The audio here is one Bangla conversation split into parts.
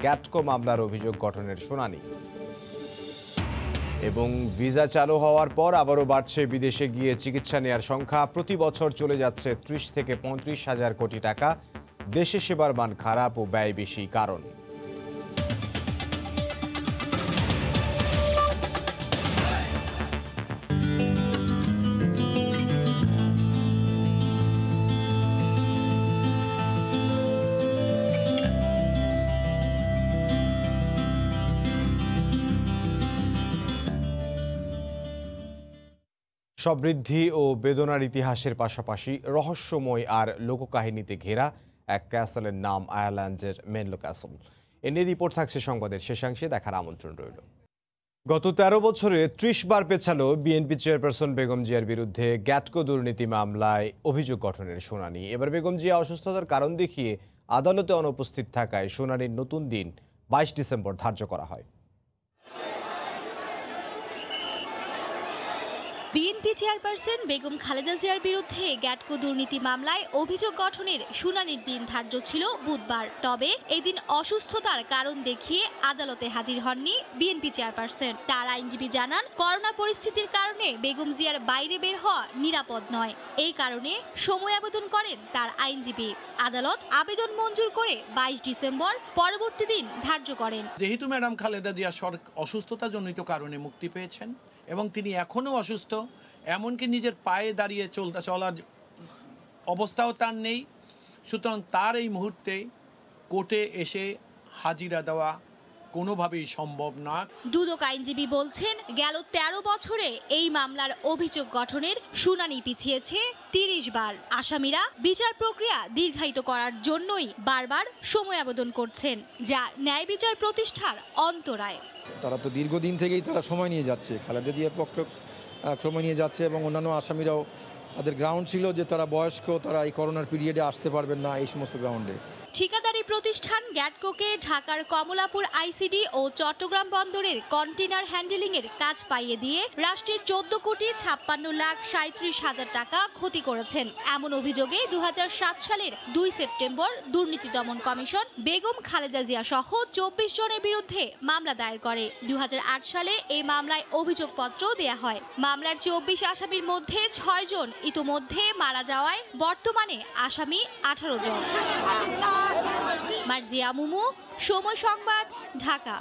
গ্যাটকো মামলার অভিযোগ গঠনের শুনানি। এবং ভিসা চালু হওয়ার পর আবারও বাড়ছে বিদেশে গিয়ে চিকিৎসা নেওয়ার সংখ্যা। প্রতি বছর চলে যাচ্ছে ৩০ থেকে ৩৫ হাজার কোটি টাকা। দেশে সেবার মান খারাপ ও ব্যয় বেশি কারণ। সমৃদ্ধি ও বেদনার ইতিহাসের পাশাপাশি রহস্যময় আর লোককাহিনীতে ঘেরা এক ক্যাসেলের নাম আয়ারল্যান্ডের মেনলো ক্যাসল। এ নিয়ে রিপোর্ট থাকছে সংবাদের শেষাংশে, দেখার আমন্ত্রণ রইল। গত ১৩ বছরে ৩০ বার পেছালো বিএনপি চেয়ারপারসন বেগম জিয়ার বিরুদ্ধে গ্যাটকো দুর্নীতি মামলায় অভিযোগ গঠনের শুনানি। এবার বেগম জিয়া অসুস্থতার কারণ দেখিয়ে আদালতে অনুপস্থিত থাকায় শুনানির নতুন দিন ২২ ডিসেম্বর ধার্য করা হয়। বিএনপি চেয়ারপারসন বেগম খালেদা জিয়ার বিরুদ্ধে গ্যাটকো দুর্নীতি মামলায় অভিযোগ গঠনের শুনানির দিন ধার্য ছিল বুধবার। তবে এদিন অসুস্থতার কারণ দেখিয়ে আদালতে হাজির হননি বিএনপি চেয়ারপারসন। তার আইনজীবী জানান, করোনা পরিস্থিতির কারণে বেগম জিয়ার বাইরে বের হওয়া নিরাপদ নয়। এই কারণে সময় আবেদন করেন তার আইনজীবী। আদালত আবেদন মঞ্জুর করে ২২ ডিসেম্বর পরবর্তী দিন ধার্য করেন। যেহেতু ম্যাডাম খালেদা জিয়া অসুস্থতাজনিত কারণে মুক্তি পেয়েছেন এবং তিনি এখনও অসুস্থ, এমনকি নিজের পায়ে দাঁড়িয়ে চলার অবস্থাও তার নেই, সুতরাং তার এই মুহূর্তে কোর্টে এসে হাজিরা দেওয়া কোনোভাবেই সম্ভব না। দুদক আইনজীবী বলছেন, গেল ১৩ বছরে এই মামলার অভিযোগ গঠনের শুনানি পিছিয়েছে ৩০ বার। আসামিরা বিচার প্রক্রিয়া দীর্ঘায়িত করার জন্যই বারবার সময় আবেদন করছেন, যা ন্যায় বিচার প্রতিষ্ঠার অন্তরায়। তারা তো দীর্ঘদিন থেকেই তারা সময় নিয়ে যাচ্ছে, খালেদা জিয়ার পক্ষে সময় নিয়ে যাচ্ছে এবং অন্যান্য আসামিরাও তাদের গ্রাউন্ড ছিল যে তারা বয়স্ক, তারা এই করোনার পিরিয়ডে আসতে পারবেন না, এই সমস্ত গ্রাউন্ডে। ঠিকাদারি প্রতিষ্ঠান গ্যাটকোকে ঢাকার কমলাপুর আইসিডি ও চট্টগ্রাম বন্দরের কন্টেনার হ্যান্ডেলিংয়ের কাজ পাইয়ে দিয়ে রাষ্ট্রের ১৪,৫৬,৩৭,০০০ টাকা ক্ষতি করেছেন। এমন অভিযোগে ২০০৭ সালের ২ সেপ্টেম্বর দুর্নীতি দমন কমিশন বেগম খালেদা জিয়া সহ ২৪ জনের বিরুদ্ধে মামলা দায়ের করে। ২০০৮ সালে এই মামলায় অভিযোগপত্র দেয়া হয়। মামলার ২৪ আসামির মধ্যে ৬ জন ইতোমধ্যে মারা যাওয়ায় বর্তমানে আসামি ১৮ জন। মার্জিয়া মুমু, সময় সংবাদ, ঢাকা।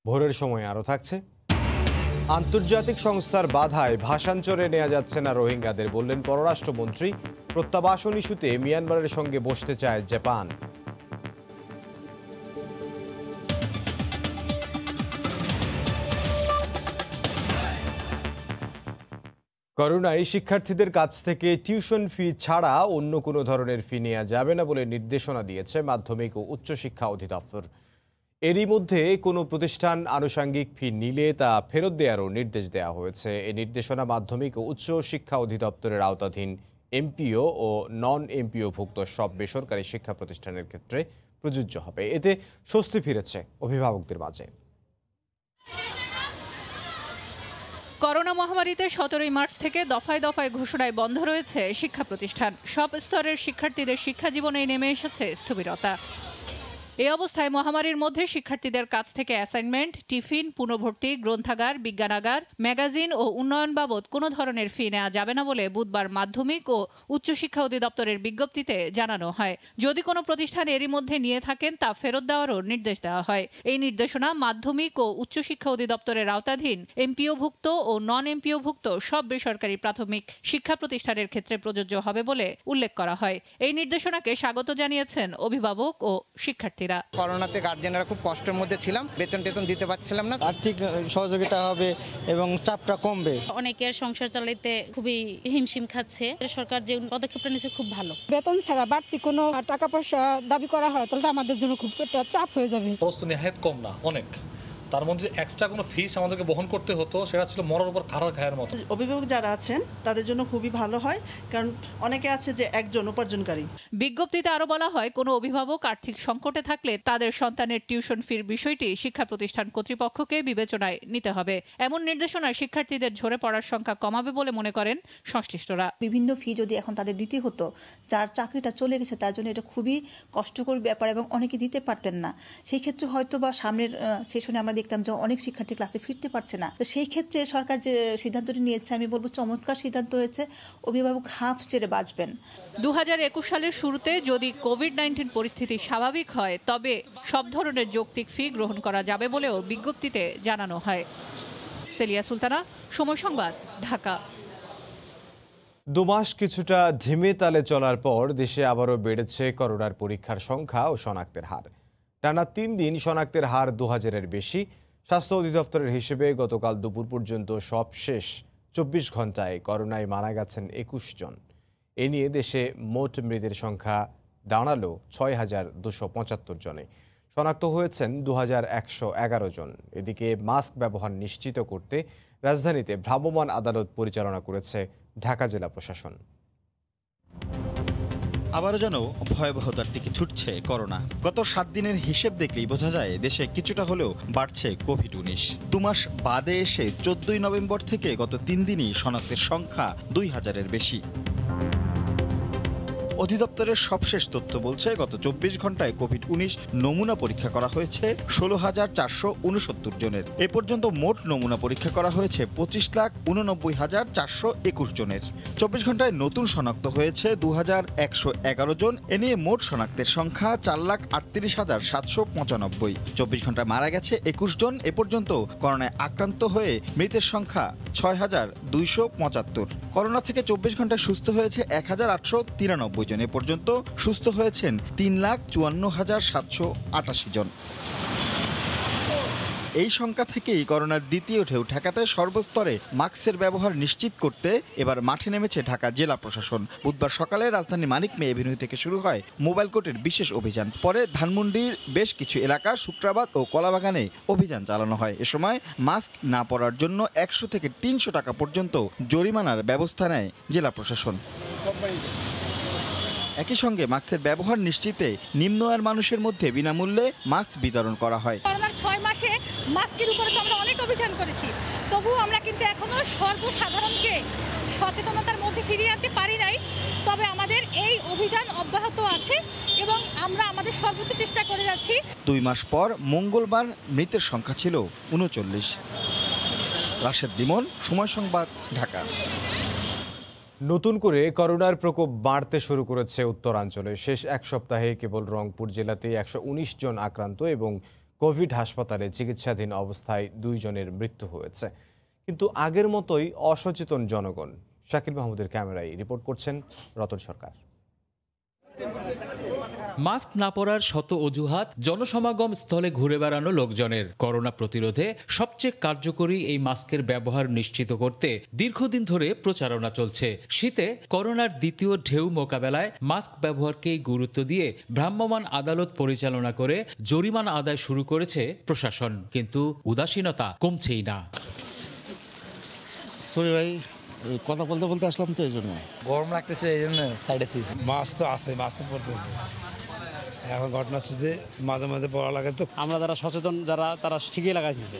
ভোরের সময় আরও থাকছে। আন্তর্জাতিক সংস্থার বাধায় ভাষান্তরে নেওয়া যাচ্ছে না রোহিঙ্গাদের, বললেন পররাষ্ট্রমন্ত্রী। প্রত্যাবাসন ইস্যুতে মিয়ানমারের সঙ্গে বসতে চায় জাপান। করোনায় শিক্ষার্থীদের কাছ থেকে টিউশন ফি ছাড়া অন্য কোনো ধরনের ফি নেওয়া যাবে না বলে নির্দেশনা দিয়েছে মাধ্যমিক ও উচ্চশিক্ষা অধিদপ্তর। এরই মধ্যে কোনো প্রতিষ্ঠান আনুষঙ্গিক ফি নিলে তা ফেরত দেওয়ারও নির্দেশ দেওয়া হয়েছে। এই নির্দেশনা মাধ্যমিক ও উচ্চ শিক্ষা অধিদপ্তরের আওতাধীন এমপিও ও নন এমপিওভুক্ত সব বেসরকারি শিক্ষা প্রতিষ্ঠানের ক্ষেত্রে প্রযোজ্য হবে। এতে স্বস্তি ফিরেছে অভিভাবকদের মাঝে। করোনা মহামারীতে ১৭ মার্চ থেকে দফায় দফায় ঘোষণায় বন্ধ রয়েছে শিক্ষা প্রতিষ্ঠান। সব স্তরের শিক্ষার্থীদের শিক্ষা জীবনে নেমে এসেছে স্থবিরতা। এই অবস্থায় মহামারীর মধ্যে শিক্ষার্থীদের কাছ থেকে অ্যাসাইনমেন্ট, টিফিন, পুনর্ভর্তি, গ্রন্থাগার, বিজ্ঞানাগার, ম্যাগাজিন ও উন্নয়ন বাবদ কোনো ধরনের ফি নেওয়া যাবে না বলে বুধবার মাধ্যমিক ও উচ্চশিক্ষা অধিদপ্তরের বিজ্ঞপ্তিতে জানানো হয়। যদি কোনো প্রতিষ্ঠান এরই মধ্যে নিয়ে থাকেন তা ফেরত দেওয়ারও নির্দেশ দেওয়া হয়। এই নির্দেশনা মাধ্যমিক ও উচ্চশিক্ষা অধিদপ্তরের আওতাধীন এমপিওভুক্ত ও নন এমপিওভুক্ত সব বেসরকারি প্রাথমিক শিক্ষা প্রতিষ্ঠানের ক্ষেত্রে প্রযোজ্য হবে বলে উল্লেখ করা হয়। এই নির্দেশনাকে স্বাগত জানিয়েছেন অভিভাবক ও শিক্ষার্থী। করোনাতে গার্জিয়ানরা খুব কষ্টের মধ্যে ছিলাম, বেতন দিতে পারছিলাম না। আর্থিক সহযোগিতা হবে এবং চাপটা কমবে। অনেকের সংসার চালাইতে খুবই হিমশিম খাচ্ছে। সরকার যে পদক্ষেপটা নিয়েছে খুব ভালো। বেতন ছাড়া বাড়তি কোনো টাকা পয়সা দাবি করা হয় তাহলে আমাদের জন্য খুব একটা চাপ হয়ে যাবে। প্রশ্ন নেহায়েত কম না, অনেক তার মধ্যে এক্সট্রা কোনো ফিস আমাদেরকে বহন করতে হতো, সেটা ছিল মরার উপর খাড়া খায়ের মতো। অভিভাবক যারা আছেন তাদের জন্য খুবই ভালো হয়, কারণ অনেকে আছে যে একজন উপার্জনকারী। বিজ্ঞপ্তিতে আরো বলা হয়, কোনো অভিভাবক আর্থিক সংকটে থাকলে তাদের সন্তানের টিউশন ফির বিষয়টি শিক্ষা প্রতিষ্ঠান কর্তৃপক্ষকে বিবেচনায় নিতে হবে। এমন নির্দেশনায় শিক্ষার্থীদের ঝরে পড়ার সংখ্যা কমাবে বলে মনে করেন সংশ্লিষ্টরা। বিভিন্ন ফি যদি এখন তাদের দিতে হতো, যার চাকরিটা চলে গেছে তার জন্য এটা খুবই কষ্টকর ব্যাপার এবং অনেকে দিতে পারতেন না। সেই ক্ষেত্রে হয়তো বা সামনের সেশনে আমরা দেখতাম যে অনেক শিক্ষার্থী ক্লাসে ফিরতে পারছে না। তো সেই ক্ষেত্রে সরকার যে সিদ্ধান্তটি নিয়েছে, আমি বলবো চমৎকার সিদ্ধান্ত হয়েছে। অভিভাবক হাঁফ ছেড়ে বাঁচবেন। 2021 সালের শুরুতে যদি কোভিড-19 পরিস্থিতি স্বাভাবিক হয়, তবে সব ধরনের যৌক্তিক ফি গ্রহণ করা যাবে বলেও বিজ্ঞপ্তিতে জানানো হয়। সেলিয়া সুলতানা, সময় সংবাদ, ঢাকা। 2 মাস কিছুটা ঝিমে তালে চলার পর দেশে আবারও বেড়েছে করোনার পরীক্ষার সংখ্যা ও শনাক্তের হার। টানা 3 দিন শনাক্তের হার 2000-এর বেশি। স্বাস্থ্য অধিদপ্তরের হিসেবে গতকাল দুপুর পর্যন্ত সবশেষ 24 ঘন্টায় করোনায় মারা গেছেন 21 জন। এ নিয়ে দেশে মোট মৃতের সংখ্যা দাঁড়ালো 6275 জনে। শনাক্ত হয়েছেন 2111 জন। এদিকে মাস্ক ব্যবহার নিশ্চিত করতে রাজধানীতে ভ্রাম্যমাণ আদালত পরিচালনা করেছে ঢাকা জেলা প্রশাসন। আবারও যেন ভয়াবহতার দিকে ছুটছে করোনা। গত 7 দিনের হিসেব দেখলেই বোঝা যায় দেশে কিছুটা হলেও বাড়ছে কোভিড-19। 2 মাস বাদে এসে 14 নভেম্বর থেকে গত 3 দিনই শনাক্তের সংখ্যা 2000-এর বেশি। অধিদপ্তরের সবশেষ তথ্য বলছে, গত 24 ঘন্টায় কোভিড-19 নমুনা পরীক্ষা করা হয়েছে 16,469 জনের। এ পর্যন্ত মোট নমুনা পরীক্ষা করা হয়েছে 25,89,421 জনের। 24 ঘন্টায় নতুন শনাক্ত হয়েছে 2111 জন। এ নিয়ে মোট শনাক্তের সংখ্যা 4,38,795। 24 ঘন্টায় মারা গেছে 21 জন। এ পর্যন্ত করোনায় আক্রান্ত হয়ে মৃতের সংখ্যা 6,275। করোনা থেকে 24 ঘন্টায় সুস্থ হয়েছে 1,893 জন। এ পর্যন্ত সুস্থ হয়েছেন 3,54,788 জন। এই সংখ্যা থেকেই করোনার দ্বিতীয় ঢেউ ঠেকাতে সর্বস্তরে মাস্কের ব্যবহার নিশ্চিত করতে এবার মাঠে নেমেছে ঢাকা জেলা প্রশাসন। বুধবার সকালে রাজধানীর মানিক মে এভিনিউ থেকে শুরু হয় মোবাইল কোর্টের বিশেষ অভিযান। পরে ধানমন্ডির বেশ কিছু এলাকা, শুক্রাবাদ ও কলাবাগানে অভিযান চালানো হয়। এ সময় মাস্ক না পরার জন্য 100 থেকে 300 টাকা পর্যন্ত জরিমানার ব্যবস্থা নেয় জেলা প্রশাসন। একই সঙ্গে মাস্কের ব্যবহার নিশ্চিতে নিম্ন আয়ের মানুষের মধ্যে বিনামূল্যে মাস্ক বিতরণ করা হয়। করোনার 6 মাসে মাস্কের উপরে তো আমরা অনেক অভিযান করেছি, তবুও আমরা কিন্তু এখনো সর্বসাধারণকে সচেতনতার মধ্যে ফিরিয়ে আনতে পারি নাই। তবে আমাদের এই অভিযান অব্যাহত আছে এবং আমরা আমাদের সর্বোচ্চ চেষ্টা করে যাচ্ছি। 2 মাস পর মঙ্গলবার মৃতের সংখ্যা ছিল 39। রাশেদ লিমন, সময় সংবাদ, ঢাকা। নতুন করে করোনার প্রকোপ বাড়তে শুরু করেছে উত্তরাঞ্চলে। শেষ এক সপ্তাহে কেবল রংপুর জেলাতেই 119 জন আক্রান্ত এবং কোভিড হাসপাতালে চিকিৎসাধীন অবস্থায় 2 জনের মৃত্যু হয়েছে। কিন্তু আগের মতোই অসচেতন জনগণ। শাকিল মাহমুদের ক্যামেরায় রিপোর্ট করছেন রতন সরকার। মাস্ক না পরার শত অজুহাত, জনসমাগম স্থলে ঘুরে বেড়ানো লোকজনের। করোনা প্রতিরোধে সবচেয়ে কার্যকরী এই মাস্কের ব্যবহার নিশ্চিত করতে দীর্ঘদিন ধরে প্রচারণা চলছে। শীতে করোনার দ্বিতীয় ঢেউ মোকাবেলায় মাস্ক ব্যবহারকেই গুরুত্ব দিয়ে ভ্রাম্যমাণ আদালত পরিচালনা করে জরিমানা আদায় শুরু করেছে প্রশাসন। কিন্তু উদাসীনতা কমছেই না। সরি ভাই, কথা বলতে বলতে আসলাম তো এই জন্য। গরম লাগতেছে এই জন্য সাইডে ফিস। মাস্ক তো আছে, মাস্ক পড়তেছে। এখন ঘটনা হচ্ছে যে মাঝে মাঝে পড়া লাগে তো। আমরা যারা সচেতন তারা ঠিকই লাগাইছে,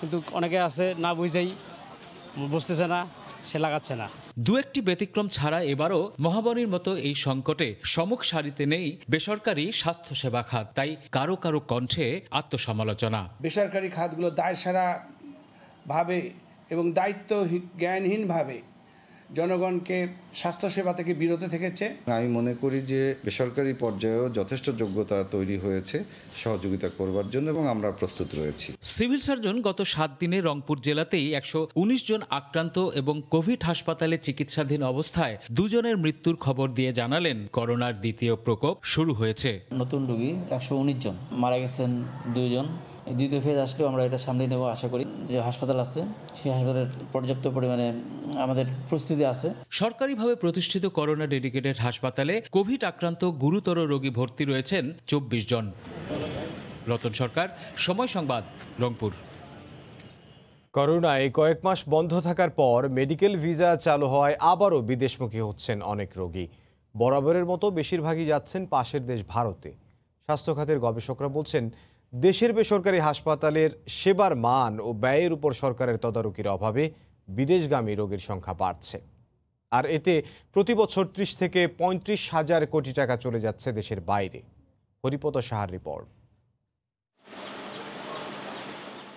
কিন্তু অনেকে আছে না বুঝেই বুঝতেছে না, সে লাগাচ্ছে না। 2-1টি ব্যতিক্রম ছাড়া এবারও মহামারীর মতো এই সংকটে সম্মুখ সারিতে নেই বেসরকারি স্বাস্থ্যসেবা খাত। তাই কারো কারো কণ্ঠে আত্মসমালোচনা। বেসরকারি খাতগুলো দায়সারা ভাবে এবং দায়িত্ব জ্ঞানহীনভাবে জনগণকে স্বাস্থ্যসেবা থেকে বিরত থেকেছে। আমি মনে করি যে বেসরকারি পর্যায়েও যথেষ্ট যোগ্যতা তৈরি হয়েছে সহযোগিতা করবার জন্য এবং আমরা প্রস্তুত রয়েছি। সিভিল সার্জন গত 7 দিনে রংপুর জেলাতেই 119 জন আক্রান্ত এবং কোভিড হাসপাতালে চিকিৎসাধীন অবস্থায় 2 জনের মৃত্যুর খবর দিয়ে জানালেন, করোনার দ্বিতীয় প্রকোপ শুরু হয়েছে। নতুন রোগী 119 জন, মারা গেছেন 2 জন। দ্বিতীয় ফেজ আসলেও আমরা এটা সামনে নেব আশা করি। যে হাসপাতাল আছে সেই হাসপাতালের পর্যাপ্ত পরিমাণে আমাদের প্রস্তুতি আছে। সরকারিভাবে প্রতিষ্ঠিত করোনা ডেডিকেটেড হাসপাতালে কোভিড আক্রান্ত গুরুতর রোগী ভর্তি রয়েছেন 24 জন। রতন সরকার, সময় সংবাদ, রংপুর। করোনায় কয়েক মাস বন্ধ থাকার পর মেডিকেল ভিসা চালু হওয়ায় আবারও বিদেশমুখী হচ্ছেন অনেক রোগী। বরাবরের মতো বেশিরভাগই যাচ্ছেন পাশের দেশ ভারতে। স্বাস্থ্য খাতের গবেষকরা বলছেন, দেশের বেসরকারি হাসপাতালের সেবার মান ও ব্যয়ের উপর সরকারের তদারকির অভাবে বিদেশগামী রোগীর সংখ্যা বাড়ছে। আর এতে প্রতি বছর ৩০ থেকে ৩৫ হাজার কোটি টাকা চলে যাচ্ছে দেশের বাইরে। হরিপদ সাহার রিপোর্ট।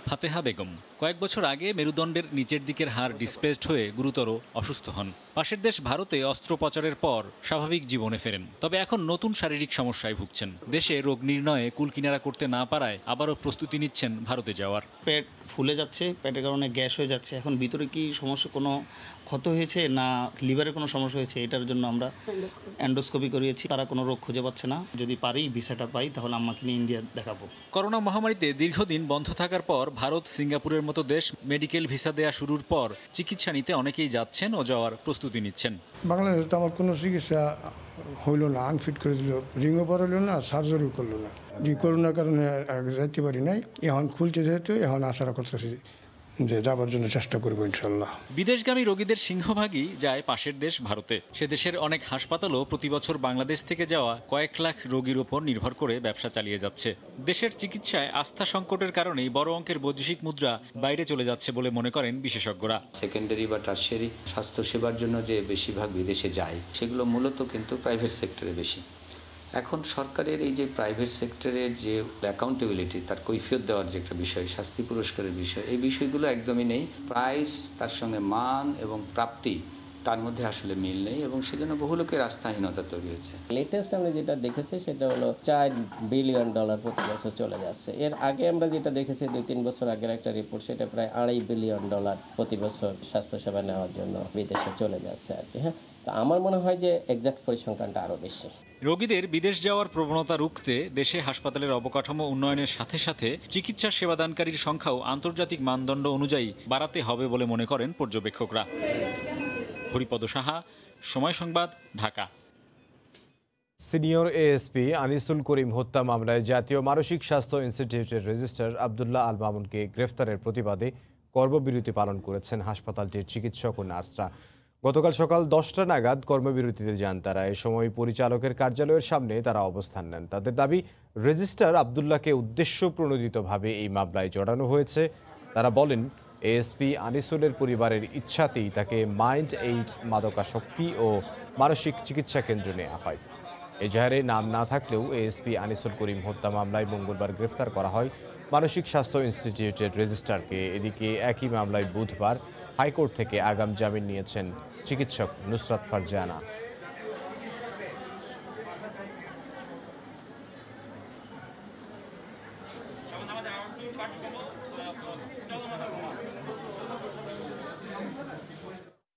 ফাতেহা বেগম কয়েক বছর আগে মেরুদণ্ডের নিচের দিকের হাড় ডিসপ্লেসড হয়ে গুরুতর অসুস্থ হন। পাশের দেশ ভারতে অস্ত্রোপচারের পর স্বাভাবিক জীবনে ফেরেন। তবে এখন নতুন শারীরিক সমস্যায় ভুগছেন। দেশে রোগ নির্ণয়ে কুলকিনারা করতে না পারায় আবারও প্রস্তুতি নিচ্ছেন ভারতে যাওয়ার। পেট ফুলে যাচ্ছে, পেটের কারণে গ্যাস হয়ে যাচ্ছে। এখন ভিতরে কি সমস্যা, কোনো ক্ষত হয়েছে না লিভারের কোনো সমস্যা হয়েছে, এটার জন্য আমরা এন্ডোস্কোপি করিয়েছি। তারা কোনো রোগ খুঁজে পাচ্ছে না। যদি পারি ভিসাটা পাই তাহলে আম্মাকে নিয়ে ইন্ডিয়া দেখাবো। করোনা মহামারীতে দীর্ঘদিন বন্ধ থাকার পর ভারত, সিঙ্গাপুরের মতো দেশ মেডিকেল ভিসা দেয়া শুরুর পর চিকিৎসা নিতে অনেকেই যাচ্ছেন ও যাওয়ার প্রস্তুতি নিচ্ছেন। বাংলাদেশে তো আমার কোনো চিকিৎসা হইল না, আনফিট করে দিল, রিংও পড়াইল না, সার্জারিও করলো না। যে করোনার কারণে যেতে পারি নাই, এখন খুলছে যেহেতু এখন আশা করতেছি যে যাবার জন্য চেষ্টা করবো ইনশাল্লাহ। বিদেশগামী রোগীদের সিংহভাগই যায় পাশের দেশ ভারতে। সে দেশের অনেক হাসপাতালও প্রতি বছর বাংলাদেশ থেকে যাওয়া কয়েক লাখ রোগীর ওপর নির্ভর করে ব্যবসা চালিয়ে যাচ্ছে। দেশের চিকিৎসায় আস্থা সংকটের কারণেই বড় অঙ্কের বৈদেশিক মুদ্রা বাইরে চলে যাচ্ছে বলে মনে করেন বিশেষজ্ঞরা। সেকেন্ডারি বা টারশিয়ারি স্বাস্থ্য সেবার জন্য যে বেশিরভাগ বিদেশে যায়, সেগুলো মূলত কিন্তু প্রাইভেট সেক্টরে বেশি। এখন সরকারের এই যে প্রাইভেট সেক্টরের যে অ্যাকাউন্টেবিলিটি, তার কৈফিয়ত দেওয়ার যে একটা বিষয়, শাস্তি পুরস্কারের বিষয়, এই বিষয়গুলো একদমই নেই। প্রাইস, তার সঙ্গে মান এবং প্রাপ্তি, তার মধ্যে আসলে মিল নেই এবং সেজন্য বহু লোকের আস্থাহীনতা তৈরি হয়েছে। লেটেস্ট আমরা যেটা দেখেছি সেটা হলো $4 বিলিয়ন প্রতি বছর চলে যাচ্ছে। এর আগে আমরা যেটা দেখেছি 2-3 বছর আগের একটা রিপোর্ট, সেটা প্রায় $2.5 বিলিয়ন প্রতি বছর স্বাস্থ্যসেবা নেওয়ার জন্য বিদেশে চলে যাচ্ছে আর কি। হ্যাঁ, তো আমার মনে হয় যে এক্সাক্ট পরিসংখ্যানটা আরও বেশি। রোগীদের বিদেশ যাওয়ার প্রবণতা রুখতে দেশে হাসপাতালের অবকাঠামো উন্নয়নের সাথে সাথে চিকিৎসা সেবাদানকারীর সংখ্যাও আন্তর্জাতিক মানদণ্ড অনুযায়ী বাড়াতে হবে বলে মনে করেন পর্যবেক্ষকরা। হরিপদ সাহা, সময় সংবাদ, ঢাকা। সিনিয়র এএসপি আনিসুল করিম হত্যা মামলায় জাতীয় মানসিক স্বাস্থ্য ইনস্টিটিউটের রেজিস্ট্রার আবদুল্লাহ আল মামুনকে গ্রেফতারের প্রতিবাদে কর্মবিরতি পালন করেছেন হাসপাতালটির চিকিৎসক ও নার্সরা। গতকাল সকাল 10টা নাগাদ কর্মবিরতিতে যান তারা। এ সময় পরিচালকের কার্যালয়ের সামনে তারা অবস্থান নেন। তাদের দাবি, রেজিস্ট্রার আবদুল্লাহকে উদ্দেশ্য প্রণোদিতভাবে এই মামলায় জড়ানো হয়েছে। তারা বলেন, এএসপি আনিসুলের পরিবারের ইচ্ছাতেই তাকে মাইন্ড এইড মাদকাসক্তি ও মানসিক চিকিৎসা কেন্দ্রে নেওয়া হয়। এজাহারে নাম না থাকলেও এএসপি আনিসুল করিম হত্যা মামলায় মঙ্গলবার গ্রেফতার করা হয় মানসিক স্বাস্থ্য ইনস্টিটিউটের রেজিস্ট্রারকে। এদিকে একই মামলায় বুধবার হাইকোর্ট থেকে আগাম জামিন নিয়েছেন চিকিৎসক নুসরাত ফারজানা।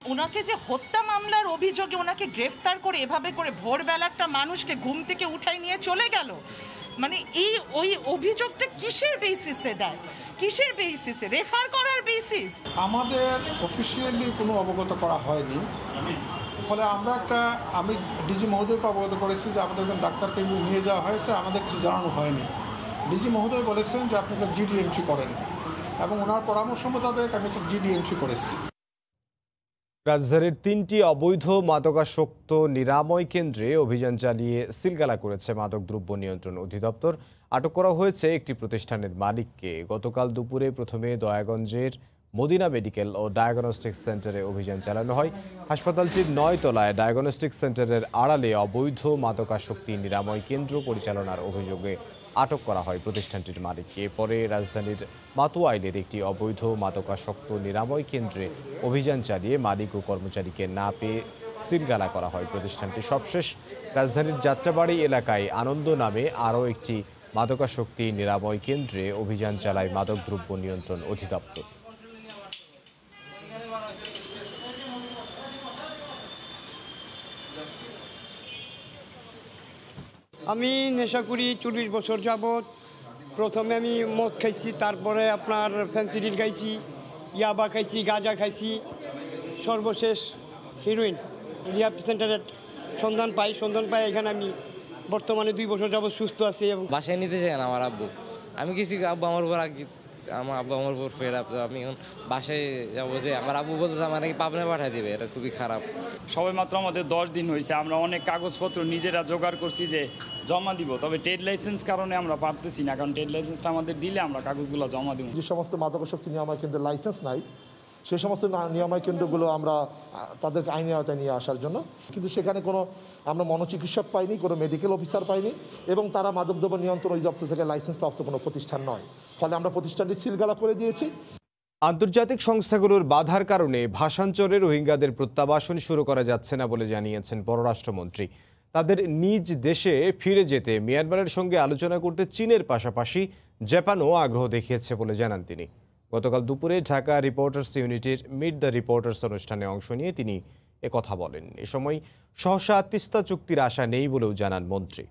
ওনাকে যে হত্যা মামলার অভিযোগে ওনাকে গ্রেফতার করে এভাবে করে ভোরবেলা একটা মানুষকে ঘুম থেকে উঠাই নিয়ে চলে গেল, মানে ওই অভিযোগটা কিসের বেসিসে দেয়, কিসের বেসিসে, রেফার করার বেসিস? আমাদের অফিসিয়ালি কোনো অবগত করা হয়নি। ফলে আমি ডিজি মহোদয়কে অবগত করেছি যে আমাদের ডাক্তারকে নিয়ে যাওয়া হয়েছে, আমাদের কিছু জানানো হয়নি। ডিজি মহোদয় বলেছেন যে আপনি একটা জিডি এন্ট্রি করেন এবং ওনার পরামর্শ মোতাবেক আমি একটা জিডি এন্ট্রি করেছি। রাজধানীর 3টি অবৈধ মাদকাসক্ত নিরাময় কেন্দ্রে অভিযান চালিয়ে সিলগালা করেছে মাদক দ্রব্য নিয়ন্ত্রণ অধিদপ্তর। আটক করা হয়েছে একটি প্রতিষ্ঠানের মালিককে। গতকাল দুপুরে প্রথমে দয়াগঞ্জের মদিনা মেডিকেল ও ডায়াগনস্টিক সেন্টারে অভিযান চালানো হয়। হাসপাতালটির 9 তলায় ডায়াগনস্টিক সেন্টারের আড়ালে অবৈধ মাদকাসক্তি নিরাময় কেন্দ্র পরিচালনার অভিযোগে আটক করা হয় প্রতিষ্ঠানটির মালিককে। পরে রাজধানীর মাতুয়াইলের একটি অবৈধ মাদকাসক্ত নিরাময় কেন্দ্রে অভিযান চালিয়ে মালিক ও কর্মচারীকে না পেয়ে সিলগালা করা হয় প্রতিষ্ঠানটি। সবশেষ রাজধানীর যাত্রাবাড়ি এলাকায় আনন্দ নামে আরও একটি মাদকাসক্তি নিরাময় কেন্দ্রে অভিযান চালায় মাদকদ্রব্য নিয়ন্ত্রণ অধিদপ্তর। আমি নেশা করি 40 বছর যাবৎ। প্রথমে আমি মদ খাইছি, তারপরে আপনার ফেন্সিডিল খাইছি, ইয়াবা খাইছি, গাঁজা খাইছি, সর্বশেষ হিরোইন। রিহাব সেন্টারের সন্ধান পাই এখানে আমি বর্তমানে 2 বছর যাবত সুস্থ আছি। এবং বাসায় নিতে চাই না আমার আব্বু, আমি কিছু আব্বু আমার উপর আমার আব্বু আমার উপর ফের আমি এখন বাসায় যাবো, যে আমার আব্বু বলতেছে আমার নাকি পাবনা পাঠিয়ে দেবে, এটা খুবই খারাপ। সবে মাত্র আমাদের 10 দিন হয়েছে, আমরা অনেক কাগজপত্র নিজেরা জোগাড় করছি যে জমা দিব, তবে ট্রেড লাইসেন্স কারণে আমরা পারতেছি না, কারণ ট্রেড লাইসেন্সটা আমাদের দিলে আমরা কাগজগুলো জমা দিব। যে সমস্ত মাদকাসক্তি নিয়ামক কেন্দ্রের লাইসেন্স নাই, সেই সমস্ত নিয়ামক কেন্দ্রগুলো আমরা তাদেরকে আইনি আওতায় নিয়ে আসার জন্য, কিন্তু সেখানে কোনো আমরা মনোচিকিৎসক পাইনি, কোনো মেডিকেল অফিসার পাইনি, এবং তারা মাদকদ্রব্য নিয়ন্ত্রণ অধিদপ্তর থেকে লাইসেন্স প্রাপ্ত কোনো প্রতিষ্ঠান নয়। ফলে আমরা প্রতিষ্ঠানটি সিলগালা করে দিয়েছি। আন্তর্জাতিক সংস্থাগুলোর বাধার কারণে ভাষাঞ্চলে রোহিঙ্গাদের প্রত্যাবাসন শুরু করা যাচ্ছে না বলে জানিয়েছেন পররাষ্ট্রমন্ত্রী। তাদের নিজ দেশে ফিরে যেতে মিয়ানমারের সঙ্গে আলোচনা করতে চীনের পাশাপাশি জাপানও আগ্রহ দেখিয়েছে বলে জানান তিনি। গতকাল দুপুরে ঢাকা রিপোর্টার্স ইউনিটির মিট দ্য রিপোর্টার্স অনুষ্ঠানে অংশ নিয়ে তিনি একথা বলেন। এ সময় সহসা তিস্তা চুক্তির আশা নেই বলেও জানান মন্ত্রী।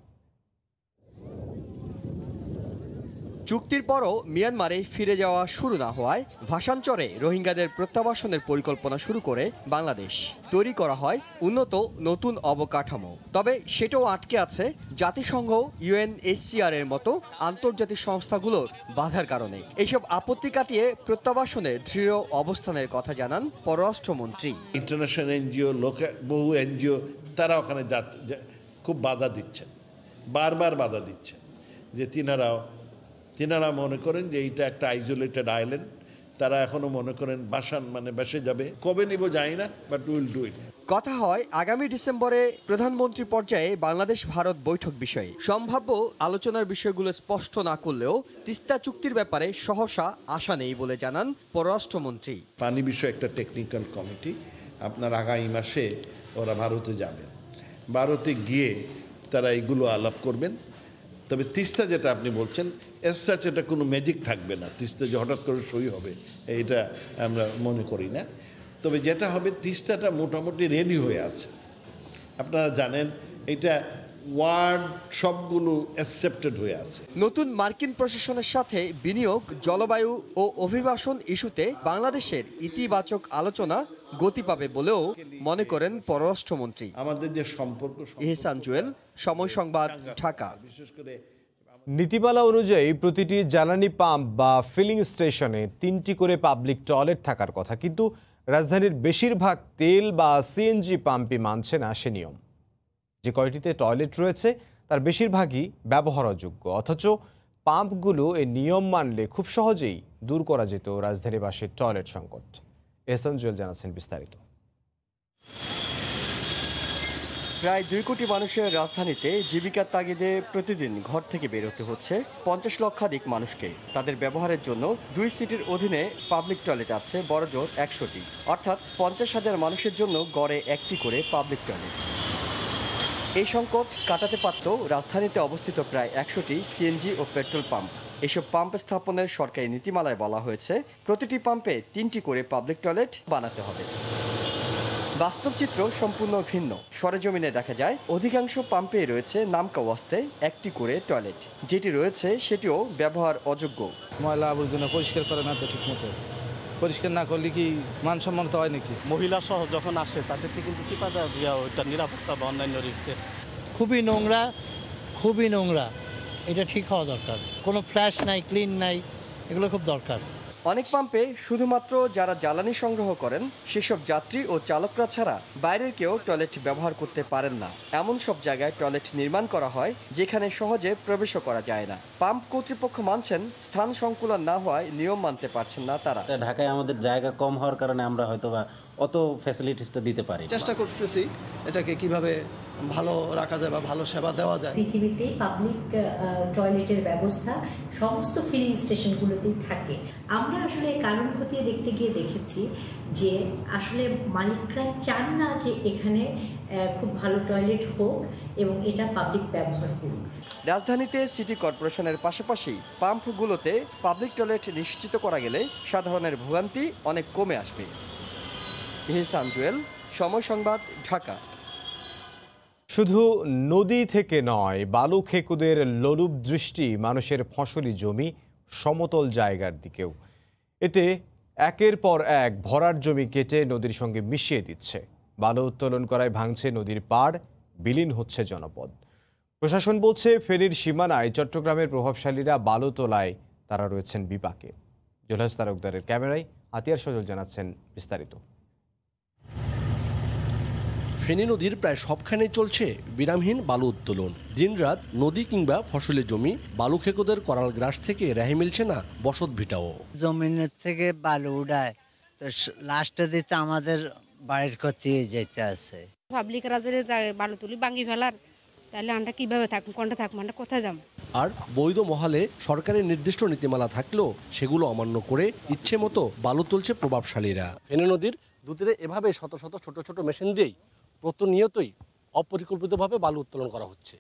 চুক্তির পরও মিয়ানমারে ফিরে যাওয়া শুরু না হওয়ায় ভাষাঞ্চরে রোহিঙ্গাদের প্রত্যাবাসনের পরিকল্পনা শুরু করে বাংলাদেশ। তৈরি করা হয় উন্নত নতুন অবকাঠামো, তবে সেটাও আটকে আছে জাতিসংঘ, UNHCR এর মতো আন্তর্জাতিক সংস্থাগুলোর বাধার কারণে। এইসব আপত্তি কাটিয়ে প্রত্যাবাসনে দৃঢ় অবস্থানের কথা জানান পররাষ্ট্রমন্ত্রী। ইন্টারন্যাশনাল এনজিও, বহু এনজিও তারা ওখানে খুব বাধা দিচ্ছেন, বারবার বাধা দিচ্ছেন, যে তিনারা মনে করেন যে এইটা একটা আইসোলেটেড আইল্যান্ড। তারা এখনো মনে করেন বেসে যাবে। কবে নিব জানি না, বাট উইল ডু ইট। কথা হয় আগামী ডিসেম্বরে প্রধানমন্ত্রী পর্যায়ে বাংলাদেশ ভারত বৈঠক বিষয়ে। সম্ভাব্য আলোচনার বিষয়গুলো স্পষ্ট না করলেও তিস্তা চুক্তির ব্যাপারে সহসা আশা নেই বলে জানান পররাষ্ট্রমন্ত্রী। পানি বিষয়ে একটা টেকনিক্যাল কমিটি আপনার আগামী মাসে ওরা ভারতে যাবেন। ভারতে গিয়ে তারা এগুলো আলাপ করবেন। তবে তিস্তা যেটা আপনি বলছেন, এসাচ এটা কোনো ম্যাজিক থাকবে না, তিস্তা যে হঠাৎ করে সই হবে এটা আমরা মনে করি না। তবে যেটা হবে, তিস্তাটা মোটামুটি রেডি হয়ে আছে। আপনারা জানেন এটা ওয়ার্ড সবগুলো অ্যাকসেপ্টেড হয়ে আছে। নতুন মার্কিন প্রশাসনের সাথে বিনিয়োগ, জলবায়ু ও অভিবাসন ইস্যুতে বাংলাদেশের ইতিবাচক আলোচনা গতি পাবে বলেও মনে করেন পররাষ্ট্রমন্ত্রী। আমাদের যে সম্পর্ক। ইহসান জুয়েল, সময় সংবাদ, ঢাকা। বিশেষ করে নীতিমালা অনুযায়ী প্রতিটি জ্বালানি পাম্প বা ফিলিং স্টেশনে 3টি করে পাবলিক টয়লেট থাকার কথা, কিন্তু রাজধানীর বেশিরভাগ তেল বা সিএনজি পাম্পই মানছে না সে নিয়ম। যে কয়টিতে টয়লেট রয়েছে তার বেশিরভাগই ব্যবহারযোগ্য, অথচ পাম্পগুলো এই নিয়ম মানলে খুব সহজেই দূর করা যেত রাজধানীবাসীর টয়লেট সংকট। এহসান জুয়েল জানাচ্ছেন বিস্তারিত। প্রায় 2 কোটি মানুষের রাজধানীতে জীবিকার তাগিদে প্রতিদিন ঘর থেকে বের হতে হচ্ছে 50 লক্ষাধিক মানুষকে। তাদের ব্যবহারের জন্য 2 সিটির অধীনে পাবলিক টয়লেট আছে বড়জোর 100টি, অর্থাৎ 50,000 মানুষের জন্য গড়ে 1টি করে পাবলিক টয়লেট। এই সংকট কাটাতে পারত রাজধানীতে অবস্থিত প্রায় 100টি সিএনজি ও পেট্রোল পাম্প। এসব পাম্প স্থাপনের সরকারি নীতিমালায় বলা হয়েছে প্রতিটি পাম্পে 3টি করে পাবলিক টয়লেট বানাতে হবে। বাস্তব চিত্র সম্পূর্ণ ভিন্ন। সরেজমিনে দেখা যায় অধিকাংশ পাম্পে রয়েছে নামকা ওয়াস্তে 1টি করে টয়লেট, যেটি রয়েছে সেটিও ব্যবহার অযোগ্য। ময়লা আবর্জনা পরিষ্কার করে না তো ঠিক মতো, পরিষ্কার না করলে কি মানসম্মত হয় নাকি? মহিলা সহ যখন আসে তাদেরকে কিন্তু চিপা দেওয়া দিয়া ওইটা নিরাপত্তা বা অন্যান্য রিস্কে খুবই নোংরা, এটা ঠিক হওয়া দরকার। কোনো ফ্ল্যাশ নাই, ক্লিন নাই, এগুলো খুব দরকার। অনেক পাম্পে শুধুমাত্র যারা জ্বালানি সংগ্রহ করেন সেসব যাত্রী ও চালকরা ছাড়া বাইরের কেউ টয়লেট ব্যবহার করতে পারেন না। এমন সব জায়গায় টয়লেট নির্মাণ করা হয় যেখানে সহজে প্রবেশও করা যায় না। পাম্প কর্তৃপক্ষ মানছেন স্থান সংকুলন না হওয়ায় নিয়ম মানতে পারছেন না তারা। ঢাকায় আমাদের জায়গা কম হওয়ার কারণে আমরা হয়তোবা অত ফ্যাসিলিটিসটা দিতে পারি। চেষ্টা করতেছি এটাকে কিভাবে ভালো রাখা যায় বা ভালো সেবা দেওয়া যায়। পৃথিবীতে পাবলিক টয়লেটের ব্যবস্থা সমস্ত ফিলিং স্টেশনগুলোতেই থাকে। আমরা আসলে কারণ খতিয়ে দেখতে গিয়ে দেখেছি যে আসলে মালিকরা চান না যে এখানে খুব ভালো টয়লেট হোক এবং এটা পাবলিক ব্যবহার হোক। রাজধানীতে সিটি কর্পোরেশনের পাশাপাশি পাম্পগুলোতে পাবলিক টয়লেট নিশ্চিত করা গেলে সাধারণের ভোগান্তি অনেক কমে আসবে। ইহসান জুয়েল, সময় সংবাদ, ঢাকা। শুধু নদী থেকে নয়, বালু খেকুদের লোলুপ দৃষ্টি মানুষের ফসলি জমি, সমতল জায়গার দিকেও। এতে একের পর এক ভরার জমি কেটে নদীর সঙ্গে মিশিয়ে দিচ্ছে। বালু উত্তোলন করায় ভাঙছে নদীর পাড়, বিলীন হচ্ছে জনপদ। প্রশাসন বলছে ফেনীর সীমানায় চট্টগ্রামের প্রভাবশালীরা বালু তোলায় তারা রয়েছেন বিপাকে। জুলহাস তালুকদারের ক্যামেরায় আতিয়ার সজল জানাচ্ছেন বিস্তারিত। ফেনী নদীর প্রায় সবখানেই চলছে বিরামহীন বালু উত্তোলন। দিনরাত নদী কিংবা ফসলি জমি বালু খেকোদের করাল গ্রাস থেকে রেহাই মিলছে না বসত ভিটাও। জমিনের থেকে বালু উঠায় তো লাস্টে দিতে আমাদের বাড়ির ক্ষতি যেতে আছে। পাবলিকরা যদি বালু তুলি ভাঙি ফেলার, তাহলে আমরা কিভাবে থাকবো, কোনটা থাকবো, আমরা কোথায় যাবো? আর বৈধ মহলে সরকারের নির্দিষ্ট নীতিমালা থাকলেও সেগুলো অমান্য করে ইচ্ছে মতো বালু তুলছে প্রভাবশালীরা। ফেনী নদীর দুতীরে এভাবে শত শত ছোট ছোট মেশিন দিয়েই প্রতিনিয়তই অপরিকল্পিতভাবে বালু উত্তোলন করা হচ্ছে।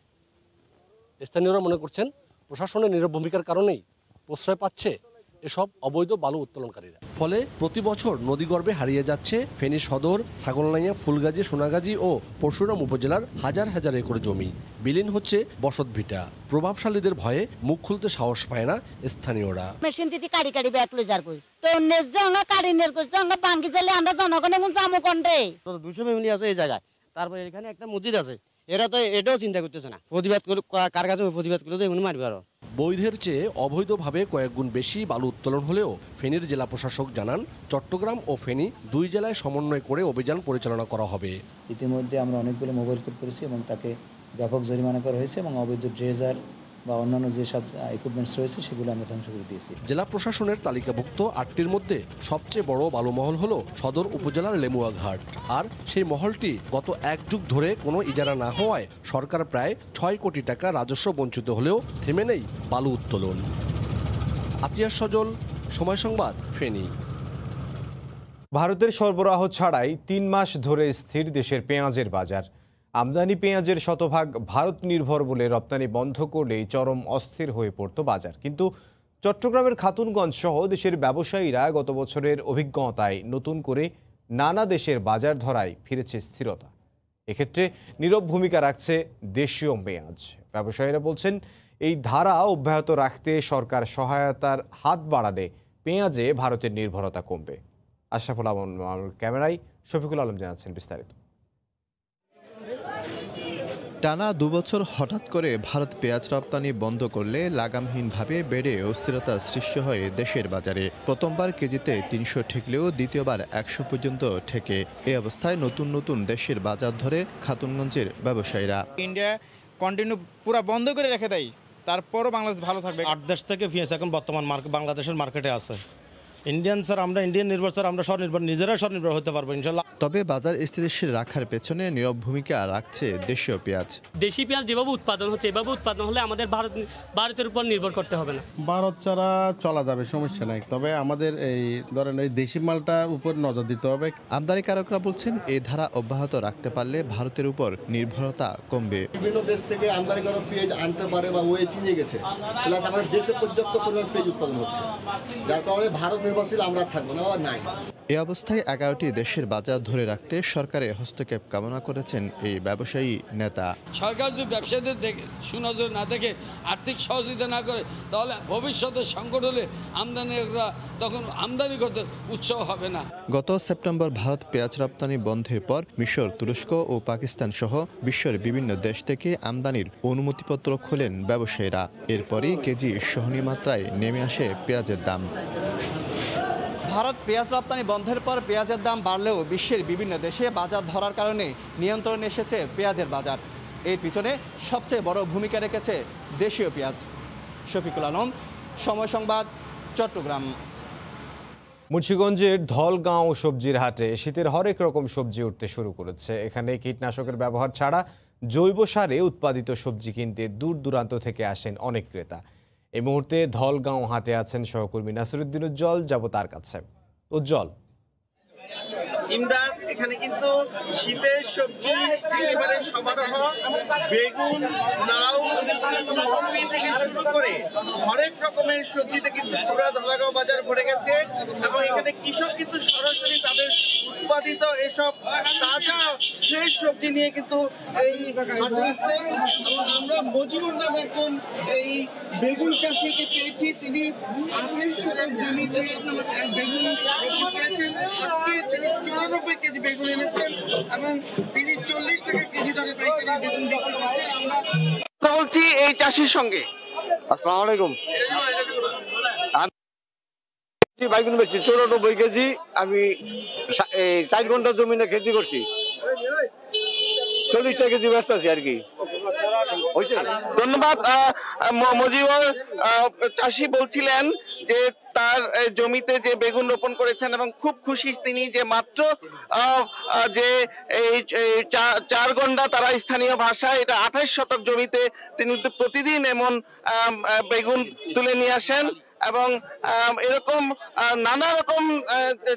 স্থানীয়রা মনে করছেন প্রশাসনের নীরব ভূমিকার কারণেই প্রশ্রয় পাচ্ছে এসব অবৈধ বালু উত্তোলনকারীরা। ফলে প্রতি বছর নদীগর্ভে হারিয়ে যাচ্ছে ফেনী সদর, ছাগলনাইয়া, ফুলগাজী, সোনাগাজী ও পরশুরাম উপজেলার হাজার হাজার একর জমি। বিলীন হচ্ছে বসতভিটা। প্রভাবশালীদের ভয়ে মুখ খুলতে সাহস পায় না স্থানীয়রা। মেশিন দিতে কাড়ি কাড়ি ব্যাক লই যার কই তো নেজঙ্গা কাড়ি নের কই জঙ্গা বাঙ্গি জেলে আমরা জনগণে মন জামু কোনরে। তো 200 ফ্যামিলি আছে এই জায়গায়, তারপরে এখানে একটা মসজিদ আছে, এরা তো এটাও চিন্তা করতেছে না। প্রতিবাদ করে কার কাছে প্রতিবাদ করে তো এমনি মারবে। আরো বৈধের চেয়ে অবৈধভাবে কয়েক গুণ বেশি বালু উত্তোলন হলেও ফেনীর জেলা প্রশাসক জানান চট্টগ্রাম ও ফেনী দুই জেলায় সমন্বয় করে অভিযান পরিচালনা করা হবে। ইতিমধ্যে আমরা অনেকগুলো মোবাইল কোড করেছি এবং তাকে ব্যাপক জরিমানা করা হয়েছে এবং অবৈধ ড্রেজার বা অন্যান্য যেসব ইকুইপমেন্টস রয়েছে সেগুলো আমরা ধ্বংস করে দিয়েছি। জেলা প্রশাসনের তালিকাভুক্ত 8টির মধ্যে সবচেয়ে বড় বালুমহল হলো সদর উপজেলার লেমুয়া ঘাট। আর সেই মহলটি গত 1 যুগ ধরে কোনো ইজারা না হওয়ায় সরকার প্রায় 6 কোটি টাকা রাজস্ব বঞ্চিত হলেও থেমে নেই বালু উত্তোলন। আতিয়ার সজল, সময় সংবাদ, ফেনী। ভারতের সরবরাহ ছাড়াই 3 মাস ধরে স্থির দেশের পেঁয়াজের বাজার। আমদানি পেঁয়াজের শতভাগ ভারত নির্ভর বলে রপ্তানি বন্ধ করলেই চরম অস্থির হয়ে পড়ত বাজার। কিন্তু চট্টগ্রামের খাতুনগঞ্জ সহ দেশের ব্যবসায়ীরা গত বছরের অভিজ্ঞতায় নতুন করে নানা দেশের বাজার ধরায় ফিরেছে স্থিরতা। এক্ষেত্রে নীরব ভূমিকা রাখছে দেশীয় পেঁয়াজ। ব্যবসায়ীরা বলছেন এই ধারা অব্যাহত রাখতে সরকার সহায়তার হাত বাড়ালে পেঁয়াজে ভারতের নির্ভরতা কমবে। আশরাফুল আলমের ক্যামেরায় শফিকুল আলম জানাচ্ছেন বিস্তারিত। টানা 2 বছর হঠাৎ করে ভারত পেঁয়াজ রপ্তানি বন্ধ করলে লাগামহীনভাবে বেড়ে অস্থিরতার সৃষ্টি হয় দেশের বাজারে। প্রথমবার কেজিতে 300 ঠেকলেও দ্বিতীয়বার 100 পর্যন্ত ঠেকে। এই অবস্থায় নতুন নতুন দেশের বাজার ধরে খাতুনগঞ্জের ব্যবসায়ীরা। ইন্ডিয়া কন্টিনিউ পুরো বন্ধ করে রেখে দেয়, তারপরও বাংলাদেশ ভালো থাকবে। 8 দেশ থেকে পেঁয়াজ এখন বর্তমান বাংলাদেশের মার্কেটে আছে। ইন্ডিয়ান স্যার, আমরা ইন্ডিয়ান নির্ভর স্যার, আমরা স্বনির্ভর, নিজেরা স্বনির্ভর হতে পারবো ইনশাল্লাহ। তবে বাজার স্থিতিশীল রাখার পেছনে নীরব ভূমিকা রাখছে দেশীয় পেঁয়াজ। দেশি পেঁয়াজ যেভাবে উৎপাদন হচ্ছে এভাবে উৎপাদন হলে আমাদের ভারতের উপর নির্ভর করতে হবে না। ভারত ছাড়া চলা যাবে, সমস্যা নাই। তবে আমাদের এই ধরেন এই দেশি মালটার উপর নজর দিতে হবে। আমদানিকারকরা বলছেন এই ধারা অব্যাহত রাখতে পারলে ভারতের উপর নির্ভরতা কমবে। বিভিন্ন দেশ থেকে আমদানি করা পেঁয়াজ আনতে পারে বা ওয়ে চিনিয়ে গেছে, প্লাস আমাদের দেশে পর্যাপ্ত পরিমাণ পেঁয়াজ উৎপাদন হচ্ছে, যার কারণে ভারত নির্ভরশীল আমরা থাকবো না, নাই। এই অবস্থায় 11টি দেশের বাজার ধরে রাখতে সরকারের হস্তক্ষেপ কামনা করেছেন এই ব্যবসায়ী নেতা। সরকার যদি ব্যবসায়ীদের সুনজর না দেখে আর্থিক সহযোগিতা না করে, তাহলে ভবিষ্যতে সংকট হলে আমদানিরা তখন আমদানি করতে উৎসাহ হবে না। গত সেপ্টেম্বর ভারত পেঁয়াজ রপ্তানি বন্ধের পর মিশর, তুরস্ক ও পাকিস্তান সহ বিশ্বের বিভিন্ন দেশ থেকে আমদানির অনুমতিপত্র খোলেন ব্যবসায়ীরা। এরপরই কেজি সহনীয় মাত্রায় নেমে আসে পেঁয়াজের দাম। ভারত পেঁয়াজ রপ্তানি বন্ধের পর পেঁয়াজের দাম বাড়লেও বিশ্বের বিভিন্ন দেশে বাজার ধরার কারণে নিয়ন্ত্রণে এসেছে পেঁয়াজের বাজার। এর পিছনে সবচেয়ে বড় ভূমিকা রেখেছে দেশীয় পেঁয়াজ। শফিকুল আলম, সময় সংবাদ, চট্টগ্রাম। মুন্সিগঞ্জের ধলগাঁও সবজির হাটে শীতের হরেক রকম সবজি উঠতে শুরু করেছে। এখানে কীটনাশকের ব্যবহার ছাড়া জৈব সারে উৎপাদিত সবজি কিনতে দূর দূরান্ত থেকে আসেন অনেক ক্রেতা। এই মুহূর্তে ধলগাঁও হাটে আছেন সহকর্মী নাসিরুদ্দিন উজ্জ্বল। যাব তার কাছে। উজ্জ্বল, ইমদাদ, এখানে কিন্তু শীতের সবজি একেবারে সমারোহ। বেগুন, লাউ, ফুলকপি থেকে শুরু করে হরেক রকমের সবজিতে কিন্তু পুরো ধলাগাঁও বাজার ভরে গেছে এবং এখানে কৃষক কিন্তু সরাসরি তাদের উৎপাদিত এসব তাজা ফ্রেশ সবজি নিয়ে কিন্তু এই হাটে আসছে। আমরা মজিবুর নামে একজন এই বেগুন চাষিকে পেয়েছি। তিনি 28 শতক জমিতে বেগুন রোপণ করেছেন। আজকে তিনি 94 কেজি বেগুন এনেছেন এবং তিনি 40 টাকা কেজি দরে পাইকারি বেগুন বিক্রি করছেন। আমরা কথা বলছি এই চাষির সঙ্গে। আসসালামু আলাইকুম। আমি বাইগুন বেচছি 94 কেজি। আমি 4 ঘন্টা জমিনে খেতি করছি, 40 টাকা কেজি ব্যস্ত আছি আর কি। ধন্যবাদ। মজিবর চাষি বলছিলেন যে তার জমিতে যে বেগুন রোপণ করেছেন এবং খুব খুশি তিনি যে মাত্র যে এই 4 ঘন্টা তারা স্থানীয় ভাষায় এটা 28 শতক জমিতে তিনি প্রতিদিন এমন বেগুন তুলে নিয়ে আসেন এবং এরকম নানা রকম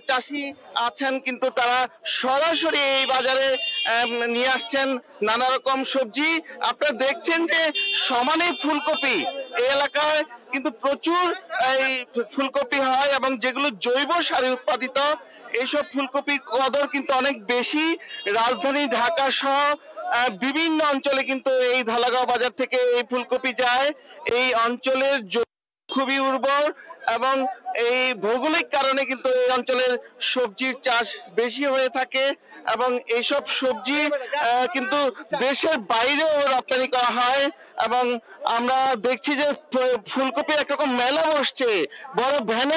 চাষি আছেন কিন্তু তারা সরাসরি এই বাজারে নিয়ে আসছেন নানা রকম সবজি। আপনারা দেখছেন যে সমানে ফুলকপি এই এলাকায় কিন্তু প্রচুর এই ফুলকপি হয় এবং যেগুলো জৈব সারে উৎপাদিত এইসব ফুলকপির কদর কিন্তু অনেক বেশি। রাজধানী ঢাকা সহ বিভিন্ন অঞ্চলে কিন্তু এই ধালাগাঁও বাজার থেকে এই ফুলকপি যায়। এই অঞ্চলের খুবই উর্বর এবং এই ভৌগোলিক কারণে কিন্তু এই অঞ্চলের সবজির চাষ বেশি হয়ে থাকে এবং এইসব সবজি কিন্তু দেশের বাইরেও রপ্তানি করা হয় এবং আমরা দেখছি যে ফুলকপির একরকম মেলা বসছে বড় ভ্যানে।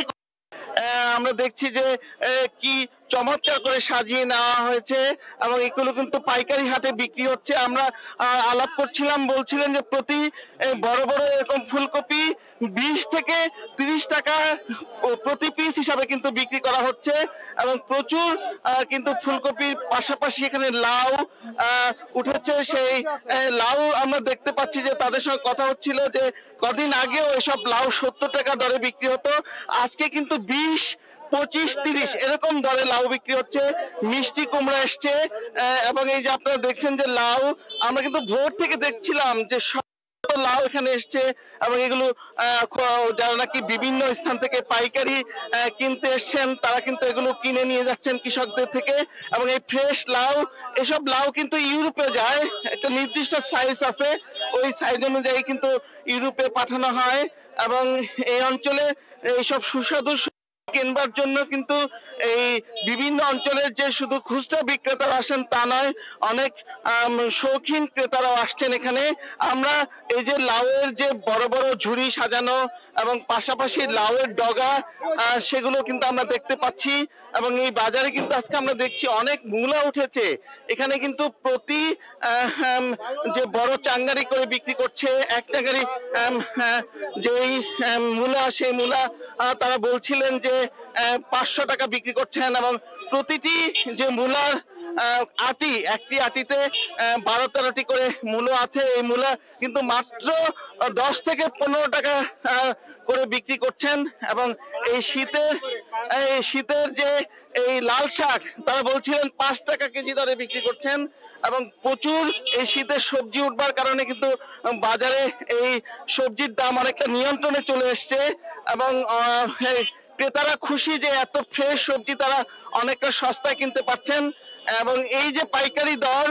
আমরা দেখছি যে কি চমৎকার করে সাজিয়ে নেওয়া হয়েছে এবং এগুলো কিন্তু পাইকারি হাটে বিক্রি হচ্ছে। আমরা আলাপ করছিলাম, বলছিলেন যে প্রতি বড় বড় এরকম ফুলকপি 20 থেকে 30 টাকা প্রতি পিস হিসাবে কিন্তু বিক্রি করা হচ্ছে এবং প্রচুর কিন্তু ফুলকপির পাশাপাশি এখানে লাউ উঠেছে। সেই লাউ আমরা দেখতে পাচ্ছি যে তাদের সঙ্গে কথা হচ্ছিল যে কদিন আগেও এসব লাউ 70 টাকা দরে বিক্রি হতো, আজকে কিন্তু 20, 25, 30 এরকম দরে লাউ বিক্রি হচ্ছে। মিষ্টি কুমড়া এসছে এবং এই যে আপনারা দেখছেন যে লাউ আমরা কিন্তু ভোর থেকে দেখছিলাম যে লাউ এখানে এসছে এবং এগুলো যারা নাকি বিভিন্ন স্থান থেকে পাইকারি কিনতে এসছেন তারা কিন্তু এগুলো কিনে নিয়ে যাচ্ছেন কৃষকদের থেকে এবং এই ফ্রেশ লাউ, এসব লাউ কিন্তু ইউরোপে যায়, একটা নির্দিষ্ট সাইজ আছে, ওই সাইজ অনুযায়ী কিন্তু ইউরোপে পাঠানো হয় এবং এই অঞ্চলে এইসব সুস্বাদু কিনবার জন্য কিন্তু এই বিভিন্ন অঞ্চলের যে শুধু খুচরা বিক্রেতারা আসেন তা নয়, অনেক শৌখিন ক্রেতারাও আসছেন এখানে। আমরা এই যে লাউয়ের যে বড় বড় ঝুড়ি সাজানো এবং পাশাপাশি লাউয়ের ডগা সেগুলো কিন্তু আমরা দেখতে পাচ্ছি এবং এই বাজারে কিন্তু আজকে আমরা দেখছি অনেক মূলা উঠেছে। এখানে কিন্তু প্রতি যে বড় চাঙ্গারি করে বিক্রি করছে, এক চাঙ্গারি যেই মূলা, সেই মূলা তারা বলছিলেন যে 500 টাকা বিক্রি করছেন এবং প্রতিটি যে মূলার আটি, একটি আটিতে 12-13টি করে মূলো আছে। এই মূলা কিন্তু মাত্র 10 থেকে 15 টাকা করে বিক্রি করছেন এবং এই শীতের যে এই লাল শাক তারা বলছিলেন 5 টাকা কেজি দরে বিক্রি করছেন এবং প্রচুর এই শীতের সবজি উঠবার কারণে কিন্তু বাজারে এই সবজির দাম অনেকটা নিয়ন্ত্রণে চলে এসছে এবং ক্রেতারা খুশি যে এত ফ্রেশ সবজি তারা অনেকটা সস্তায় কিনতে পারছেন এবং এই যে পাইকারি দর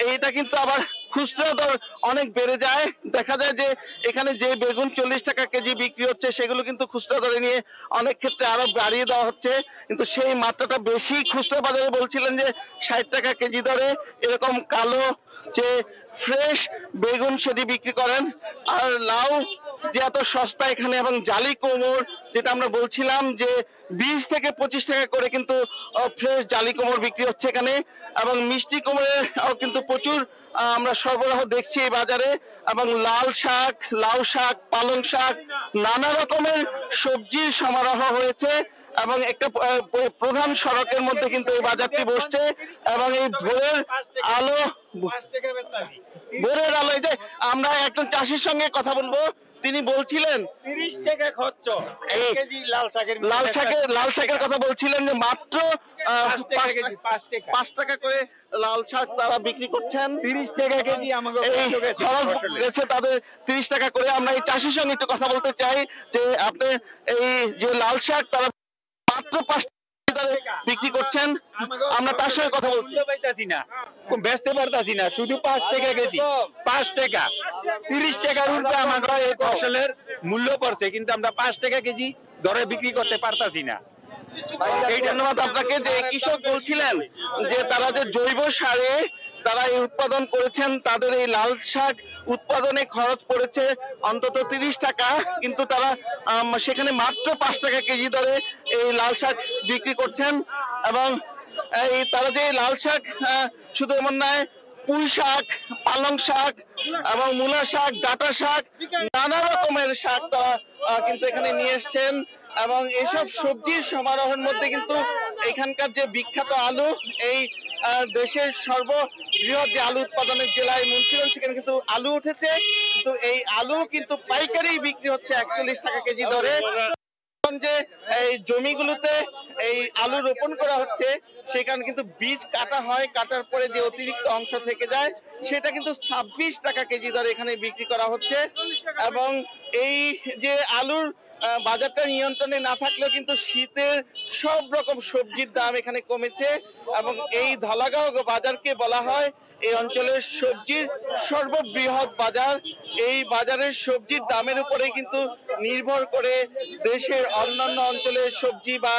এইটা কিন্তু আবার খুচরা দর অনেক বেড়ে যায়। দেখা যায় যে এখানে যে বেগুন 40 টাকা কেজি বিক্রি হচ্ছে সেগুলো কিন্তু খুচরা দরে নিয়ে অনেক ক্ষেত্রে আরো বাড়িয়ে দেওয়া হচ্ছে, কিন্তু সেই মাত্রাটা বেশি খুচরা বাজারে বলছিলেন যে 60 টাকা কেজি দরে এরকম কালো যে ফ্রেশ বেগুন সেটি বিক্রি করেন। আর লাউ যে এত সস্তা এখানে এবং জালি কোমর যেটা আমরা বলছিলাম যে 20 থেকে 25 টাকা করে কিন্তু ফ্রেশ জালি কোমর বিক্রি হচ্ছে এখানে এবং মিষ্টি কোমরের কিন্তু প্রচুর আমরা সরবরাহ দেখছি এই বাজারে এবং লাল শাক, লাউ শাক, পালং শাক, নানা রকমের সবজির সমারোহ হয়েছে এবং একটা প্রধান সড়কের মধ্যে কিন্তু এই বাজারটি বসছে এবং এই ভোরের আলো এই যে আমরা একজন চাষির সঙ্গে কথা বলবো, তিনি বলছিলেন 30 টাকা খরচ কেজি লাল শাকের কথা বলছিলেন যে মাত্র 5 টাকা করে লাল শাক তারা বিক্রি করছেন। 30 টাকা কেজি আমাদের খরচ গেছে তাদের 30 টাকা করে। আমরা এই চাষির সঙ্গে একটু কথা বলতে চাই যে আপনি এই যে লাল শাক তারা মাত্র 5 বিক্রি করছেন, আমরা তার সঙ্গে কথা বলছি, বেচতে পারতাছি না, শুধু 5 টাকা কেজি, 5 টাকা 30 টাকার উপরে আমাদের এই ফসলের মূল্য পড়ছে কিন্তু আমরা 5 টাকা কেজি দরে বিক্রি করতে পারতাছি না। এই ধন্যবাদ আপনাকে। যে কৃষক বলছিলেন যে তারা যে জৈব সারে তারা এই উৎপাদন করেছেন, তাদের এই লাল শাক উৎপাদনে খরচ পড়েছে অন্তত 30 টাকা, কিন্তু তারা সেখানে মাত্র 5 টাকা কেজি দরে এই লাল শাক বিক্রি করছেন। এবং এই তারা যে লাল শাক শুধু এমন নয়, পুঁই শাক, পালং শাক এবং মূলা শাক, ডাঁটা শাক, নানা রকমের শাক তারা কিন্তু এখানে নিয়ে এসছেন। এবং এইসব সবজির সমারোহের মধ্যে কিন্তু এখানকার যে বিখ্যাত আলু, এই দেশের সর্ববৃহৎ যে আলু উৎপাদনের জেলায় মুন্সিগঞ্জ, সেখানে কিন্তু আলু উঠেছে, কিন্তু এই আলু কিন্তু পাইকারি বিক্রি হচ্ছে 41 টাকা কেজি দরে। যে এই জমিগুলোতে এই আলু রোপণ করা হচ্ছে সেখানে কিন্তু বীজ কাটা হয়, কাটার পরে যে অতিরিক্ত অংশ থেকে যায় সেটা কিন্তু 26 টাকা কেজি দরে এখানে বিক্রি করা হচ্ছে। এবং এই যে আলুর বাজারটা নিয়ন্ত্রণে না থাকলেও কিন্তু শীতের সব রকম সবজির দাম এখানে কমেছে। এবং এই ধলাগাঁও বাজারকে বলা হয় এই অঞ্চলের সবজির সর্ববৃহৎ বাজার। এই বাজারের সবজির দামের উপরে কিন্তু নির্ভর করে দেশের অন্যান্য অঞ্চলের সবজি বা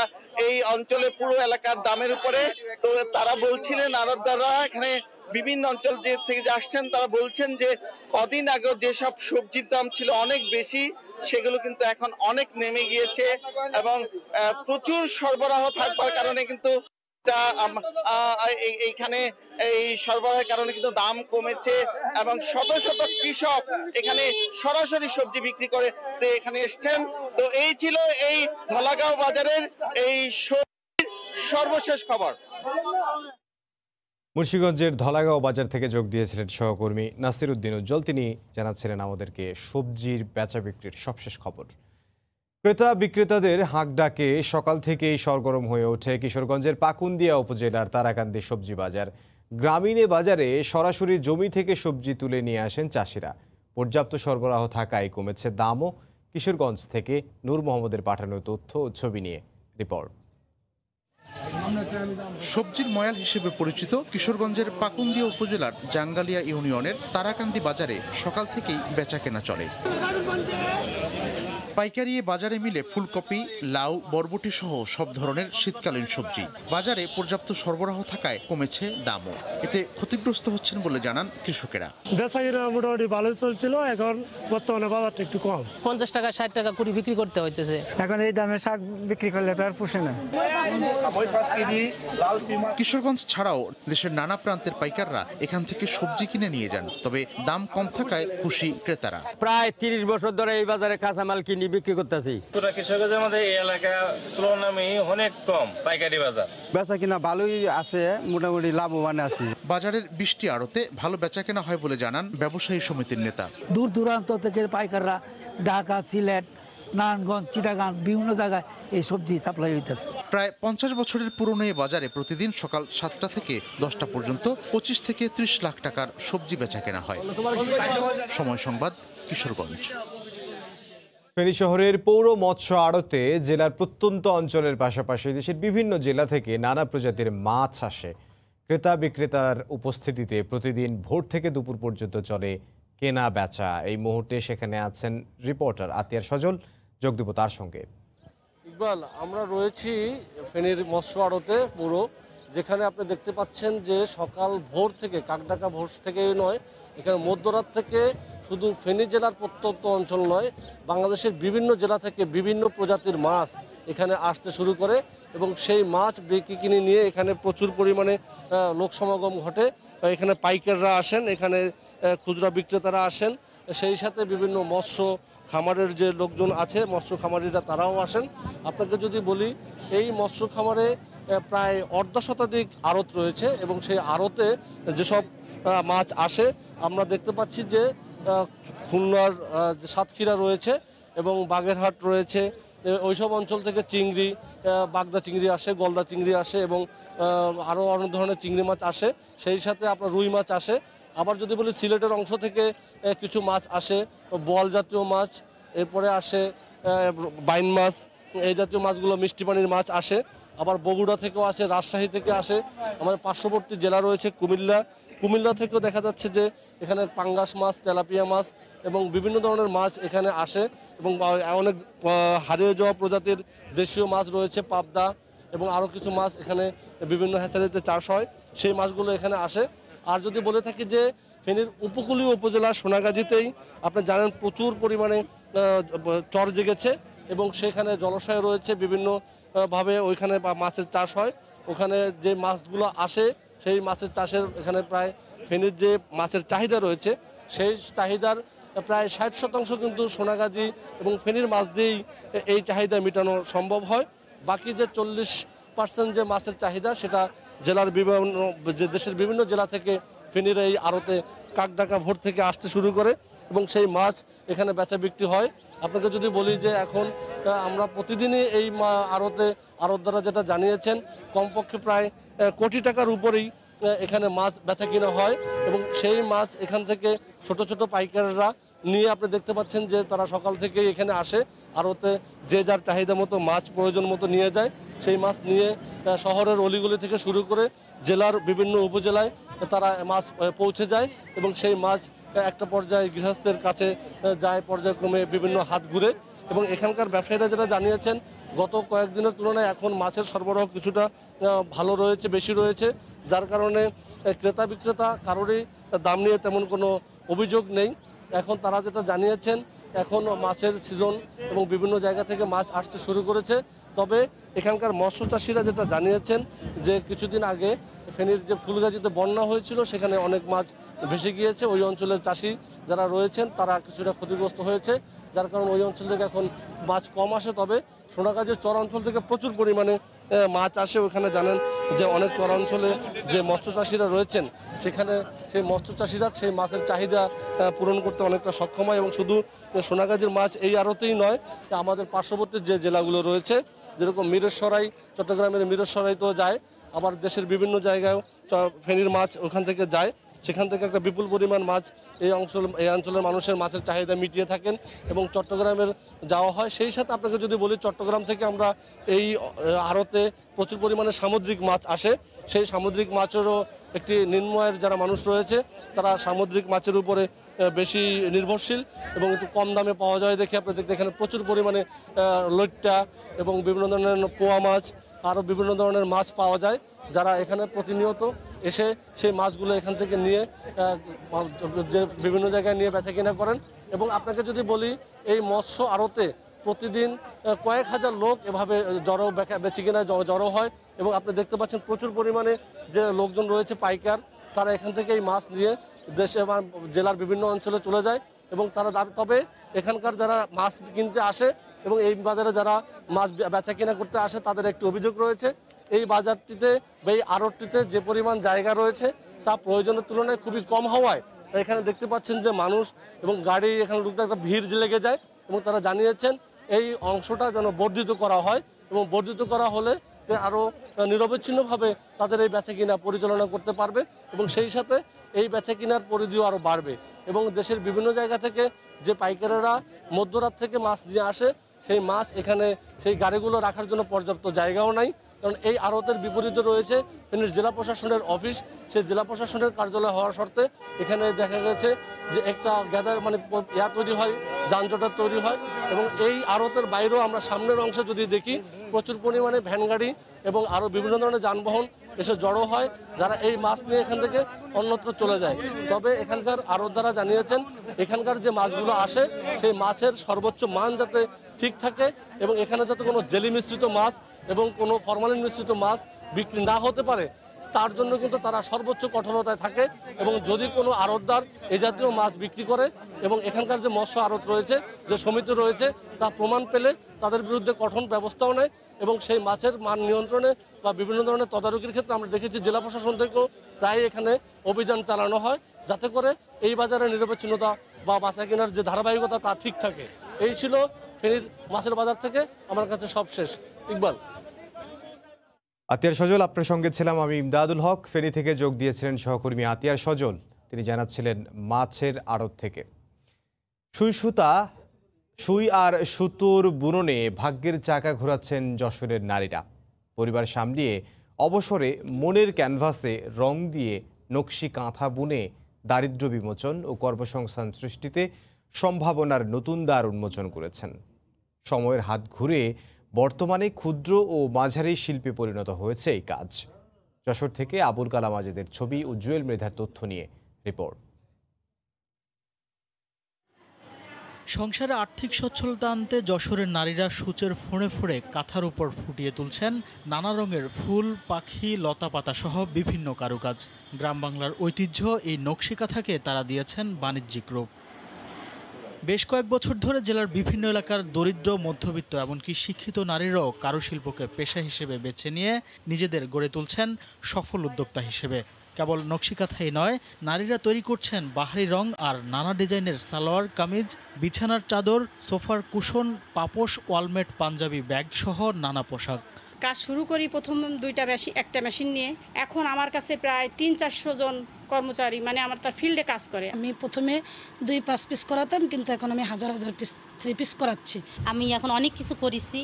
এই অঞ্চলে পুরো এলাকার দামের উপরে। তো তারা বলছিলেন, আড়তদাররা এখানে বিভিন্ন অঞ্চল থেকে যে আসছেন, তারা বলছেন যে কদিন আগেও যেসব সবজির দাম ছিল অনেক বেশি, সেগুলো কিন্তু এখন অনেক নেমে গিয়েছে। এবং প্রচুর সরবরাহ থাকবার কারণে কিন্তু এইখানে এই সরবরাহের কারণে কিন্তু দাম কমেছে। এবং শত শত কৃষক এখানে সরাসরি সবজি বিক্রি করে এখানে এসছেন। তো এই ছিল এই ধলাগাঁও বাজারের এই সবজির সর্বশেষ খবর। মুন্সিগঞ্জের ধলাগাঁও বাজার থেকে যোগ দিয়েছিলেন সহকর্মী নাসির উদ্দিন উজ্জ্বল। তিনি জানাচ্ছিলেন আমাদেরকে সবজির বেচা বিক্রির সবশেষ খবর। ক্রেতা বিক্রেতাদের হাঁক ডাকে সকাল থেকেই সরগরম হয়ে ওঠে কিশোরগঞ্জের পাকুন্দিয়া উপজেলার তারাকান্দি সবজি বাজার। গ্রামীণ বাজারে সরাসরি জমি থেকে সবজি তুলে নিয়ে আসেন চাষিরা। পর্যাপ্ত সরবরাহ থাকায় কমেছে দামও। কিশোরগঞ্জ থেকে নূর মোহাম্মদের পাঠানো তথ্য ও ছবি নিয়ে রিপোর্ট। সবজির ময়াল হিসেবে পরিচিত কিশোরগঞ্জের পাকুন্দিয়া উপজেলার জাঙ্গালিয়া ইউনিয়নের তারাকান্দি বাজারে সকাল থেকেই বেচা কেনা চলে। পাইকারি বাজারে মিলে ফুলকপি, লাউ, বরবটি সহ সব ধরনের শীতকালীন সবজি। বাজারে পর্যাপ্ত সরবরাহ থাকায় কমেছে দামও। এতে ক্ষতিগ্রস্ত হচ্ছেন বলে জানান কৃষকেরা। বেচাকেনা মোটামুটি ভালোই চলছিল, এখন বর্তমানে বাজারটা একটু কম। 50 টাকা 60 টাকা করে বিক্রি করতে হইতেছে। এখন এই দামে শাক বিক্রি করলে তো আর পোষে না। কিশোরগঞ্জ ছাড়াও দেশের নানা প্রান্তের পাইকাররা এখান থেকে সবজি কিনে নিয়ে যান, তবে দাম কম থাকায় খুশি ক্রেতারা। প্রায় 30 বছর ধরে এই বাজারে কাঁচামাল কিনে বিক্রি করতেছি। পুরো কিশোরগঞ্জের মধ্যে এই এলাকা তুলনায় অনেক কম পাইকারি বাজার। বেচা কিনা ভালোই আছে, মোটামুটি লাভবান আছে। বাজারের 20টি আড়তে ভালো বেচা কেনা হয় বলে জানান ব্যবসায়ী সমিতির নেতা। দূর দূরান্ত থেকে পাইকাররা ঢাকা, সিলেট, নারায়ণগঞ্জ, চিটাগাং বিভিন্ন জায়গায় এই সবজি সাপ্লাই হইতেছে। প্রায় 50 বছরের পুরনো এই বাজারে প্রতিদিন সকাল 7টা থেকে 10টা পর্যন্ত 25 থেকে 30 লাখ টাকার সবজি বেচা কেনা হয়। সময় সংবাদ, কিশোরগঞ্জ। ফেনী শহরের পৌর মৎস্য আড়তে জেলার প্রত্যন্ত অঞ্চলের পাশাপাশি দেশের বিভিন্ন জেলা থেকে নানা প্রজাতির মাছ আসে। ক্রেতা বিক্রেতার উপস্থিতিতে প্রতিদিন ভোর থেকে দুপুর পর্যন্ত চলে কেনা বেচা। এই মুহূর্তে সেখানে আছেন রিপোর্টার আতিয়ার সজল, যোগ দেব তার সঙ্গে। ইকবাল, আমরা রয়েছি ফেনীর মৎস্য আড়তে পুরো, যেখানে আপনি দেখতে পাচ্ছেন যে সকাল ভোর থেকে, কাকডাকা ভোর থেকে নয়, এখানে মধ্যরাত থেকে শুধু ফেনী জেলার প্রত্যন্ত অঞ্চল নয়, বাংলাদেশের বিভিন্ন জেলা থেকে বিভিন্ন প্রজাতির মাছ এখানে আসতে শুরু করে এবং সেই মাছ বিক্রি কিনে নিয়ে এখানে প্রচুর পরিমাণে লোক সমাগম ঘটে। এখানে পাইকাররা আসেন, এখানে খুচরা বিক্রেতারা আসেন, সেই সাথে বিভিন্ন মৎস্য খামারের যে লোকজন আছে, মৎস্য খামারিরা তারাও আসেন। আপনাকে যদি বলি, এই মৎস্য খামারে প্রায় 1/2 শতাধিক আড়ত রয়েছে এবং সেই আড়তে যেসব মাছ আসে আমরা দেখতে পাচ্ছি যে খুলনার সাতক্ষীরা রয়েছে এবং বাগেরহাট রয়েছে, ওইসব অঞ্চল থেকে চিংড়ি, বাগদা চিংড়ি আসে, গলদা চিংড়ি আসে এবং আরও অনেক ধরনের চিংড়ি মাছ আসে, সেই সাথে আপনার রুই মাছ আসে। আবার যদি বলি সিলেটের অংশ থেকে কিছু মাছ আসে, বোয়াল জাতীয় মাছ, এরপরে আসে বাইন মাছ, এই জাতীয় মাছগুলো মিষ্টি পানির মাছ আসে। আবার বগুড়া থেকেও আসে, রাজশাহী থেকে আসে, আমাদের পার্শ্ববর্তী জেলা রয়েছে কুমিল্লা থেকেও দেখা যাচ্ছে যে এখানে পাঙ্গাস মাছ, তেলাপিয়া মাছ এবং বিভিন্ন ধরনের মাছ এখানে আসে এবং অনেক হারিয়ে যাওয়া প্রজাতির দেশীয় মাছ রয়েছে, পাবদা এবং আরও কিছু মাছ এখানে বিভিন্ন হ্যাচারিতে চাষ হয়, সেই মাছগুলো এখানে আসে। আর যদি বলে থাকি যে ফেনীর উপকূলীয় উপজেলা সোনাগাজীতেই আপনি জানেন প্রচুর পরিমাণে চর জেগেছে এবং সেখানে জলাশয় রয়েছে বিভিন্ন ভাবে ওইখানে মাছের চাষ হয়। ওখানে যে মাছগুলো আসে সেই মাছের চাষের এখানে প্রায় ফেনীর যে মাছের চাহিদা রয়েছে সেই চাহিদার প্রায় 60% কিন্তু সোনাগাজী এবং ফেনীর মাছ দিয়েই এই চাহিদা মেটানো সম্ভব হয়। বাকি যে 40% যে মাছের চাহিদা সেটা জেলার বিভিন্ন যে দেশের বিভিন্ন জেলা থেকে ফেনীর এই আড়তে কাকডাকা ভোর থেকে আসতে শুরু করে এবং সেই মাছ এখানে বেচা বিক্রি হয়। আপনাকে যদি বলি যে এখন আমরা প্রতিদিনই এই আড়তে আড়তদাররা যেটা জানিয়েছেন কমপক্ষে প্রায় কোটি টাকার উপরেই এখানে মাছ বেচা কিনা হয় এবং সেই মাছ এখান থেকে ছোট ছোট পাইকাররা নিয়ে আপনি দেখতে পাচ্ছেন যে তারা সকাল থেকেই এখানে আসে আড়তে যে যার চাহিদা মতো মাছ প্রয়োজন মতো নিয়ে যায়। সেই মাছ নিয়ে শহরের অলিগলি থেকে শুরু করে জেলার বিভিন্ন উপজেলায় তারা মাছ পৌঁছে যায় এবং সেই মাছ একটা পর্যায়ে গৃহস্থের কাছে যায় পর্যায়ক্রমে বিভিন্ন হাত ঘুরে এবং এখানকার ব্যবসায়ীরা যেটা জানিয়েছেন গত কয়েকদিনের তুলনায় এখন মাছের সরবরাহ কিছুটা ভালো রয়েছে, বেশি রয়েছে, যার কারণে ক্রেতা বিক্রেতা কারোরই দাম নিয়ে তেমন কোনো অভিযোগ নেই। এখন তারা যেটা জানিয়েছেন এখন মাছের সিজন এবং বিভিন্ন জায়গা থেকে মাছ আসতে শুরু করেছে। তবে এখানকার মৎস্য চাষিরা যেটা জানিয়েছেন যে কিছুদিন আগে ফেনীর যে ফুলগাজীতে বন্যা হয়েছিল সেখানে অনেক মাছ ভেসে গিয়েছে। ওই অঞ্চলের চাষি যারা রয়েছেন তারা কিছুটা ক্ষতিগ্রস্ত হয়েছে, যার কারণে ওই অঞ্চল থেকে এখন মাছ কম আসে। তবে সোনাগাজীর চর অঞ্চল থেকে প্রচুর পরিমাণে মাছ আসে। ওখানে জানেন যে অনেক চর অঞ্চলে যে মৎস্য চাষিরা রয়েছেন সেখানে সেই মৎস্য চাষিরা সেই মাছের চাহিদা পূরণ করতে অনেকটা সক্ষম হয় এবং শুধু সোনাগাজীর মাছ এই আড়তেই নয়, আমাদের পার্শ্ববর্তী যে জেলাগুলো রয়েছে যেরকম মিরসরাই, চট্টগ্রামের মিরসরাই তো যায়, আবার দেশের বিভিন্ন জায়গায় ফেনীর মাছ ওখান থেকে যায়, সেখান থেকে একটা বিপুল পরিমাণ মাছ এই অঞ্চলের মানুষের মাছের চাহিদা মিটিয়ে থাকেন এবং চট্টগ্রামের যাওয়া হয়। সেই সাথে আপনাকে যদি বলি চট্টগ্রাম থেকে আমরা এই আড়তে প্রচুর পরিমাণে সামুদ্রিক মাছ আসে, সেই সামুদ্রিক মাছেরও একটি নিম্নআয়ের যারা মানুষ রয়েছে তারা সামুদ্রিক মাছের উপরে বেশি নির্ভরশীল এবং একটু কম দামে পাওয়া যায় দেখে আপনি দেখতে এখানে প্রচুর পরিমাণে লইট্টা এবং বিভিন্ন ধরনের পোয়া মাছ আরও বিভিন্ন ধরনের মাছ পাওয়া যায়, যারা এখানে প্রতিনিয়ত এসে সেই মাছগুলো এখান থেকে নিয়ে যে বিভিন্ন জায়গায় নিয়ে বেচা কিনা করেন। এবং আপনাকে যদি বলি এই মৎস্য আড়তে প্রতিদিন কয়েক হাজার লোক এভাবে জড়ো বেচে কিনা জড়ো হয় এবং আপনি দেখতে পাচ্ছেন প্রচুর পরিমাণে যে লোকজন রয়েছে পাইকার, তারা এখান থেকে এই মাছ নিয়ে দেশে বা জেলার বিভিন্ন অঞ্চলে চলে যায় এবং তারা তবে এখানকার যারা মাছ কিনতে আসে এবং এই বাজারে যারা মাছ বেচা কিনা করতে আসে তাদের একটি অভিযোগ রয়েছে, এই বাজারটিতে বা এই আড়তটিতে যে পরিমাণ জায়গা রয়েছে তা প্রয়োজনের তুলনায় খুবই কম হওয়ায় এখানে দেখতে পাচ্ছেন যে মানুষ এবং গাড়ি এখানে ঢুকতে একটা ভিড় লেগে যায় এবং তারা জানিয়েছেন এই অংশটা যেন বর্ধিত করা হয় এবং বর্ধিত করা হলে আরও নিরবচ্ছিন্নভাবে তাদের এই বেচা কিনা পরিচালনা করতে পারবে এবং সেই সাথে এই বেচা কিনার পরিধিও আরও বাড়বে এবং দেশের বিভিন্ন জায়গা থেকে যে পাইকারেরা মধ্যরাত থেকে মাছ নিয়ে আসে সেই মাছ এখানে সেই গাড়িগুলো রাখার জন্য পর্যাপ্ত জায়গাও নাই, কারণ এই আড়তের বিপরীতে রয়েছে ফেনীর জেলা প্রশাসনের অফিস। সেই জেলা প্রশাসনের কার্যালয় হওয়ার শর্তে এখানে দেখা গেছে যে একটা গ্যাদার তৈরি হয়, যানজটের তৈরি হয় এবং এই আড়তের বাইরেও আমরা সামনের অংশে যদি দেখি প্রচুর পরিমাণে ভ্যান গাড়ি এবং আরও বিভিন্ন ধরনের যানবাহন এসে জড়ো হয়, যারা এই মাছ নিয়ে এখান থেকে অন্যত্র চলে যায়। তবে এখানকার আড়তদাররা জানিয়েছেন এখানকার যে মাছগুলো আসে সেই মাছের সর্বোচ্চ মান যাতে ঠিক থাকে এবং এখানে যাতে কোনো জেলি মিশ্রিত মাছ এবং কোনো ফরমালিন মিশ্রিত মাছ বিক্রি না হতে পারে তার জন্য কিন্তু তারা সর্বোচ্চ কঠোরতায় থাকে এবং যদি কোনো আড়তদার এই জাতীয় মাছ বিক্রি করে এবং এখানকার যে মৎস্য আড়ত রয়েছে, যে সমিতি রয়েছে, তা প্রমাণ পেলে তাদের বিরুদ্ধে কঠোর ব্যবস্থাও নেয় এবং সেই মাছের মান নিয়ন্ত্রণে বা বিভিন্ন ধরনের তদারকির ক্ষেত্রে আমরা দেখেছি জেলা প্রশাসন থেকেও প্রায় এখানে অভিযান চালানো হয় যাতে করে এই বাজারে নিরবচ্ছিন্নতা বা বাঁচা কেনার যে ধারাবাহিকতা তা ঠিক থাকে। এই ছিল ফেনীর মাছের বাজার থেকে আমার কাছে সব শেষ। ইকবাল। আতিয়ার সজল, আপনার সঙ্গে ছিলাম আমি ইমদাদুল হক। ফেনী থেকে যোগ দিয়েছিলেন সহকর্মী আতিয়ার সজল, তিনি জানাচ্ছিলেন মাছের আড়ত থেকে। সুই আর সুতোর বুননে ভাগ্যের চাকা ঘোরাচ্ছেন যশোরের নারীরা। পরিবার সামলিয়ে অবসরে মনের ক্যানভাসে রং দিয়ে নকশি কাঁথা বুনে দারিদ্র্য বিমোচন ও কর্মসংস্থান সৃষ্টিতে সম্ভাবনার নতুন দ্বার উন্মোচন করেছেন। সময়ের হাত ঘুরে বর্তমানে ক্ষুদ্র ও মাঝারি শিল্পে পরিণত হয়েছে এই কাজ। যশোর থেকে আবুল কালাম আজাদের ছবি ও জুয়েল মৃধার তথ্য নিয়ে রিপোর্ট। সংসারে আর্থিক সচ্ছলতা আনতে যশোরের নারীরা সূচের ফোঁড়ে ফোঁড়ে কাঁথার উপর ফুটিয়ে তুলছেন নানা রঙের ফুল, পাখি, লতাপাতা সহ বিভিন্ন কারুকাজ। গ্রাম বাংলার ঐতিহ্য এই নকশি কাঁথাকে তারা দিয়েছেন বাণিজ্যিক রূপ। বেশ কয়েক বছর ধরে জেলার বিভিন্ন এলাকার দরিদ্র, মধ্যবিত্ত এমনকি শিক্ষিত নারীরাও কারুশিল্পকে পেশা হিসেবে বেছে নিয়ে নিজেদের গড়ে তুলছেন সফল উদ্যোক্তা হিসেবে। কেবল নকশিকাঁথাই নয়, নারীরা তৈরি করছেন বাহারি রং আর নানা ডিজাইনের সালোয়ার কামিজ, বিছানার চাদর, সোফার কুশন, পাপোশ, ওয়ালমেট, পাঞ্জাবি ব্যাগ সহ নানা পোশাক। কাজ শুরু করি প্রথম একটা মেশিন নিয়ে। এখন আমার কাছে প্রায় 300-400 জন কর্মচারী, মানে আমার তার ফিল্ডে কাজ করে। আমি প্রথমে 2-5 পিস করাতাম, কিন্তু এখন আমি হাজার পিস 3 পিস করাচ্ছি। আমি এখন অনেক কিছু করেছি।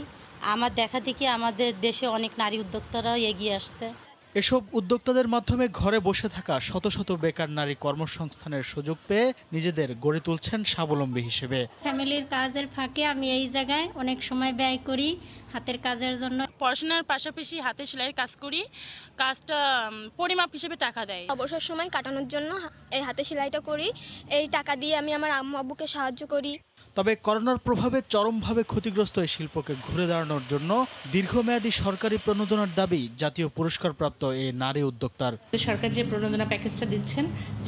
আমার দেখা দেখি আমাদের দেশে অনেক নারী উদ্যোক্তারাও এগিয়ে আসছে। এসব উদ্যোক্তাদের মাধ্যমে ঘরে বসে থাকা শত শত বেকার নারী কর্মসংস্থানের সুযোগ পেয়ে নিজেদের গড়ে তুলছেন স্বাবলম্বী হিসেবে। ফ্যামিলির কাজের ফাঁকে আমি এই জায়গায় অনেক সময় ব্যয় করি হাতের কাজের জন্য। পড়াশোনার পাশাপাশি হাতে সেলাইয়ের কাজ করি, কাজটা পরিমাপ হিসেবে টাকা দেয়। অবসর সময় কাটানোর জন্য এই হাতে সেলাইটা করি। এই টাকা দিয়ে আমি আমার আম্মু আব্বুকে সাহায্য করি। তবে করোনার প্রভাবে চরমভাবে ক্ষতিগ্রস্ত এই শিল্পকে ঘুরে দাঁড়ানোর জন্য দীর্ঘমেয়াদী সরকারি প্রণোদনার দাবি জাতীয় পুরস্কারপ্রাপ্ত এই নারী উদ্যোক্তার। সরকার যে প্রণোদনা প্যাকেজটা দিচ্ছেন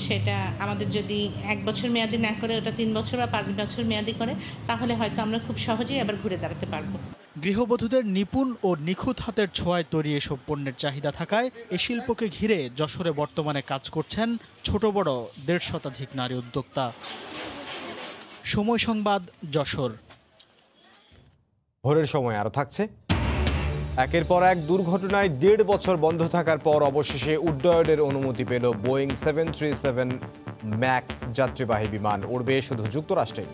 সেটা আমাদের যদি 1 বছর মেয়াদি না করে ওটা 3 বছর বা 5 বছর মেয়াদি করে, তাহলে হয়তো আমরা খুব সহজেই আবার ঘুরে দাঁড়াতে পারবো। গৃহবধূদের নিপুণ ও নিখুঁত হাতের ছোঁয়ায় তৈরি এসব পণ্যের চাহিদা থাকায় এ শিল্পকে ঘিরে যশোরে বর্তমানে কাজ করছেন ছোট বড় 150 শতাধিক নারী উদ্যোক্তা। সময় সংবাদ, যশোর। ভোরের সময় আরো থাকছে। একের পর এক দুর্ঘটনায় 1.5 বছর বন্ধ থাকার পর অবশেষে উড্ডয়নের অনুমতি পেল বোয়িং 737 ম্যাক্স যাত্রীবাহী বিমান। উড়বে শুধু যুক্তরাষ্ট্রে।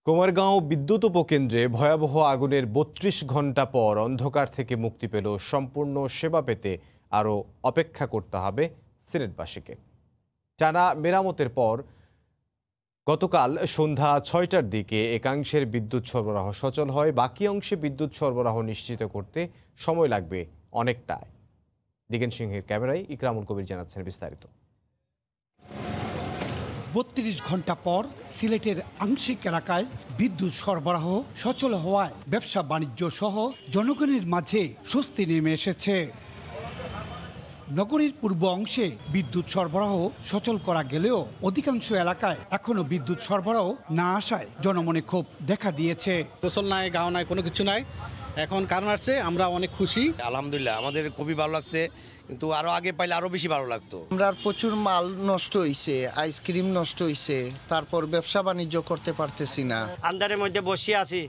কুমারগাঁও বিদ্যুৎ উপকেন্দ্রে ভয়াবহ আগুনের 32 ঘন্টা পর অন্ধকার থেকে মুক্তি পেল সম্পূর্ণ সেবা পেতে আরও অপেক্ষা করতে হবে সিলেটবাসীকে। টানা মেরামতের পর গতকাল সন্ধ্যা 6টার দিকে একাংশের বিদ্যুৎ সরবরাহ সচল হয়। বাকি অংশে বিদ্যুৎ সরবরাহ নিশ্চিত করতে সময় লাগবে অনেকটাই। দিগেন সিংহের ক্যামেরায় ইকরামুল কবির জানাচ্ছেন বিস্তারিত। 32 ঘন্টা পর সিলেটের আংশিক এলাকায় বিদ্যুৎ সরবরাহ সচল হওয়ায় ব্যবসা বাণিজ্য সহ জনগণের মাঝে স্বস্তি নেমে এসেছে। নগরীর পূর্ব অংশে বিদ্যুৎ সরবরাহ সচল করা গেলেও অধিকাংশ এলাকায় এখনো বিদ্যুৎ সরবরাহ না আসায় জনমনে ক্ষোভ দেখা দিয়েছে। গোসল নাই, গাও নাই, কোনো কিছু নাই। এখন কারণ আসছে, আমরা অনেক খুশি। আলহামদুলিল্লাহ, আমাদের খুবই ভালো লাগছে, কিন্তু আরো আগে পাইলে আরো বেশি ভালো লাগতো। আমরা প্রচুর মাল নষ্ট হইছে, আইসক্রিম নষ্ট হইছে, তারপর ব্যবসা বাণিজ্য করতে পারতেছি না। আন্ধারের মধ্যে বসে আছি,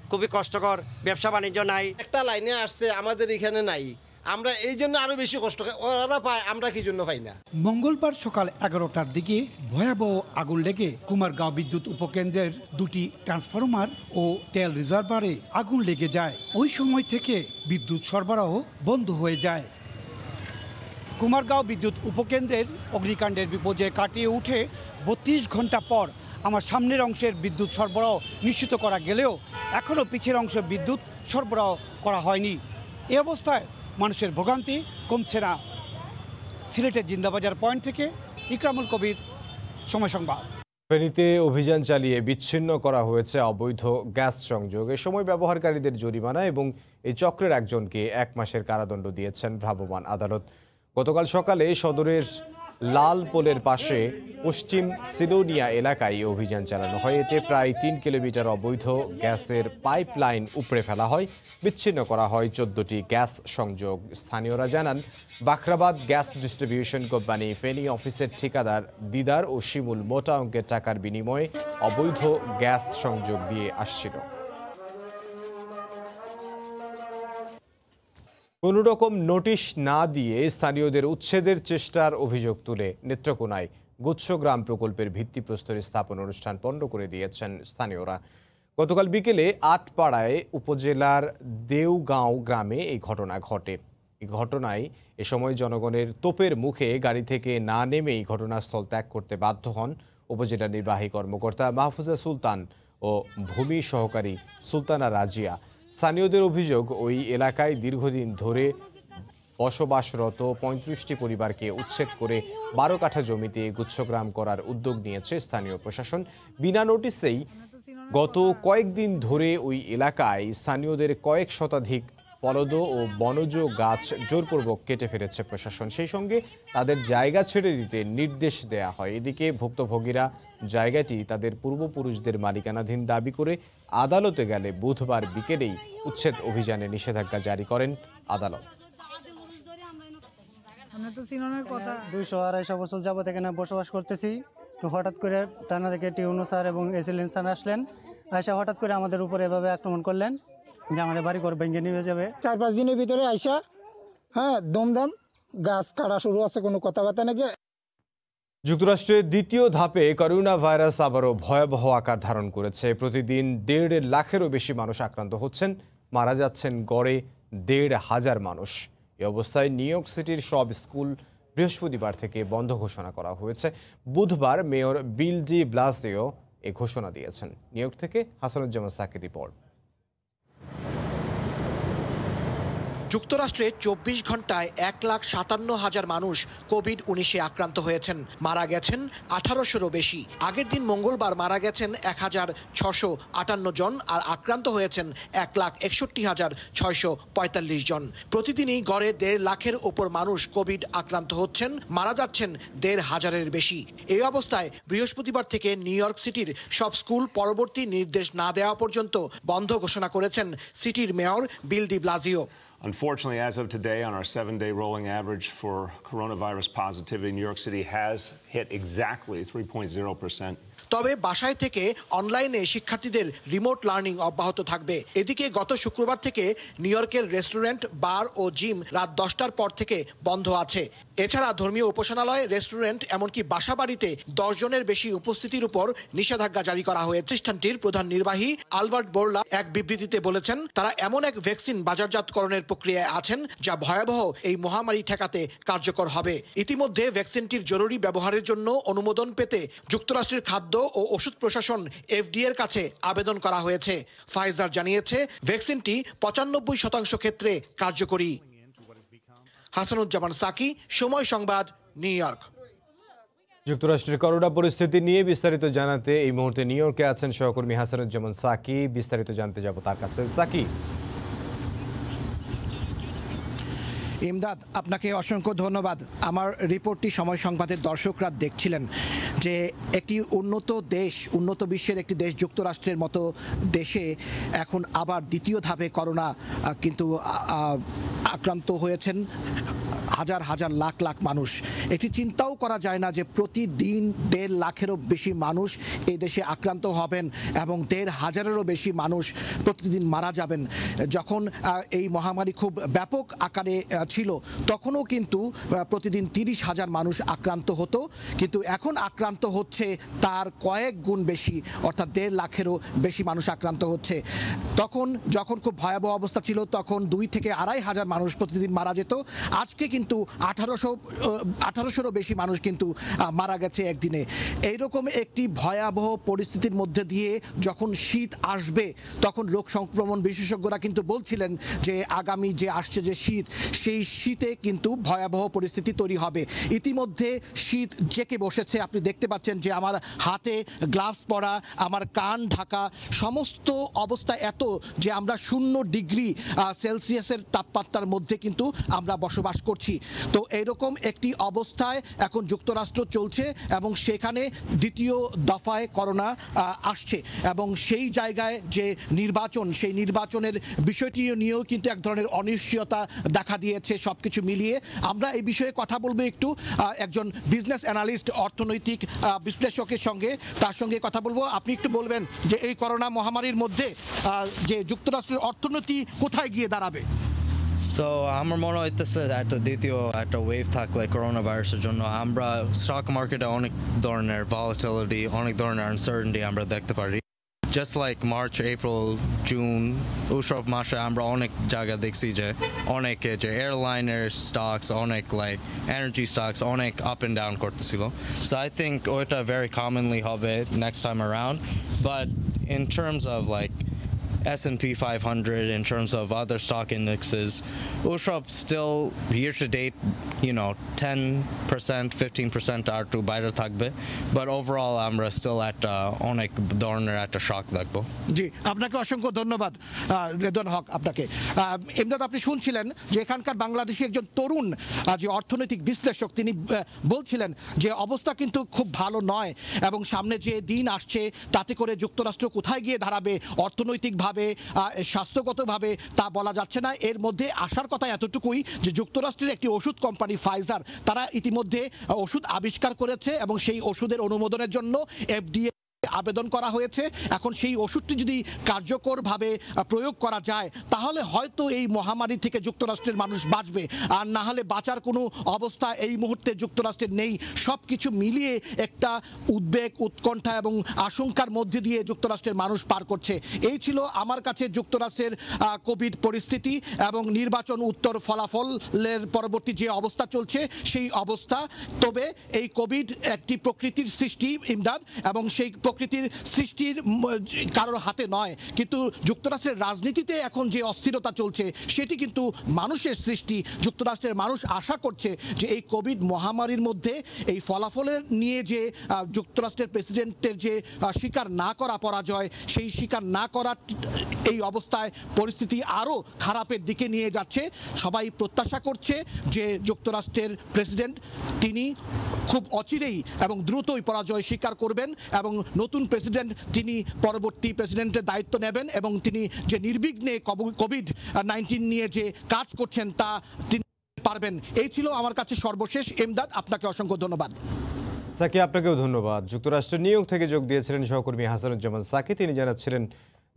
খুবই কষ্টকর, ব্যবসা বাণিজ্য নাই। একটা লাইনে আসছে, আমাদের এখানে নাই, আমরা এই জন্য আরো বেশি কষ্ট ওরা পায়, আমরা কি জন্য পাই না। মঙ্গলবার সকাল 11টার দিকে ভয়াবহ আগুন লেগে কুমারগাঁও বিদ্যুৎ উপকেন্দ্রের 2টি ট্রান্সফরমার ও তেল রিজার্ভারে আগুন লেগে যায়। ওই সময় থেকে বিদ্যুৎ সরবরাহ বন্ধ হয়ে যায়। কুমারগাঁও বিদ্যুৎ উপকেন্দ্রের অগ্নিকাণ্ডের বিপর্যয় কাটিয়ে উঠে 32 ঘন্টা পর আমার সামনের অংশের বিদ্যুৎ সরবরাহ নিশ্চিত করা গেলেও এখনও পিছের অংশে বিদ্যুৎ সরবরাহ করা হয়নি। এ অবস্থায় মানুষের ভোগান্তি কমছে না। সিলেটের জিন্দাবাজার পয়েন্ট থেকে ইকরামুল কবির, সময় সংবাদ। ফেনীতে অভিযান চালিয়ে বিচ্ছিন্ন করা হয়েছে অবৈধ গ্যাস সংযোগ। এ সময় ব্যবহারকারীদের জরিমানা এবং এই চক্রের একজনকে 1 মাসের কারাদণ্ড দিয়েছেন ভ্রাম্যমাণ আদালত। গতকাল সকালে সদরের লাল পোলের পাশে পশ্চিম সিলোনিয়া এলাকায় অভিযান চালানো হয়। এতে প্রায় 3 কিলোমিটার অবৈধ গ্যাসের পাইপলাইন উপড়ে ফেলা হয়, বিচ্ছিন্ন করা হয় 14টি গ্যাস সংযোগ। স্থানীয়রা জানান, Bakhrabad gas distribution company Feni অফিসের ঠিকাদার দিদার ও শিমুল মোটা অঙ্কের টাকার বিনিময়ে অবৈধ গ্যাস সংযোগ দিয়ে আসছিল। কোনো রকম নোটিশ না দিয়ে স্থানীয়দের উচ্ছেদের চেষ্টার অভিযোগ তুলে নেত্রকোনায় গুচ্ছগ্রাম প্রকল্পের ভিত্তিপ্রস্তর স্থাপন অনুষ্ঠান পণ্ড করে দিয়েছেন স্থানীয়রা। গতকাল বিকেলে আটপাড়ায় উপজেলার দেওগাঁও গ্রামে এই ঘটনা ঘটে। এই ঘটনায় এ সময় জনগণের তোপের মুখে গাড়ি থেকে না নেমেই ঘটনাস্থল ত্যাগ করতে বাধ্য হন উপজেলা নির্বাহী কর্মকর্তা মাহফুজা সুলতান ও ভূমি সহকারী সুলতানা রাজিয়া। স্থানীয়দের অভিযোগ, ওই এলাকায় দীর্ঘদিন ধরে বসবাসরত ৩৫টি পরিবারকে উচ্ছেদ করে ১২ কাঠা জমিতে গুচ্ছগ্রাম করার উদ্যোগ নিয়েছে স্থানীয় প্রশাসন। বিনা নোটিশেই গত কয়েকদিন ধরে ওই এলাকায় স্থানীয়দের কয়েক শতাধিক ফলদ ও বনজ গাছ জোরপূর্বক কেটে ফেলেছে প্রশাসন। সেই সঙ্গে তাদের জায়গা ছেড়ে দিতে নির্দেশ দেয়া হয়। এদিকে ভুক্তভোগীরা জায়গাটি তাদের পূর্বপুরুষদের মালিকানাধীন দাবি করে আদালতে গেলে বুধবার বিকেলেই উচ্ছেদ অভিযানে নিষেধাজ্ঞা জারি করেন আদালত। 200-250 বছর যাবত এখানে বসবাস করতেছি। তো হঠাৎ করে থানা থেকে টিউনো স্যার এবং এসিলেন্ট স্যার আসলেন, আয়সা হঠাৎ করে আমাদের উপর এভাবে আক্রমণ করলেন যে আমাদের বাড়ি ঘর ভেঙে নিয়ে যাবে। 4-5 দিনের ভিতরে আয়সা দমদম গাছ কাটা শুরু আছে, কোনো কথাবার্তা নাকি। যুক্তরাষ্ট্রের দ্বিতীয় ধাপে করোনা ভাইরাস আবারও ভয়াবহ আকার ধারণ করেছে। প্রতিদিন 1.5 লাখেরও বেশি মানুষ আক্রান্ত হচ্ছেন, মারা যাচ্ছেন গড়ে 1,500 মানুষ। এ অবস্থায় নিউ ইয়র্ক সিটির সব স্কুল বৃহস্পতিবার থেকে বন্ধ ঘোষণা করা হয়েছে। বুধবার মেয়র বিল ডি ব্লাসিও এ ঘোষণা দিয়েছেন। নিউ ইয়র্ক থেকে হাসানুজ্জামান সাকির রিপোর্ট। যুক্তরাষ্ট্রে 24 ঘন্টায় 1,57,000 মানুষ কোভিড-19 আক্রান্ত হয়েছেন, মারা গেছেন 1800-রও বেশি। আগের দিন মঙ্গলবার মারা গেছেন 1,658 জন আর আক্রান্ত হয়েছেন 1,61,645 জন। প্রতিদিনই গড়ে 1.5 লাখের ওপর মানুষ কোভিড আক্রান্ত হচ্ছেন, মারা যাচ্ছেন 1,500-এর বেশি। এই অবস্থায় বৃহস্পতিবার থেকে নিউ ইয়র্ক সিটির সব স্কুল পরবর্তী নির্দেশ না দেওয়া পর্যন্ত বন্ধ ঘোষণা করেছেন সিটির mayor Bill de Blasio. Unfortunately, as of today, on our 7-day rolling average for coronavirus positivity, New York City has hit exactly 3.0%. তবে বাসায় থেকে অনলাইনে শিক্ষার্থীদের রিমোট লার্নিং অব্যাহত থাকবে। এদিকে গত শুক্রবার থেকে নিউ ইয়র্কের রেস্টুরেন্ট, বার ও জিম রাত 10টার পর থেকে বন্ধ আছে। এছাড়া ধর্মীয় উপাসনালয়, রেস্টুরেন্ট, এমনকি বাসাবাড়িতে 10 জনের বেশি উপস্থিতির উপর নিষেধাজ্ঞা জারি করা হয়েছে। প্রতিষ্ঠানটির প্রধান নির্বাহী আলবার্ট বোরলা এক বিবৃতিতে বলেছেন, তারা এমন এক ভ্যাকসিন বাজারজাতকরণের প্রক্রিয়ায় আছেন যা ভয়াবহ এই মহামারী ঠেকাতে কার্যকর হবে। ইতিমধ্যে ভ্যাকসিনটির জরুরি ব্যবহারের জন্য অনুমোদন পেতে যুক্তরাষ্ট্রের খাদ্য ও ওষুধ প্রশাসন FDA এর কাছে আবেদন করা হয়েছে। ফাইজার জানিয়েছে ভ্যাকসিনটি 95% ক্ষেত্রে কার্যকরী। হাসানুজ্জামান সাকি, সময় সংবাদ, নিউ ইয়র্ক। যুক্তরাষ্ট্রের করোনা পরিস্থিতি নিয়ে বিস্তারিত জানাতে এই মুহূর্তে নিউ ইয়র্কে আছেন সহকর্মী হাসানুজ্জামান সাকি। বিস্তারিত জানতে যাব তার কাছে। সাকি। ইমদাদ, আপনাকে অসংখ্য ধন্যবাদ। আমার রিপোর্টটি সময় সংবাদের দর্শকরা দেখছিলেন যে একটি উন্নত দেশ, উন্নত বিশ্বের একটি দেশ যুক্তরাষ্ট্রের মতো দেশে এখন আবার দ্বিতীয় ধাপে করোনা কিন্তু আক্রান্ত হয়েছেন হাজার হাজার লাখ লাখ মানুষ। এটি চিন্তাও করা যায় না যে প্রতিদিন 1.5 লাখেরও বেশি মানুষ এই দেশে আক্রান্ত হবেন এবং 1,500-এরও বেশি মানুষ প্রতিদিন মারা যাবেন। যখন এই মহামারী খুব ব্যাপক আকারে ছিল তখনও কিন্তু প্রতিদিন 30,000 মানুষ আক্রান্ত হতো, কিন্তু এখন আক্রান্ত হচ্ছে তার কয়েক গুণ বেশি, অর্থাৎ 1.5 লাখেরও বেশি মানুষ আক্রান্ত হচ্ছে। তখন যখন খুব ভয়াবহ অবস্থা ছিল তখন 2 থেকে 2,500 মানুষ প্রতিদিন মারা যেত। আজকে কিন্তু 1800-রও বেশি মানুষ কিন্তু মারা গেছে একদিনে। এইরকম একটি ভয়াবহ পরিস্থিতির মধ্যে দিয়ে যখন শীত আসবে তখন রোগ সংক্রমণ বিশেষজ্ঞরা কিন্তু বলছিলেন যে আগামী যে আসছে যে শীত, সেই শীতে কিন্তু ভয়াবহ পরিস্থিতি তৈরি হবে। ইতিমধ্যে শীত জেঁকে বসেছে। আপনি দেখতে পাচ্ছেন যে আমার হাতে গ্লাভস পরা, আমার কান ঢাকা, সমস্ত অবস্থা এত যে আমরা 0 ডিগ্রি সেলসিয়াসের তাপমাত্রার মধ্যে কিন্তু আমরা বসবাস করছি। তো এইরকম একটি অবস্থায় এখন যুক্তরাষ্ট্র চলছে এবং সেখানে দ্বিতীয় দফায় করোনা আসছে এবং সেই জায়গায় যে নির্বাচন, সেই নির্বাচনের বিষয়টি নিয়েও কিন্তু এক ধরনের অনিশ্চয়তা দেখা দিয়েছে। সবকিছু মিলিয়ে আমরা এই বিষয়ে কথা বলবো একটু একজন বিজনেস অ্যানালিস্ট, অর্থনৈতিক বিশ্লেষকের সঙ্গে, তার সঙ্গে কথা বলবো। আপনি একটু বলবেন যে এই করোনা মহামারীর মধ্যে যে যুক্তরাষ্ট্রের অর্থনীতি কোথায় গিয়ে দাঁড়াবে? সো আমার মনে হইতেছে একটা দ্বিতীয় একটা ওয়েভ থাকলে করোনা ভাইরাসের জন্য আমরা স্টক মার্কেটে অনেক ধরনের ভলাটিলিটি, অনেক ধরনের আনসার্টেনিটি আমরা দেখতে পারি। Just like March, April, June ওসব মাসে আমরা অনেক জায়গা দেখছি যে অনেকে যে এয়ারলাইনের স্টকস, অনেক লাইক এনার্জি স্টকস অনেক আপ অ্যান্ড ডাউন করতেছিল। সো আই থিঙ্ক ওইটা ভেরি কমনলি হবে next time around. But in terms of like S&P 500, in terms of other stock indexes, ওসব still year to date, 10%, 15% আর একটু বাইরে থাকবে, but overall আমরা still একটা অনেক ধরনের একটা শক দেখবো। জি, আপনাকে অসংখ্য ধন্যবাদ রেদওয়ান হক আপনাকে। ইমদাদ, আপনি শুনছিলেন যে এখানকার বাংলাদেশি একজন তরুণ যে অর্থনৈতিক বিশ্লেষক, তিনি বলছিলেন যে অবস্থা কিন্তু খুব ভালো নয় এবং সামনে যে দিন আসছে তাতে করে যুক্তরাষ্ট্র কোথায় গিয়ে দাঁড়াবে অর্থনৈতিকভাবে, স্বাস্থ্যগতভাবে তা বলা যাচ্ছে না। এর মধ্যে আসার কথা এতটুকুই যে যুক্তরাষ্ট্রের একটি ওষুধ কোম্পানি ফাইজার, তারা ইতিমধ্যে ওষুধ আবিষ্কার করেছে এবং সেই ওষুধের অনুমোদনের জন্য FDA আবেদন করা হয়েছে। এখন সেই ওষুধটি যদি কার্যকরভাবে প্রয়োগ করা যায় তাহলে হয়তো এই মহামারী থেকে যুক্তরাষ্ট্রের মানুষ বাঁচবে, আর না হলে বাঁচার কোনো অবস্থা এই মুহূর্তে যুক্তরাষ্ট্রের নেই। সব কিছু মিলিয়ে একটা উদ্বেগ, উৎকণ্ঠা এবং আশঙ্কার মধ্যে দিয়ে যুক্তরাষ্ট্রের মানুষ পার করছে। এই ছিল আমার কাছে যুক্তরাষ্ট্রের কোভিড পরিস্থিতি এবং নির্বাচন উত্তর ফলাফলের পরবর্তী যে অবস্থা চলছে সেই অবস্থা। তবে এই কোভিড একটি প্রকৃতির সৃষ্টি ইমদাদ, এবং সেই প্রকৃতির সৃষ্টির কারোর হাতে নয়, কিন্তু যুক্তরাষ্ট্রের রাজনীতিতে এখন যে অস্থিরতা চলছে সেটি কিন্তু মানুষের সৃষ্টি। যুক্তরাষ্ট্রের মানুষ আশা করছে যে এই কোভিড মহামারীর মধ্যে এই ফলাফলের নিয়ে যে যুক্তরাষ্ট্রের প্রেসিডেন্টের যে স্বীকার না করা পরাজয়, সেই স্বীকার না করার এই অবস্থায় পরিস্থিতি আরও খারাপের দিকে নিয়ে যাচ্ছে। সবাই প্রত্যাশা করছে যে যুক্তরাষ্ট্রের প্রেসিডেন্ট তিনি খুব অচিরেই এবং দ্রুতই পরাজয় স্বীকার করবেন এবং নতুন প্রেসিডেন্ট তিনি পরবর্তী প্রেসিডেন্টের দায়িত্ব নেবেন এবং তিনি যে নির্বিঘ্নে কোভিড-19 নিয়ে যে কাজ করছেন তা তিনি পারবেন। এই ছিল আমার কাছে সর্বশেষ। এমদাদ, আপনাকে অসংখ্য ধন্যবাদ। সাকি, আপনাকেও ধন্যবাদ। যুক্তরাষ্ট্রের নিউ ইয়র্ক থেকে যোগ দিয়েছিলেন সহকর্মী হাসানুজ্জামান সাকি। তিনি জানাচ্ছিলেন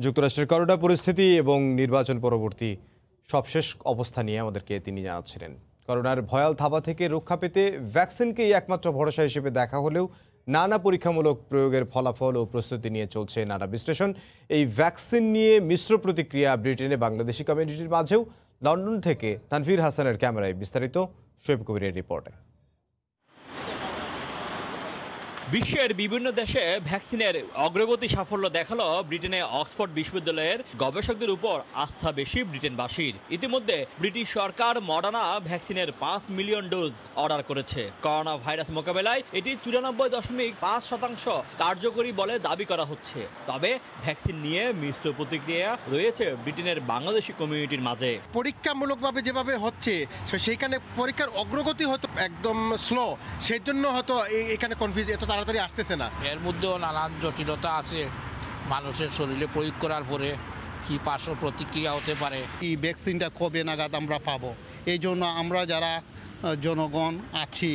যুক্তরাষ্ট্রের করোনা পরিস্থিতি এবং নির্বাচন পরবর্তী সবশেষ অবস্থা নিয়ে আমাদেরকে তিনি জানাচ্ছিলেন। করোনার ভয়াল থাবা থেকে রক্ষা পেতে ভ্যাকসিনকেই একমাত্র ভরসা হিসেবে দেখা হলেও নানা পরীক্ষামূলক প্রয়োগের ফলাফল ও প্রস্তুতি নিয়ে চলছে নানা বিশ্লেষণ। এই ভ্যাকসিন নিয়ে মিশ্র প্রতিক্রিয়া ব্রিটেনে বাংলাদেশি কমিউনিটির মাঝেও। লন্ডন থেকে তানভীর হাসানের ক্যামেরায় বিস্তারিত শোয়েব কবিরের রিপোর্টে। বিশ্বের বিভিন্ন দেশে ভ্যাকসিনের অগ্রগতি সাফল্য দেখালো ব্রিটেনে অক্সফোর্ড বিশ্ববিদ্যালয়ের গবেষকদের উপর আস্থা বেশি ব্রিটেনবাসীর। ইতিমধ্যে ব্রিটিশ সরকার মডার্না ভ্যাকসিনের 5 মিলিয়ন ডোজ অর্ডার করেছে। করোনা ভাইরাস মোকাবেলায় এটি 94.5% কার্যকরী বলে দাবি করা হচ্ছে। তবে ভ্যাকসিন নিয়ে মিশ্র প্রতিক্রিয়া রয়েছে ব্রিটেনের বাংলাদেশি কমিউনিটির মাঝে। পরীক্ষামূলকভাবে যেভাবে হচ্ছে সেইখানে পরীক্ষার অগ্রগতি হয়তো একদম স্লো, সেই জন্য হয়তো এখানে কনফিউজ এত তাড়াতাড়ি আসতেছে না। এর মধ্যেও নানান জটিলতা আছে। মানুষের শরীরে প্রয়োগ করার পরে কি পার্শ্ব প্রতিক্রিয়া হতে পারে। এই ভ্যাকসিনটা কবে নাগাদ আমরা পাবো, এই জন্য আমরা যারা জনগণ আছি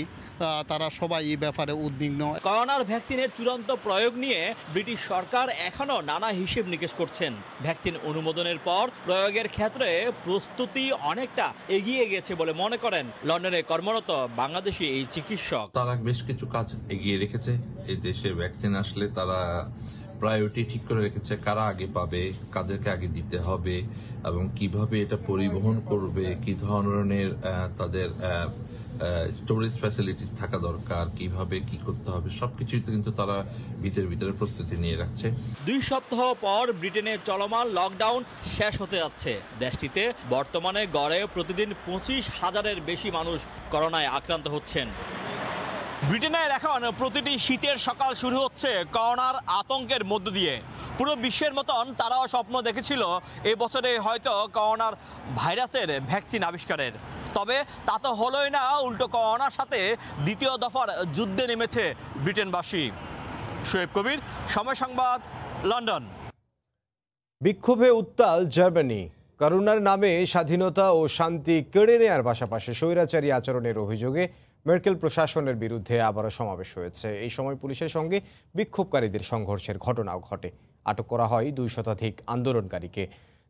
তারা সবাই এই ব্যাপারে উদ্বিগ্ন। করোনার ভ্যাকসিনের চূড়ান্ত প্রয়োগ নিয়ে ব্রিটিশ সরকার এখনো নানা হিসেব নিকেশ করছেন। ভ্যাকসিন অনুমোদনের পর প্রয়োগের ক্ষেত্রে প্রস্তুতি অনেকটা এগিয়ে গেছে বলে মনে করেন লন্ডনে কর্মরত বাংলাদেশি এই চিকিৎসক। তারা বেশ কিছু কাজ এগিয়ে রেখেছে। এই দেশে ভ্যাকসিন আসলে তারা প্রায়োরিটি ঠিক করে রেখেছে, কারা আগে পাবে, কাদেরকে আগে দিতে হবে এবং কিভাবে এটা পরিবহন করবে, কি ধরনের তাদের স্টোরেজ ফ্যাসিলিটিস থাকা দরকার, কিভাবে কি করতে হবে, সবকিছুই কিন্তু তারা ভিতরে প্রস্তুতি নিয়ে রাখছে। 2 সপ্তাহ পর ব্রিটেনে চলমান লকডাউন শেষ হতে যাচ্ছে। দেশটিতে বর্তমানে গড়ে প্রতিদিন 25,000-এর বেশি মানুষ করোনায় আক্রান্ত হচ্ছেন। ব্রিটেনের এখন প্রতিটি শীতের সকাল শুরু হচ্ছে করোনার আতঙ্কের মধ্য দিয়ে। পুরো বিশ্বের মতন তারাও স্বপ্ন দেখেছিল এই বছরে হয়তো করোনার ভাইরাসের ভ্যাকসিন আবিষ্কারের। তবে তা তো হলোই না, উল্টো করোনার সাথে দ্বিতীয় দফার যুদ্ধে নেমেছে ব্রিটেনবাসী। শোয়েব কবির, সময় সংবাদ, লন্ডন। বিক্ষোভে উত্তাল জার্মানি। করোনার নামে স্বাধীনতা ও শান্তি কেড়ে নেয়ার পাশাপাশি স্বৈরাচারী আচরণের অভিযোগে মের্কেল প্রশাসনের বিরুদ্ধে আবারও সমাবেশ হয়েছে। এই সময় পুলিশের সঙ্গে বিক্ষোভকারীদের সংঘর্ষের ঘটনাও ঘটে। আটক করা হয় 2 শতাধিক আন্দোলনকারীকে।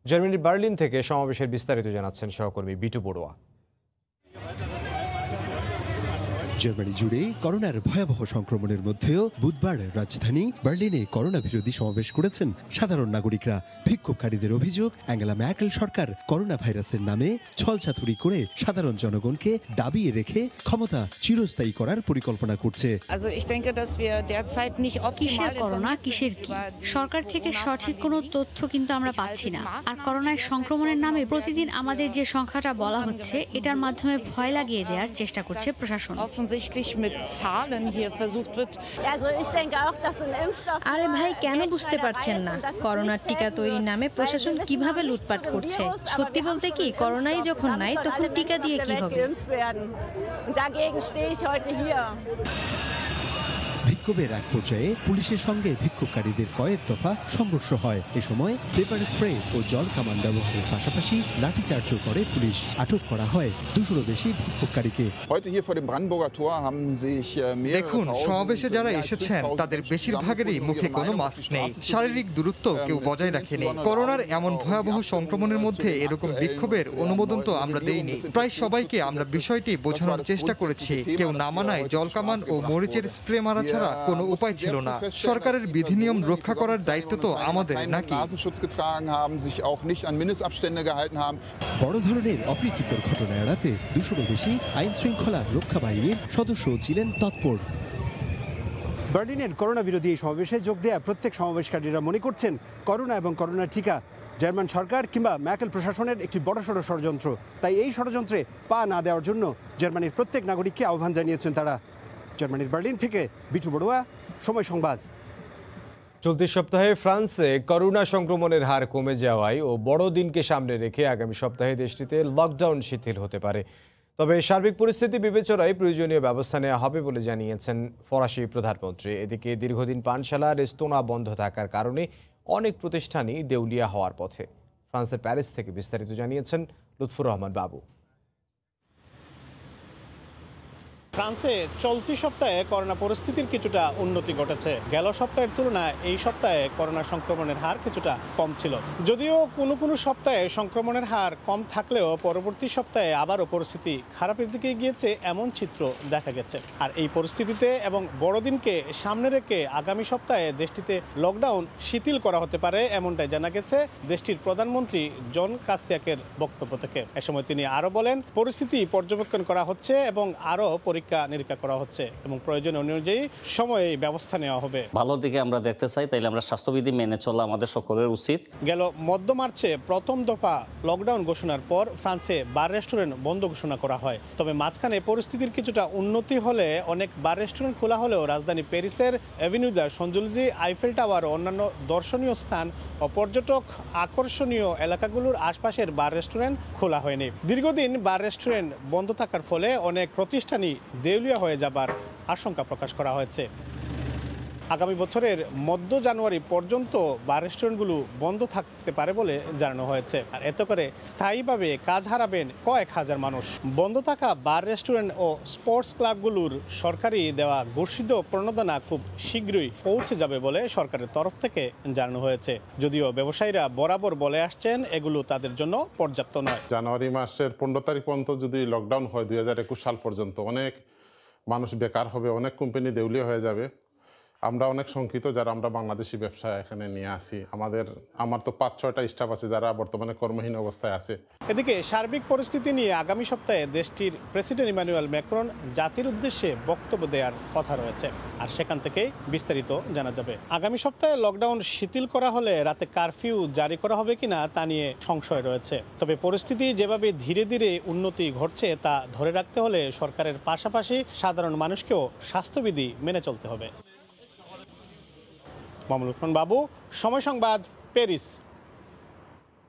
জার্মানির বার্লিন থেকে সমাবেশের বিস্তারিত জানাচ্ছেন সহকর্মী বিটু বড়ুয়া। জার্মানি জুড়ে করোনার ভয়াবহ সংক্রমণের মধ্যেও বুধবার রাজধানী বার্লিনে করোনা বিরোধী সমাবেশ করেছেন সাধারণ নাগরিকরা। বিক্ষোভকারীদের অভিযোগ, অ্যাঙ্গেলা ম্যার্কেল সরকার করোনা ভাইরাসের নামে ছলচাতুরি করে সাধারণ জনগণকে দাবিয়ে রেখে ক্ষমতা চিরস্থায়ী করার পরিকল্পনা করছে। কিসের করোনা, কিসের কি? সরকার থেকে সঠিক কোনো তথ্য কিন্তু আমরা পাচ্ছি না। আর করোনার সংক্রমণের নামে প্রতিদিন আমাদের যে সংখ্যাটা বলা হচ্ছে, এটার মাধ্যমে ভয় লাগিয়ে দেওয়ার চেষ্টা করছে প্রশাসন। আরে ভাই, কেন বুঝতে পারছেন না? করোনার টিকা তৈরির নামে প্রশাসন কিভাবে লুটপাট করছে? সত্যি বলতে কি, করোনাই যখন নাই তখন টিকা দিয়ে কি হবে? বিক্ষোভের এক পর্যায়ে পুলিশের সঙ্গে বিক্ষোভকারীদের কয়েক দফা সংঘর্ষ হয়। এ সময় পেপার স্প্রে ও জল কামান ব্যবহারের পাশাপাশি লাঠিচার্জও করে পুলিশ। আটক করা হয় 200-রও বেশি বিক্ষোভকারীকে। দেখুন, সমাবেশে যারা এসেছেন তাদের বেশিরভাগেরই মুখে কোনো মাস্ক নেই, শারীরিক দূরত্ব কেউ বজায় রাখেনি। করোনার এমন ভয়াবহ সংক্রমণের মধ্যে এরকম বিক্ষোভের অনুমোদন তো আমরা দেইনি। প্রায় সবাইকে আমরা বিষয়টি বোঝানোর চেষ্টা করেছি। কেউ না মানায় জল কামান ও মরিচের স্প্রে মারা ছাড়া কোনো উপায় ছিল না। সরকারের বিধিনিয়ম রক্ষা করার দায়িত্ব তো আমাদের নাকি? বড় ধরনের অপ্রীতিকর ঘটনা এড়াতে 200-রও বেশি আইন শৃঙ্খলা রক্ষা বাহিনীর সদস্যও ছিলেন তৎপর। বার্লিনের করোনা বিরোধী এই সমাবেশে যোগ দেয়া প্রত্যেক সমাবেশকারীরা মনে করছেন করোনা এবং করোনার টিকা জার্মান সরকার কিংবা ম্যার্কেল প্রশাসনের একটি বড়সড় ষড়যন্ত্র। তাই এই ষড়যন্ত্রে পা না দেওয়ার জন্য জার্মানির প্রত্যেক নাগরিককে আহ্বান জানিয়েছেন তারা। জার্মানির বার্লিন থেকে বিটু বড়ুয়া, সময় সংবাদ। চলতি সপ্তাহে ফ্রান্সে করোনা সংক্রমণের হার কমে যাওয়ায় ও বড়দিনকে সামনে রেখে আগামী সপ্তাহে দেশটিতে লকডাউন শিথিল হতে পারে। তবে সার্বিক পরিস্থিতি বিবেচনায় প্রয়োজনীয় ব্যবস্থা নেওয়া হবে বলে জানিয়েছেন ফরাসি প্রধানমন্ত্রী। এদিকে দীর্ঘদিন পানশালা, রেস্তোরাঁ বন্ধ থাকার কারণে অনেক প্রতিষ্ঠানই দেউলিয়া হওয়ার পথে। ফ্রান্সের প্যারিস থেকে বিস্তারিত জানিয়েছেন লুৎফুর রহমান বাবু। ফ্রান্সে চলতি সপ্তাহে করোনা পরিস্থিতির কিছুটা উন্নতি ঘটেছে। গেল সপ্তাহের তুলনায় এই সপ্তাহে করোনা সংক্রমণের হার কিছুটা কম ছিল। যদিও কোনো সপ্তাহে সংক্রমণের হার কম থাকলেও পরবর্তী সপ্তাহে আবারও পরিস্থিতি খারাপের দিকে গিয়েছে, এমন চিত্র দেখা গেছে। আর এই পরিস্থিতিতে এবং বড়দিনকে সামনে রেখে আগামী সপ্তাহে দেশটিতে লকডাউন শিথিল করা হতে পারে, এমনটাই জানা গেছে দেশটির প্রধানমন্ত্রী জন কাস্তিয়াকের বক্তব্য থেকে। এ সময় তিনি আরও বলেন, পরিস্থিতি পর্যবেক্ষণ করা হচ্ছে এবং আরও নিরীক্ষা করা হচ্ছে এবং প্রয়োজন অনুযায়ী সময়ে ব্যবস্থা নেওয়া হবে। ভালো দিকে আমরা দেখতে চাই, তাইলে আমরা স্বাস্থ্যবিধি মেনে চলা আমাদের সকলের উচিত। গেল মধ্য মার্চে প্রথম দফা লকডাউন ঘোষণার পর ফ্রান্সে বার রেস্টুরেন্ট বন্ধ ঘোষণা করা হয়। তবে মাঝখানে পরিস্থিতির কিছুটা উন্নতি হলে অনেক বার রেস্টুরেন্ট খোলা হলেও রাজধানী প্যারিসের অ্যাভিনিউদা, সৌন্দর্যি, আইফেল টাওয়ার ও অন্যান্য দর্শনীয় স্থান ও পর্যটক আকর্ষণীয় এলাকাগুলোর আশপাশের বার রেস্টুরেন্ট খোলা হয়নি। দীর্ঘদিন বার রেস্টুরেন্ট বন্ধ থাকার ফলে অনেক প্রতিষ্ঠানই দেউলিয়া হয়ে যাবার আশঙ্কা প্রকাশ করা হয়েছে। আগামী বছরের মধ্য জানুয়ারি পর্যন্ত বার রেস্টুরেন্টগুলো বন্ধ থাকতে পারে বলে জানানো হয়েছে। আর এতে করে স্থায়ীভাবে কাজ হারাবেন কয়েক হাজার মানুষ। বন্ধ থাকা বার রেস্টুরেন্ট ও স্পোর্টস ক্লাবগুলোর সরকারি দেওয়া ঘোষিত প্রণোদনা খুব শীঘ্রই পৌঁছে যাবে বলে সরকারের তরফ থেকে জানানো হয়েছে। যদিও ব্যবসায়ীরা বরাবর বলে আসছেন এগুলো তাদের জন্য পর্যাপ্ত নয়। জানুয়ারি মাসের 15 তারিখ পর্যন্ত যদি লকডাউন হয় 2021 সাল পর্যন্ত, অনেক মানুষ বেকার হবে, অনেক কোম্পানি দেউলিয়া হয়ে যাবে। আমরা অনেক শঙ্কিত যারা আমরা বাংলাদেশি ব্যবসা এখানে নিয়ে আসি। আমার তো 5-6টা স্টাফ আছে যারা বর্তমানে কর্মহীন অবস্থায় আছে। এদিকে সার্বিক পরিস্থিতি নিয়ে আগামী সপ্তাহে দেশটির প্রেসিডেন্ট ইমানুয়েল ম্যাক্রন জাতির উদ্দেশ্যে বক্তব্য দেওয়ার কথা রয়েছে। আর সেখান থেকেই বিস্তারিত জানা যাবে। আগামী সপ্তাহে লকডাউন শিথিল করা হলে রাতে কারফিউ জারি করা হবে কিনা তা নিয়ে সংশয় রয়েছে। তবে পরিস্থিতি যেভাবে ধীরে ধীরে উন্নতি ঘটছে তা ধরে রাখতে হলে সরকারের পাশাপাশি সাধারণ মানুষকেও স্বাস্থ্যবিধি মেনে চলতে হবে। মামুল উসমান বাবু, সময় সংবাদ, প্যারিস।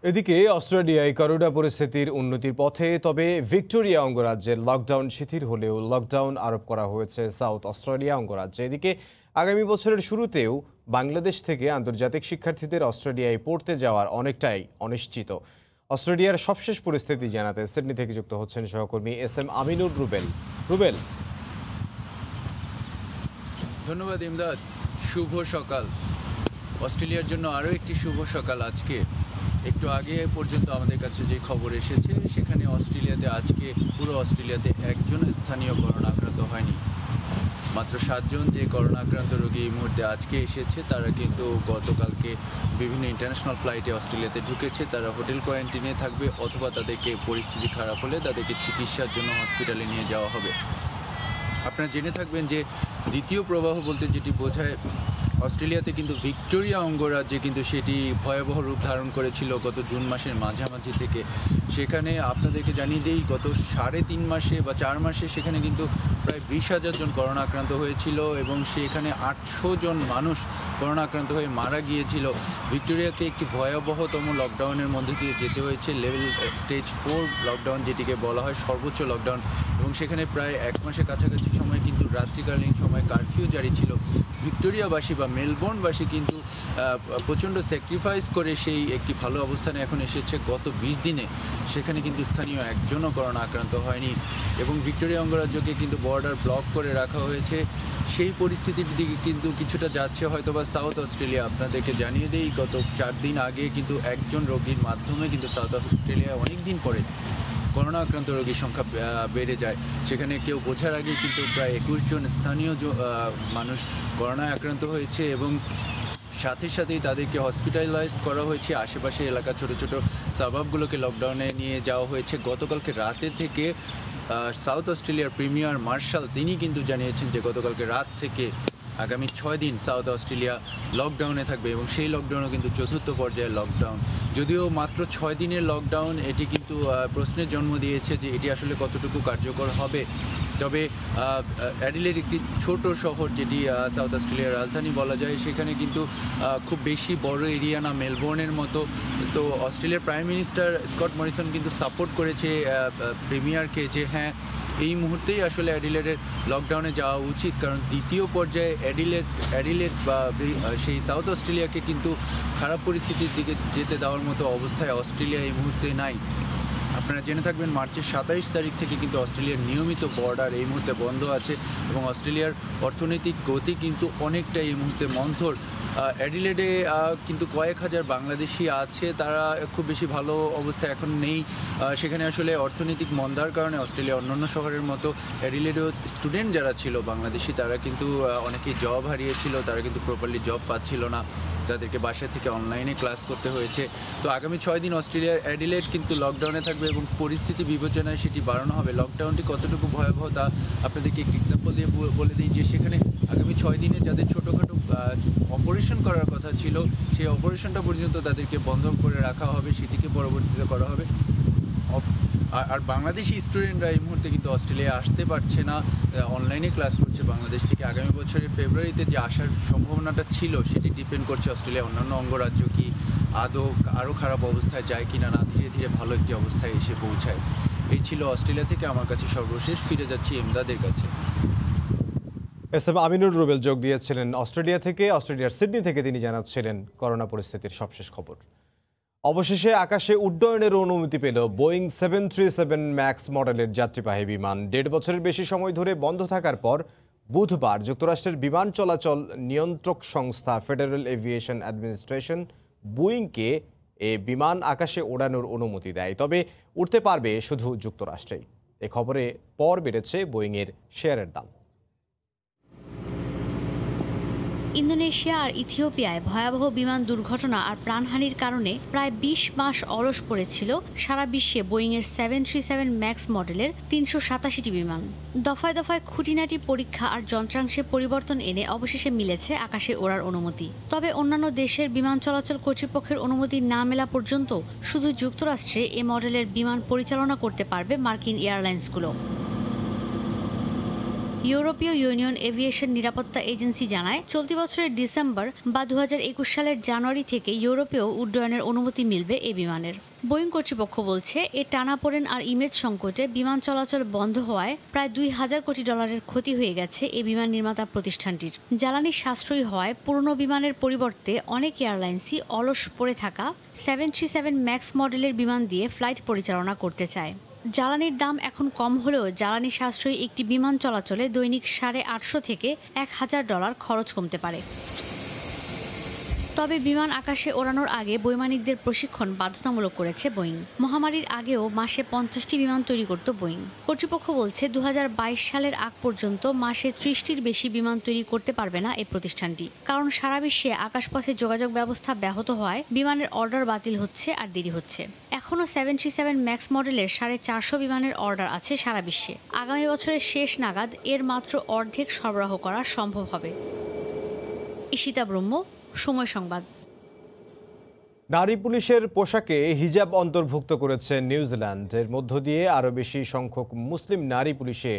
এদিকে অস্ট্রেলিয়ায় করোনা পরিস্থিতির উন্নতির পথে। তবে ভিক্টোরিয়া অঙ্গরাজ্যের লকডাউন শিথিল হলেও লকডাউন আরোপ করা হয়েছে সাউথ অস্ট্রেলিয়া অঙ্গরাজ্যে। এদিকে আগামী বছরের শুরুতেও বাংলাদেশ থেকে আন্তর্জাতিক শিক্ষার্থীদের অস্ট্রেলিয়ায় পড়তে যাওয়ার অনেকটাই অনিশ্চিত। অস্ট্রেলিয়ার সবশেষ পরিস্থিতি জানাতে সিডনি থেকে যুক্ত হচ্ছেন সহকর্মী SM আমিনুর রুবেল। ধন্যবাদ ইমদাদ। শুভ সকাল। অস্ট্রেলিয়ার জন্য আরও একটি শুভ সকাল আজকে। একটু আগে পর্যন্ত আমাদের কাছে যে খবর এসেছে সেখানে অস্ট্রেলিয়াতে আজকে পুরো অস্ট্রেলিয়াতে একজন স্থানীয় করোনা আক্রান্ত হয়নি। মাত্র 7 জন যে করোনা আক্রান্ত রোগী এই মুহূর্তে আজকে এসেছে তারা কিন্তু গতকালকে বিভিন্ন ইন্টারন্যাশনাল ফ্লাইটে অস্ট্রেলিয়াতে ঢুকেছে। তারা হোটেল কোয়ারেন্টিনে থাকবে অথবা তাদেরকে পরিস্থিতি খারাপ হলে তাদেরকে চিকিৎসার জন্য হসপিটালে নিয়ে যাওয়া হবে। আপনারা জেনে থাকবেন যে দ্বিতীয় প্রবাহ বলতে যেটি বোঝায় অস্ট্রেলিয়াতে কিন্তু ভিক্টোরিয়া অঙ্গরাজ্যে কিন্তু সেটি ভয়াবহ রূপ ধারণ করেছিল গত জুন মাসের মাঝামাঝি থেকে। সেখানে আপনাদেরকে জানিয়ে দিই গত 3.5 মাসে বা 4 মাসে সেখানে কিন্তু প্রায় 20,000 জন করোনা আক্রান্ত হয়েছিল এবং সেখানে 800 জন মানুষ করোনা আক্রান্ত হয়ে মারা গিয়েছিল। ভিক্টোরিয়াকে একটি ভয়াবহতম লকডাউনের মধ্যে দিয়ে যেতে হয়েছে, স্টেজ 4 লকডাউন যেটিকে বলা হয়, সর্বোচ্চ লকডাউন। এবং সেখানে প্রায় 1 মাসের কাছাকাছি সময় কিন্তু রাত্রিকালীন সময় কারফিউ জারি ছিল। ভিক্টোরিয়াবাসী বা মেলবোর্নবাসী কিন্তু প্রচণ্ড স্যাক্রিফাইস করে সেই একটি ভালো অবস্থানে এখন এসেছে। গত 20 দিনে সেখানে কিন্তু স্থানীয় একজনও করোনা আক্রান্ত হয়নি এবং ভিক্টোরিয়া অঙ্গরাজ্যকে কিন্তু বর্ডার ব্লক করে রাখা হয়েছে। সেই পরিস্থিতির দিকে কিন্তু কিছুটা যাচ্ছে হয়তোবা সাউথ অস্ট্রেলিয়া। আপনাদেরকে জানিয়ে দিই গত 4 দিন আগে কিন্তু একজন রোগীর মাধ্যমে কিন্তু সাউথ অস্ট্রেলিয়ায় অনেক দিন পরে করোনা আক্রান্ত রোগীর সংখ্যা বেড়ে যায়। সেখানে কেউ বোঝার আগে কিন্তু প্রায় 21 জন স্থানীয় মানুষ করোনায় আক্রান্ত হয়েছে এবং সাথে সাথেই তাদেরকে হসপিটালাইজ করা হয়েছে। আশেপাশের এলাকা ছোট ছোট সাবাবগুলোকে লকডাউনে নিয়ে যাওয়া হয়েছে। গতকালকে রাতে থেকে সাউথ অস্ট্রেলিয়ার প্রিমিয়ার মার্শাল তিনি কিন্তু জানিয়েছেন যে গতকালকে রাত থেকে আগামী 6 দিন সাউথ অস্ট্রেলিয়া লকডাউনে থাকবে এবং সেই লকডাউনও কিন্তু 4র্থ পর্যায়ের লকডাউন। যদিও মাত্র 6 দিনের লকডাউন, এটি কিন্তু প্রশ্নের জন্ম দিয়েছে যে এটি আসলে কতটুকু কার্যকর হবে। তবে অ্যাডিলেড একটি ছোট শহর যেটি সাউথ অস্ট্রেলিয়ার রাজধানী বলা যায়, সেখানে কিন্তু খুব বেশি বড় এরিয়া না মেলবোর্নের মতো। তো অস্ট্রেলিয়ার প্রাইম মিনিস্টার স্কট মরিসন কিন্তু সাপোর্ট করেছে প্রিমিয়ারকে যে হ্যাঁ এই মুহূর্তেই আসলে অ্যাডিলেডের লকডাউনে যাওয়া উচিত, কারণ দ্বিতীয় পর্যায়ে অ্যাডিলেড বা সেই সাউথ অস্ট্রেলিয়াকে কিন্তু খারাপ পরিস্থিতির দিকে যেতে দেওয়ার মতো অবস্থায় অস্ট্রেলিয়া এই মুহূর্তে নাই। আপনারা জেনে থাকবেন মার্চের 27 তারিখ থেকে কিন্তু অস্ট্রেলিয়ার নিয়মিত বর্ডার এই মুহূর্তে বন্ধ আছে এবং অস্ট্রেলিয়ার অর্থনৈতিক গতি কিন্তু অনেকটা এই মুহূর্তে মন্থর। অ্যাডিলেডে কিন্তু কয়েক হাজার বাংলাদেশি আছে, তারা খুব বেশি ভালো অবস্থায় এখন নেই। সেখানে আসলে অর্থনৈতিক মন্দার কারণে অস্ট্রেলিয়া অন্যান্য শহরের মতো অ্যাডিলেডেও স্টুডেন্ট যারা ছিল বাংলাদেশি তারা কিন্তু অনেকেই জব হারিয়েছিল, তারা কিন্তু প্রপারলি জব পাচ্ছিল না, তাদেরকে বাসা থেকে অনলাইনে ক্লাস করতে হয়েছে। তো আগামী 6 দিন অস্ট্রেলিয়ার অ্যাডিলেড কিন্তু লকডাউনে থাকবে এবং পরিস্থিতি বিবেচনায় সেটি বাড়ানো হবে। লকডাউনটি কতটুকু ভয়াবহ তা আপনাদেরকে একটি এক্সাম্পল দিয়ে বলে দিই যে সেখানে আগামী 6 দিনে যাদের ছোটোখাটো অপারেশন করার কথা ছিল সেই অপারেশনটা পর্যন্ত তাদেরকে বন্ধ করে রাখা হবে, সেটিকে পরবর্তীতে করা হবে। আর বাংলাদেশি স্টুডেন্টরা এই মুহূর্তে কিন্তু অস্ট্রেলিয়া আসতে পারছে না, অনলাইনে ক্লাস করছে বাংলাদেশ থেকে। আগামী বছরের ফেব্রুয়ারিতে যে আসার সম্ভাবনাটা ছিল সেটি ডিপেন্ড করছে অস্ট্রেলিয়া অন্যান্য অঙ্গরাজ্য কি আদৌ আরও খারাপ অবস্থায় যায় কিনা, না ধীরে ধীরে ভালো একটি অবস্থায় এসে পৌঁছায়। এই ছিল অস্ট্রেলিয়া থেকে আমার কাছে সর্বশেষ। ফিরে যাচ্ছি এমদাদের কাছে। এসএম আমিনুর রুবেল যোগ দিয়েছিলেন অস্ট্রেলিয়া থেকে। অস্ট্রেলিয়ার সিডনি থেকে তিনি জানাচ্ছিলেন করোনা পরিস্থিতির সবশেষ খবর। অবশেষে আকাশে উড্ডয়নের অনুমতি পেল বোয়িং 737 ম্যাক্স মডেলের যাত্রীবাহী বিমান। 1.5 বছরের বেশি সময় ধরে বন্ধ থাকার পর বুধবার যুক্তরাষ্ট্রের বিমান চলাচল নিয়ন্ত্রক সংস্থা ফেডারেল এভিয়েশন অ্যাডমিনিস্ট্রেশন বোয়িংকে এ বিমান আকাশে ওড়ানোর অনুমতি দেয়। তবে উঠতে পারবে শুধু যুক্তরাষ্ট্রেই। এ খবরে পর বেড়েছে বোয়িংয়ের শেয়ারের দাম। ইন্দোনেশিয়া আর ইথিওপিয়ায় ভয়াবহ বিমান দুর্ঘটনা আর প্রাণহানির কারণে প্রায় 20 মাস অলস পড়েছিল সারা বিশ্বে বোয়িংয়ের 737 ম্যাক্স মডেলের 387টি বিমান। দফায় দফায় খুঁটিনাটি পরীক্ষা আর যন্ত্রাংশে পরিবর্তন এনে অবশেষে মিলেছে আকাশে ওড়ার অনুমতি। তবে অন্যান্য দেশের বিমান চলাচল কর্তৃপক্ষের অনুমতি না মেলা পর্যন্ত শুধু যুক্তরাষ্ট্রে এ মডেলের বিমান পরিচালনা করতে পারবে মার্কিন এয়ারলাইন্সগুলো। ইউরোপীয় ইউনিয়ন এভিয়েশন নিরাপত্তা এজেন্সি জানায় চলতি বছরের ডিসেম্বর বা 2021 সালের জানুয়ারি থেকে ইউরোপেও উড্ডয়নের অনুমতি মিলবে এ বিমানের। বোয়িং কর্তৃপক্ষ বলছে এ টানাপোড়েন আর ইমেজ সংকটে বিমান চলাচল বন্ধ হওয়ায় প্রায় $2,000 কোটি ক্ষতি হয়ে গেছে এ বিমান নির্মাতা প্রতিষ্ঠানটির। জ্বালানি সাশ্রয়ী হওয়ায় পুরনো বিমানের পরিবর্তে অনেক এয়ারলাইন্সই অলস পড়ে থাকা 737 ম্যাক্স মডেলের বিমান দিয়ে ফ্লাইট পরিচালনা করতে চায়। জ্বালানির দাম এখন কম হলেও জ্বালানি সাশ্রয়ী একটি বিমান চলাচলে দৈনিক $850 থেকে $1,000 খরচ কমতে পারে। তবে বিমান আকাশে ওড়ানোর আগে বৈমানিকদের প্রশিক্ষণ বাধ্যতামূলক করেছে বোয়িং। মহামারীর আগেও মাসে 50টি বিমান তৈরি করত বোয়িং। কর্তৃপক্ষ বলছে 2022 সালের আগ পর্যন্ত মাসে 30টির বেশি বিমান তৈরি করতে পারবে না এই প্রতিষ্ঠানটি, কারণ সারা বিশ্বে আকাশপথে যোগাযোগ ব্যবস্থা ব্যাহত হওয়ায় বিমানের অর্ডার বাতিল হচ্ছে আর দেরি হচ্ছে। এখনও 737 ম্যাক্স মডেলের 450 বিমানের অর্ডার আছে সারা বিশ্বে। আগামী বছরের শেষ নাগাদ এর মাত্র অর্ধেক সরবরাহ করা সম্ভব হবে। ঈশিতা ব্রহ্ম, সময় সংবাদ। নারী পুলিশের পোশাকে হিজাব অন্তর্ভুক্ত করেছে নিউজিল্যান্ড। এর মধ্য দিয়ে আরও বেশি সংখ্যক মুসলিম নারী পুলিশে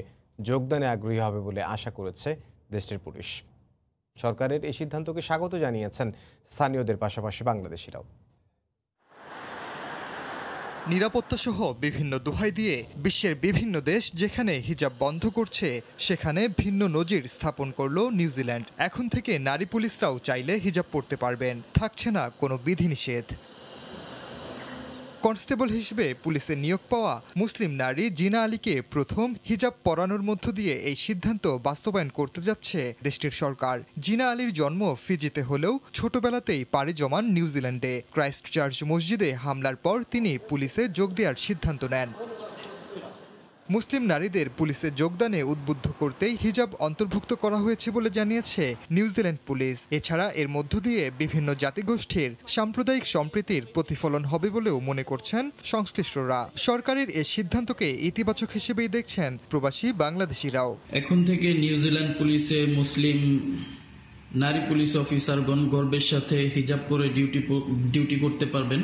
যোগদানে আগ্রহী হবে বলে আশা করেছে দেশটির পুলিশ। সরকারের এই সিদ্ধান্তকে স্বাগত জানিয়েছেন স্থানীয়দের পাশাপাশি বাংলাদেশিরাও। নিরাপত্তা সহ বিভিন্ন দোহাই দিয়ে বিশ্বের বিভিন্ন দেশ যেখানে হিজাব বন্ধ করছে সেখানে ভিন্ন নজির স্থাপন করলো নিউজিল্যান্ড। এখন থেকে নারী পুলিশরাও চাইলে হিজাব পরতে পারবেন, থাকছে না কোনো বিধিনিষেধ। কনস্টেবল হিসেবে পুলিশে নিয়োগ পাওয়া মুসলিম নারী জিনা আলীকে প্রথম হিজাব পরানোর মধ্য দিয়ে এই সিদ্ধান্ত বাস্তবায়ন করতে যাচ্ছে দেশটির সরকার। জিনা আলীর জন্ম ফিজিতে হলেও ছোটবেলাতেই পাড়ি জমান নিউজিল্যান্ডে। ক্রাইস্ট চার্চ মসজিদে হামলার পর তিনি পুলিশে যোগ দেওয়ার সিদ্ধান্ত নেন। মুসলিম নারীদের পুলিশে যোগদানে উদ্বুদ্ধ করতেই হিজাব অন্তর্ভুক্ত করা হয়েছে বলে জানিয়েছে নিউজিল্যান্ড পুলিশ। এছাড়া এর মধ্য দিয়ে বিভিন্ন জাতিগোষ্ঠীর সাম্প্রদায়িক সম্প্রীতির প্রতিফলন হবে বলেও মনে করছেন সংশ্লিষ্টরা। সরকারের এই সিদ্ধান্তকে ইতিবাচক হিসেবেই দেখছেন প্রবাসী বাংলাদেশিরাও। এখন থেকে নিউজিল্যান্ড পুলিশে মুসলিম নারী পুলিশ অফিসারগণ গর্বের সাথে হিজাব পরে ডিউটি করতে পারবেন,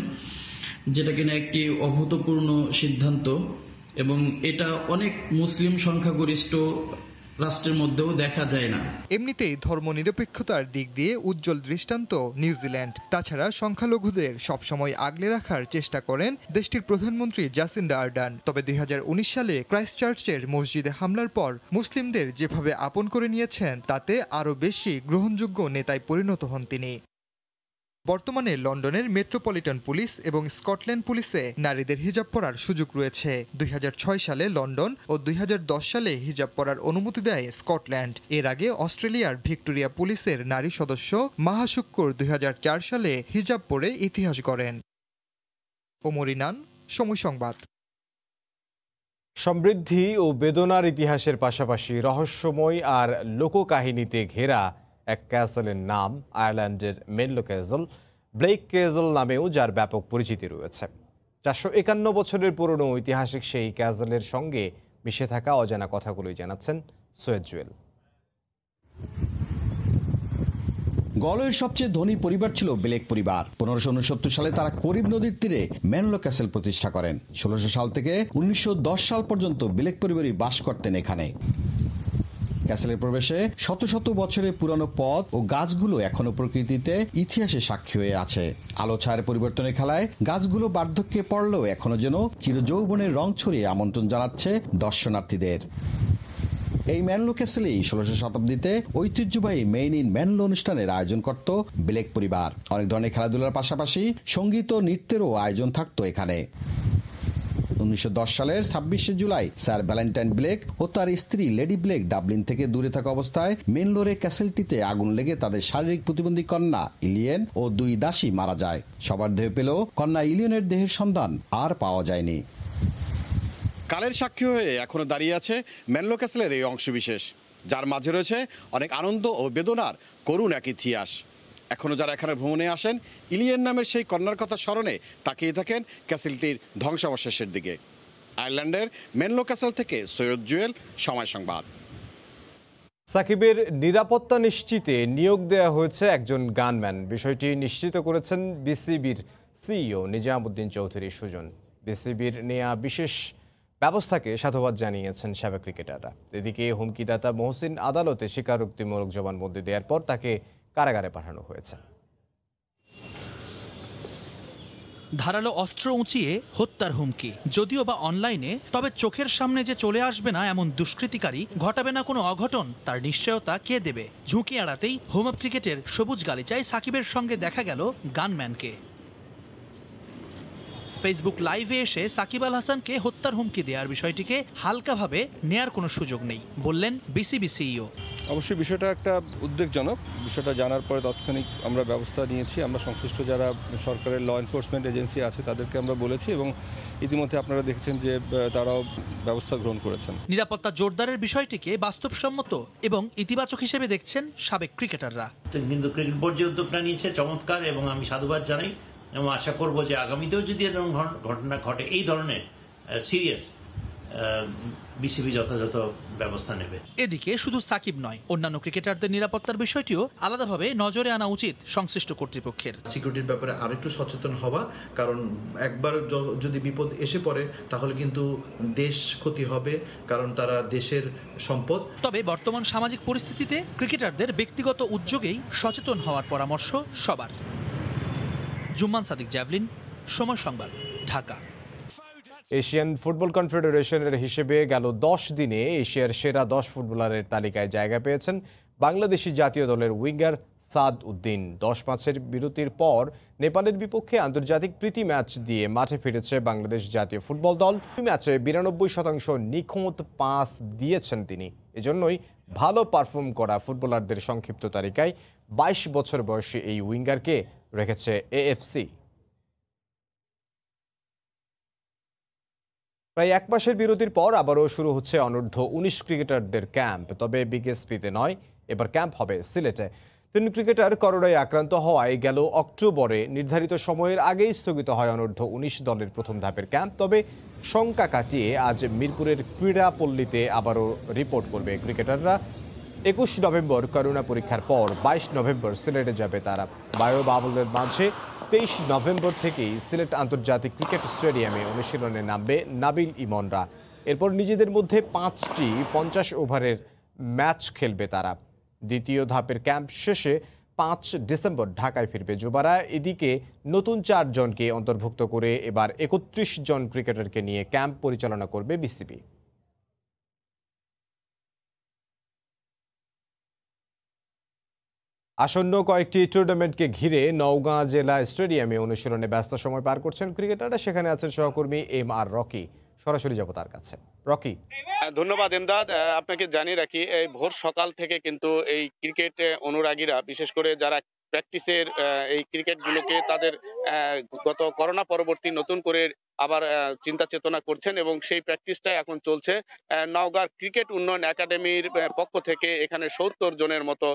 যেটা কিনা একটি অভূতপূর্ণ সিদ্ধান্ত এবং এটা অনেক মুসলিম সংখ্যাগরিষ্ঠ রাষ্ট্রের মধ্যেও দেখা যায় না। এমনিতেই ধর্মনিরপেক্ষতার দিক দিয়ে উজ্জ্বল দৃষ্টান্ত নিউজিল্যান্ড। তাছাড়া সংখ্যালঘুদের সবসময় আগলে রাখার চেষ্টা করেন দেশটির প্রধানমন্ত্রী জাসিন্ডা আর্ডার্ন। তবে 2019 সালে ক্রাইস্ট চার্চের মসজিদে হামলার পর মুসলিমদের যেভাবে আপন করে নিয়েছেন তাতে আরও বেশি গ্রহণযোগ্য নেতায় পরিণত হন তিনি। বর্তমানে লন্ডনের মেট্রোপলিটন পুলিশ এবং স্কটল্যান্ড পুলিশে নারীদের হিজাব পরার সুযোগ রয়েছে। 2006 সালে লন্ডন ও 2010 সালে হিজাব পরার অনুমতি দেয় স্কটল্যান্ড। এর আগে অস্ট্রেলিয়ার ভিক্টোরিয়া পুলিশের নারী সদস্য মাহা শুক্কুর 2004 সালে হিজাব পরে ইতিহাস গড়েন। ওমর ইনান, সময় সংবাদ। সমৃদ্ধি ও বেদনার ইতিহাসের পাশাপাশি রহস্যময় আর লোককাহিনীতে ঘেরা এক ক্যাসেলের নাম আয়ারল্যান্ডের মেনলো ক্যাসল, ব্লেক ক্যাসল নামেও যার ব্যাপক পরিচিতি রয়েছে। 451 বছরের পুরনো ঐতিহাসিক সেই ক্যাসলের সঙ্গে মিশে থাকা অজানা কথাগুলোই জানাচ্ছেন সৈয়দ জুয়েল। গলওয়ের সবচেয়ে ধনী পরিবার ছিল ব্লেক পরিবার। 1569 সালে তারা করিব নদীর তীরে মেনলো ক্যাসল প্রতিষ্ঠা করেন। 1600 সাল থেকে 1910 সাল পর্যন্ত ব্লেক পরিবারই বাস করতেন এখানে। ক্যাসেলের প্রবেশে শত শত বছরের পুরানো পথ ও গাছগুলো এখনো প্রকৃতিতে ইতিহাসে সাক্ষী হয়ে আছে। আলো ছায়ার পরিবর্তনের খেলায় গাছগুলো বার্ধক্যে পড়লেও এখনো যেন চিরযৌবনের রং ছড়িয়ে আমন্ত্রণ জানাচ্ছে দর্শনার্থীদের। এই মেনলো ক্যাসেলেই 1600 শতাব্দীতে ঐতিহ্যবাহী মেইন ইন মেনলো অনুষ্ঠানের আয়োজন করত ব্লেক পরিবার। অনেক ধরনের খেলাধুলার পাশাপাশি সঙ্গীত ও নৃত্যেরও আয়োজন থাকতো এখানে। 1910 সালের 26শে জুলাই স্যার ভ্যালেন্টাইন ব্লেক ও তার স্ত্রী লেডি ব্লেক ডাবলিন থেকে দূরে থাকা অবস্থায় মেনলোরে ক্যাসেলটিতে আগুন লেগে তাদের শারীরিক প্রতিবন্ধী কন্যা ইলিয়েন ও 2 দাসী মারা যায়। সবার দেহ পেলেও কন্যা ইলিয়নের দেহের সন্ধান আর পাওয়া যায়নি। কালের সাক্ষী হয়ে এখনো দাঁড়িয়ে আছে মেনলো ক্যাসেলের এই অংশবিশেষ, যার মাঝে রয়েছে অনেক আনন্দ ও বেদনার করুণ এক ইতিহাস। এখনও যারা এখানে ভ্রমণে আসেন ইলিয়েন নামের সেই কন্যার কথা স্মরণে তাকিয়ে থাকেন ক্যাসেলটির ধ্বংসাবশেষের দিকে। আয়ারল্যান্ডের মেনলো ক্যাসেল থেকে সৈয়দ জুয়েল, সময় সংবাদ। সাকিবের নিরাপত্তা নিশ্চিতে নিয়োগ দেওয়া হয়েছে একজন গানম্যান। বিষয়টি নিশ্চিত করেছেন বিসিবির সিইও নিজামুদ্দিন চৌধুরী সুজন। বিসিবির নেয়া বিশেষ ব্যবস্থাকে সাধুবাদ জানিয়েছেন সাবেক ক্রিকেটাররা। এদিকে হুমকিদাতা মহসিন আদালতে স্বীকারোক্তিমূলক জবানবন্দি দেওয়ার পর তাকে কারাগারে পাঠানো হয়েছে। ধারালো অস্ত্র উঁচিয়ে হত্যার হুমকি, যদিও বা অনলাইনে, তবে চোখের সামনে যে চলে আসবে না এমন দুষ্কৃতিকারী, ঘটাবে না কোনো অঘটন, তার নিশ্চয়তা কে দেবে? ঝুঁকি এড়াতেই হোম অফ ক্রিকেটের সবুজ গালিচায় সাকিবের সঙ্গে দেখা গেল গানম্যানকে। ফেসবুক লাইভে এসে সাকিব আল হাসানকে হত্যার হুমকি দেওয়ার বিষয়টিকে হালকাভাবে নেয়ার কোনো সুযোগ নেই বললেন বিসিবি সিইও। অবশ্যই বিষয়টা একটা উদ্বেগজনক। বিষয়টা জানার পরে তাৎক্ষণিক আমরা ব্যবস্থা নিয়েছি। আমরা সংশ্লিষ্ট যারা সরকারের ল এনফোর্সমেন্ট এজেন্সি আছে তাদেরকে আমরা বলেছি এবং ইতিমধ্যে আপনারা দেখেছেন যে তারাও ব্যবস্থা গ্রহণ করেছেন। নিরাপত্তা জোরদারের বিষয়টিকে বাস্তবসম্মত এবং ইতিবাচক হিসেবে দেখছেন সাবেক ক্রিকেটাররা। কিন্তু ক্রিকেট বোর্ড যে উদ্যোগটা নিয়েছে চমৎকার এবং আমি সাধুবাদ জানাই এবং আশা করব যে আগামীতেও যদি এরকম ঘটনা ঘটে এই ধরনের সিরিয়াস বিসিবি যথাযথ ব্যবস্থা নেবে। এদিকে শুধু সাকিব নয়, অন্যান্য ক্রিকেটারদের নিরাপত্তার বিষয়টিও আলাদাভাবে নজরে আনা উচিত সংশ্লিষ্ট কর্তৃপক্ষের। সিকিউরিটির ব্যাপারে আরেকটু সচেতন হওয়া, কারণ একবার যদি বিপদ এসে পড়ে তাহলে কিন্তু দেশ ক্ষতি হবে, কারণ তারা দেশের সম্পদ। তবে বর্তমান সামাজিক পরিস্থিতিতে ক্রিকেটারদের ব্যক্তিগত উদ্যোগেই সচেতন হওয়ার পরামর্শ সবার। জুম্মান সাদিক, জ্যাভলিন, সময় সংবাদ, ঢাকা। এশিয়ান ফুটবল কনফেডারেশনের হিসেবে গেল 10 দিনে এশিয়ার সেরা 10 ফুটবলারের তালিকায় জায়গা পেয়েছেন বাংলাদেশি জাতীয় দলের উইঙ্গার সাদ উদ্দিন। 10 ম্যাচের বিরতির পর নেপালের বিপক্ষে আন্তর্জাতিক প্রীতি ম্যাচ দিয়ে মাঠে ফিরেছে বাংলাদেশ জাতীয় ফুটবল দল। এই ম্যাচে 92% নিখুঁত পাস দিয়েছেন তিনি। এজন্যই ভালো পারফর্ম করা ফুটবলারদের সংক্ষিপ্ত তালিকায় 22 বছর বয়সী এই উইঙ্গারকে রেখেছে এএফসি। প্রায় এক মাসের বিরতির পর আবারও শুরু হচ্ছে অনূর্ধ্ব 19 ক্রিকেটারদের ক্যাম্প। তবে বিকেএসপিতে নয়, এবার ক্যাম্প হবে সিলেটে। 3 ক্রিকেটার করোনায় আক্রান্ত হওয়ায় গেল অক্টোবরে নির্ধারিত সময়ের আগেই স্থগিত হয় অনূর্ধ্ব 19 দলের প্রথম ধাপের ক্যাম্প। তবে শঙ্কা কাটিয়ে আজ মিরপুরের ক্রীড়াপল্লীতে আবারও রিপোর্ট করবে ক্রিকেটাররা। 21 নভেম্বর করোনা পরীক্ষার পর 22 নভেম্বর সিলেটে যাবে তারা। বায়ু বাবুলের মাঝে 23 নভেম্বর থেকেই সিলেট আন্তর্জাতিক ক্রিকেট স্টেডিয়ামে অনুশীলনে নামবে নাবিল ইমনরা। এরপর নিজেদের মধ্যে 5টি 50 ওভারের ম্যাচ খেলবে তারা। দ্বিতীয় ধাপের ক্যাম্প শেষে 5 ডিসেম্বর ঢাকায় ফিরবে যুবারা। এদিকে নতুন 4 জনকে অন্তর্ভুক্ত করে এবার 31 জন ক্রিকেটারকে নিয়ে ক্যাম্প পরিচালনা করবে বিসিবি। আসন্ন কয়েকটি টুর্নামেন্টকে ঘিরে নওগাঁ জেলা স্টেডিয়ামে অনুশীলনে ব্যস্ত সময় পার করছেন ক্রিকেটাররা। সেখানে আছেন সহকর্মী MR রকি। সরাসরি যাব তার কাছে। রকি। ধন্যবাদ এমদাদ। আপনাকে জানিয়ে রাখি, এই ভোর সকাল থেকে কিন্তু এই ক্রিকেট অনুরাগীরা, বিশেষ করে যারা প্র্যাকটিসের এই ক্রিকেটগুলোকে তাদের গত করোনা পরবর্তী নতুন করে আবার চিন্তা চেতনা করছেন এবং সেই প্র্যাকটিসটা এখন চলছে। নওগাঁ ক্রিকেট উন্নয়ন একাডেমির পক্ষ থেকে এখানে 70 জনের মতো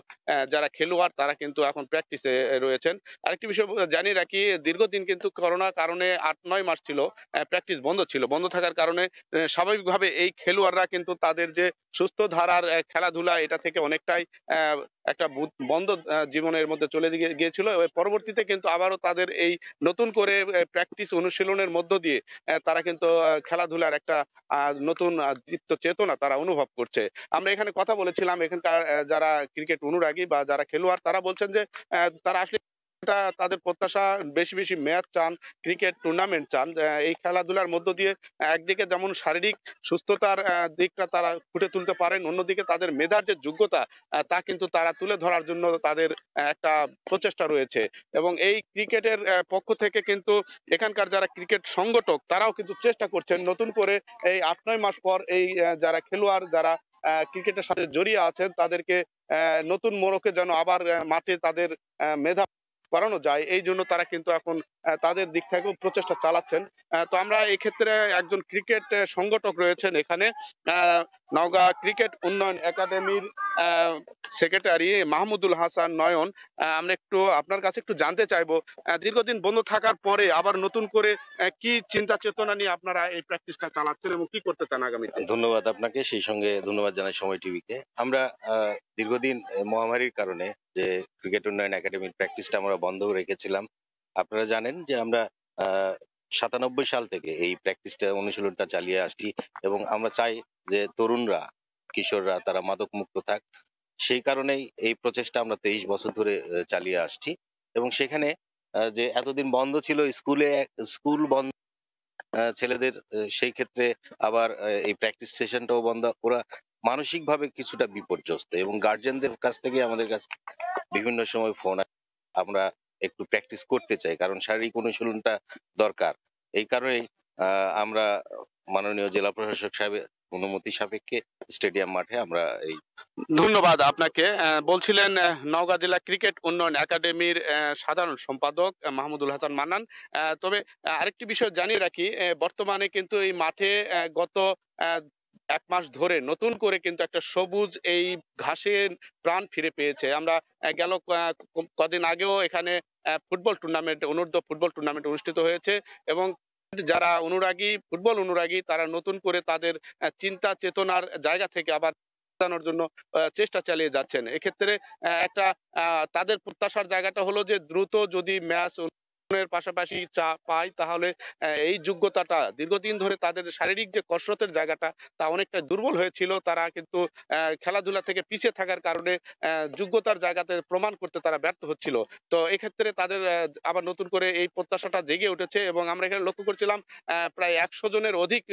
যারা খেলোয়াড় তারা কিন্তু এখন প্র্যাকটিসে রয়েছেন। আরেকটি বিষয় জানিয়ে রাখি, দীর্ঘদিন কিন্তু করোনার কারণে 8-9 মাস ছিল প্র্যাকটিস বন্ধ ছিল। বন্ধ থাকার কারণে স্বাভাবিকভাবে এই খেলোয়াড়রা কিন্তু তাদের যে সুস্থ ধারার খেলাধুলা এটা থেকে অনেকটাই একটা বন্ধ জীবনের মধ্যে চলে গিয়েছিল। পরবর্তীতে কিন্তু আবারও তাদের এই নতুন করে প্র্যাকটিস অনুশীলনের মধ্য দিয়ে তারা কিন্তু খেলাধুলার একটা নতুন দীপ্ত চেতনা তারা অনুভব করছে। আমরা এখানে কথা বলেছিলাম এখানকার যারা ক্রিকেট অনুরাগী বা যারা খেলোয়াড়, তারা বলছেন যে তারা আসলে তাদের প্রত্যাশা বেশি বেশি ম্যাচ চান, ক্রিকেট টুর্নামেন্ট চান। এই খেলাধুলার মধ্য দিয়ে একদিকে যেমন শারীরিক সুস্থতার দিকটা তারা ফুটে তুলতে পারেন, অন্যদিকে তাদের মেধার যে যোগ্যতা তা কিন্তু তারা তুলে ধরার জন্য তাদের একটা প্রচেষ্টা রয়েছে। এবং এই ক্রিকেটের পক্ষ থেকে কিন্তু এখানকার যারা ক্রিকেট সংগঠক তারাও কিন্তু চেষ্টা করছেন নতুন করে এই 8-9 মাস পর এই যারা খেলোয়াড় যারা ক্রিকেটের সাথে জড়িয়ে আছেন তাদেরকে নতুন মোড়কে যেন আবার মাঠে তাদের মেধা করানো যায়, এই জন্য তারা কিন্তু এখন তাদের দিক থেকেও প্রচেষ্টা চালাচ্ছেন। তো আমরা এই ক্ষেত্রে একজন ক্রিকেট সংগঠক রয়েছেন এখানে, নওগাঁ ক্রিকেট উন্নয়ন একাডেমির সেক্রেটারি মাহমুদুল হাসান নয়ন। আমরা একটু আপনার কাছে একটু জানতে চাইবো, দীর্ঘদিন বন্ধ থাকার পরে আবার নতুন করে কি চিন্তা চেতনা নিয়ে আপনারা এই প্র্যাকটিসটা চালাচ্ছেন এবং কি করতে চান আগামীতে? ধন্যবাদ আপনাকে, সেই সঙ্গে ধন্যবাদ জানাই সময় টিভিকে। আমরা দীর্ঘদিন মহামারীর কারণে যে ক্রিকেট উন্নয়ন একাডেমির প্র্যাকটিসটা আমরা বন্ধ রেখেছিলাম। আপনারা জানেন যে আমরা 97 সাল থেকে এই প্র্যাকটিসটা অনুশীলনটা চালিয়ে আসছি এবং আমরা চাই যে তরুণরা, কিশোররা তারা মাদক মুক্ত থাক। সেই কারণেই এই প্রচেষ্টা আমরা 23 বছর ধরে চালিয়ে আসছি। এবং সেখানে যে এতদিন বন্ধ ছিল স্কুল বন্ধ ছেলেদের, সেই ক্ষেত্রে আবার এই প্র্যাকটিস সেশনটাও বন্ধ। ওরা মানসিকভাবে কিছুটা বিপর্যস্ত এবং গার্জিয়ানদের কাছ থেকে আমাদের কাছে বিভিন্ন সময় ফোন, আমরা একটু প্র্যাকটিস করতে চাই কারণ শারীরিক অনুশীলনটা দরকার। এই কারণেই আমরা মাননীয় জেলা প্রশাসক সাহেবের অনুমতি সাপেক্ষে স্টেডিয়াম মাঠে আমরা এই ধন্যবাদ আপনাকে। বলছিলেন নওগাঁ জেলা ক্রিকেট উন্নয়ন একাডেমির সাধারণ সম্পাদক মাহমুদুল হাসান মান্নান। তবে আরেকটি বিষয় জানিয়ে রাখি, বর্তমানে কিন্তু এই মাঠে গত 1 মাস ধরে নতুন করে কিন্তু একটা সবুজ এই ঘাসের প্রাণ ফিরে পেয়েছে। আমরা গেল কদিন আগেও এখানে ফুটবল টুর্নামেন্ট, অনূর্ধ্ব ফুটবল টুর্নামেন্ট অনুষ্ঠিত হয়েছে এবং যারা অনুরাগী, ফুটবল অনুরাগী, তারা নতুন করে তাদের চিন্তা চেতনার জায়গা থেকে আবার জানার জন্য চেষ্টা চালিয়ে যাচ্ছেন। এক্ষেত্রে একটা তাদের প্রত্যাশার জায়গাটা হলো যে দ্রুত যদি ম্যাচ এর পাশাপাশি চা পায় তাহলে এই যোগ্যতাটা দীর্ঘদিন ধরে তাদের শারীরিক যে কসরতের জায়গাটা তা অনেকটা দুর্বল হয়েছিল। তারা কিন্তু খেলাধুলা থেকে পিছিয়ে থাকার কারণে যোগ্যতার জায়গাতে প্রমাণ করতে তারা ব্যর্থ হচ্ছিল। তো এক্ষেত্রে তাদের আবার নতুন করে এই প্রত্যাশাটা জেগে উঠেছে এবং আমরা এখানে লক্ষ্য করছিলাম প্রায় 100 জনের অধিক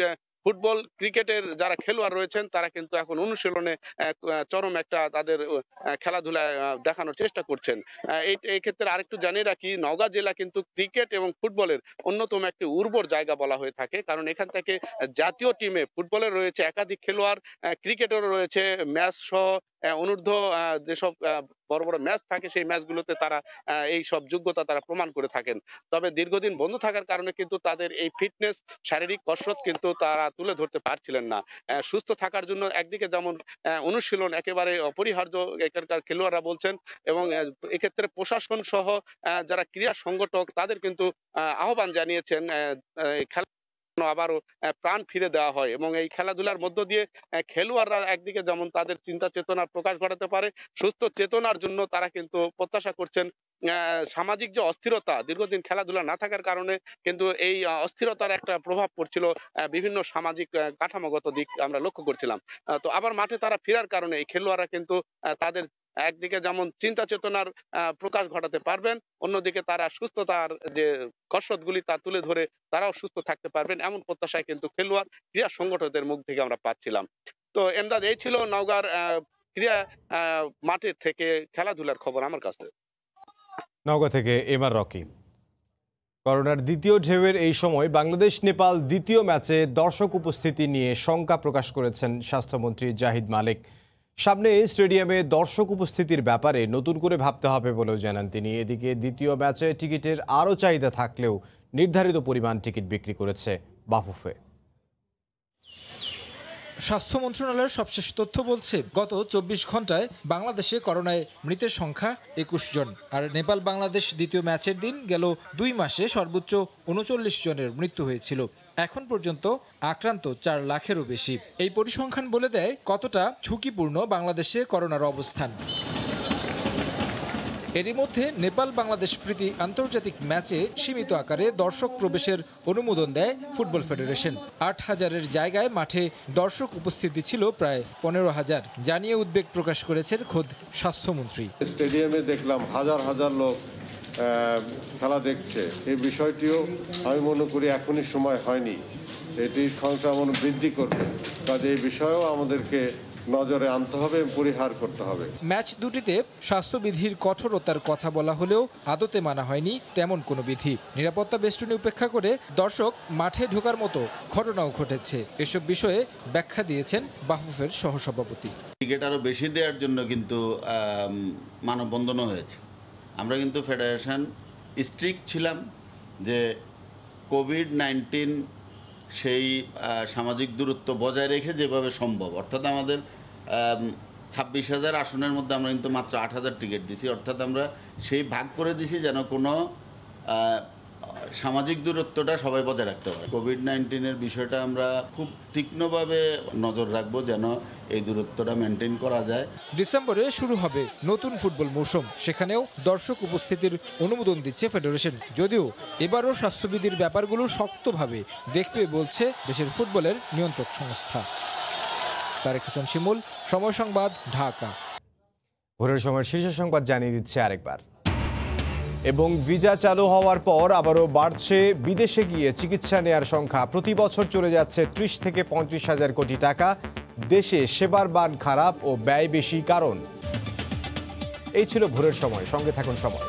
ফুটবল ক্রিকেটের যারা খেলোয়াড় রয়েছেন তারা কিন্তু এখন অনুশীলনে চরম একটা তাদের খেলাধুলা দেখানোর চেষ্টা করছেন। এই ক্ষেত্রে আরেকটু জানিয়ে রাখি, নওগাঁ জেলা কিন্তু ক্রিকেট এবং ফুটবলের অন্যতম একটি উর্বর জায়গা বলা হয়ে থাকে, কারণ এখান থেকে জাতীয় টিমে ফুটবলের রয়েছে একাধিক খেলোয়াড়, ক্রিকেটেরও রয়েছে ম্যাচ সহ অনূর্ধ্ব যেসব বড় বড় ম্যাচ থাকে সেই ম্যাচগুলোতে তারা এই সব যোগ্যতা তারা প্রমাণ করে থাকেন। তবে দীর্ঘদিন বন্ধ থাকার কারণে কিন্তু তাদের এই ফিটনেস, শারীরিক কসরত কিন্তু তারা তুলে ধরতে পারছিলেন না। সুস্থ থাকার জন্য একদিকে যেমন অনুশীলন একেবারে অপরিহার্য এখানকার খেলোয়াড়রা বলছেন এবং এক্ষেত্রে প্রশাসন সহ যারা ক্রীড়া সংগঠক তাদের কিন্তু আহ্বান জানিয়েছেন খেলা আবারও প্রাণ ফিরে দেওয়া হয় এবং এই খেলাধুলার মধ্য দিয়ে খেলোয়াড়রা একদিকে যেমন তাদের চিন্তা চেতনার প্রকাশ ঘটাতে পারে, সুস্থ চেতনার জন্য তারা কিন্তু প্রত্যাশা করছেন সামাজিক যে অস্থিরতা, দীর্ঘদিন খেলাধুলা না থাকার কারণে কিন্তু এই অস্থিরতার একটা প্রভাব পড়ছিল বিভিন্ন সামাজিক কাঠামোগত দিক আমরা লক্ষ্য করছিলাম। তো আবার মাঠে তারা ফেরার কারণে এই খেলোয়াড়রা কিন্তু তাদের একদিকে যেমন চিন্তা চেতনার প্রকাশ ঘটাতে পারবেন, অন্যদিকে তারা সুস্থতার যে কসরতগুলি তা তুলে ধরে তারাও সুস্থ থাকতে পারবেন, এমন প্রত্যাশায় কিন্তু খেলোয়াড় ক্রীড়া সংগঠকদের মুখ থেকে আমরা পাচ্ছিলাম। তো এমদাদ, এই ছিল নওগাঁর ক্রীড়া মাঠের থেকে খেলাধুলার খবর আমার কাছে। নওগাঁ থেকে এমআর রকি। করোনার দ্বিতীয় ঢেউয়ের এই সময় বাংলাদেশ নেপাল দ্বিতীয় ম্যাচে দর্শক উপস্থিতি নিয়ে শঙ্কা প্রকাশ করেছেন স্বাস্থ্যমন্ত্রী জাহিদ মালিক। সামনে স্টেডিয়ামে দর্শক উপস্থিতির ব্যাপারে নতুন করে ভাবতে হবে বলেও জানান তিনি। এদিকে দ্বিতীয় ম্যাচে টিকিটের আরও চাহিদা থাকলেও নির্ধারিত পরিমাণ টিকিট বিক্রি করেছে বাফুফে। স্বাস্থ্য মন্ত্রণালয়ের সবশেষ তথ্য বলছে গত 24 ঘন্টায় বাংলাদেশে করোনায় মৃতের সংখ্যা 21 জন, আর নেপাল বাংলাদেশ দ্বিতীয় ম্যাচের দিন গেল 2 মাসে সর্বোচ্চ 39 জনের মৃত্যু হয়েছিল। এখন পর্যন্ত আক্রান্ত 4 লাখেরও বেশি। এই পরিসংখ্যান বলে দেয় কতটা ঝুঁকিপূর্ণ বাংলাদেশে করোনার অবস্থান। এরই মধ্যে নেপাল বাংলাদেশ প্রীতি আন্তর্জাতিক ম্যাচে সীমিত আকারে দর্শক প্রবেশের অনুমোদন দেয় ফুটবল ফেডারেশন। 8,000-এর জায়গায় মাঠে দর্শক উপস্থিতি ছিল প্রায় 15,000, জানিয়ে উদ্বেগ প্রকাশ করেছেন খোদ স্বাস্থ্যমন্ত্রী। স্টেডিয়ামে দেখলাম হাজার হাজার লোক খেলা দেখছে, এই বিষয়টিও আমি মনে করি এখনই সময় হয়নি, এটির সংখ্যা বৃদ্ধি করবে, কাজে এই বিষয়েও আমাদেরকে নজরে আনতে হবে, পরিহার করতে হবে। ম্যাচ দুটিতে স্বাস্থ্যবিধির কঠোরতার কথা বলা হলেও আদতে মানা হয়নি তেমন কোনো বিধি। নিরাপত্তা বেষ্টনী উপেক্ষা করে দর্শক মাঠে ঢোকার মতো ঘটনাও ঘটেছে। এসব বিষয়ে ব্যাখ্যা দিয়েছেন বাফুফের সহসভাপতি। টিকিট আরও বেশি দেওয়ার জন্য কিন্তু মানববন্ধনও হয়েছে। আমরা কিন্তু ফেডারেশন স্ট্রিক্ট ছিলাম যে কোভিড-19 সেই সামাজিক দূরত্ব বজায় রেখে যেভাবে সম্ভব, অর্থাৎ আমাদের 26,000 আসনের মধ্যে আমরা কিন্তু মাত্র 8,000 টিকিট দিছি, অর্থাৎ আমরা সেই ভাগ করে দিছি যেন কোনো সামাজিক দূরত্বটা সবাই বজায় রাখতে পারে। কোভিড-19-এর বিষয়টা আমরা খুব তীক্ষ্ণভাবে নজর রাখবো যেন এই দূরত্বটা মেনটেন করা যায়। ডিসেম্বরে শুরু হবে নতুন ফুটবল মৌসুম, সেখানেও দর্শক উপস্থিতির অনুমোদন দিচ্ছে ফেডারেশন, যদিও এবারও স্বাস্থ্যবিধির ব্যাপারগুলো শক্তভাবে দেখবে বলছে দেশের ফুটবলের নিয়ন্ত্রক সংস্থা। তারেক হাসান শিমুল, সময় সংবাদ, ঢাকা। ভোরের সময় শীর্ষ সংবাদ জানিয়ে দিচ্ছে আরেকবার। এবং ভিসা চালু হওয়ার পর আবারও বাড়ছে বিদেশে গিয়ে চিকিৎসা নেয়ার সংখ্যা। প্রতি বছর চলে যাচ্ছে 30 থেকে 35,000 কোটি টাকা। দেশে সেবার মান খারাপ ও ব্যয় বেশি কারণ। এই ছিল ভোরের সময়, সঙ্গে থাকুন সময়।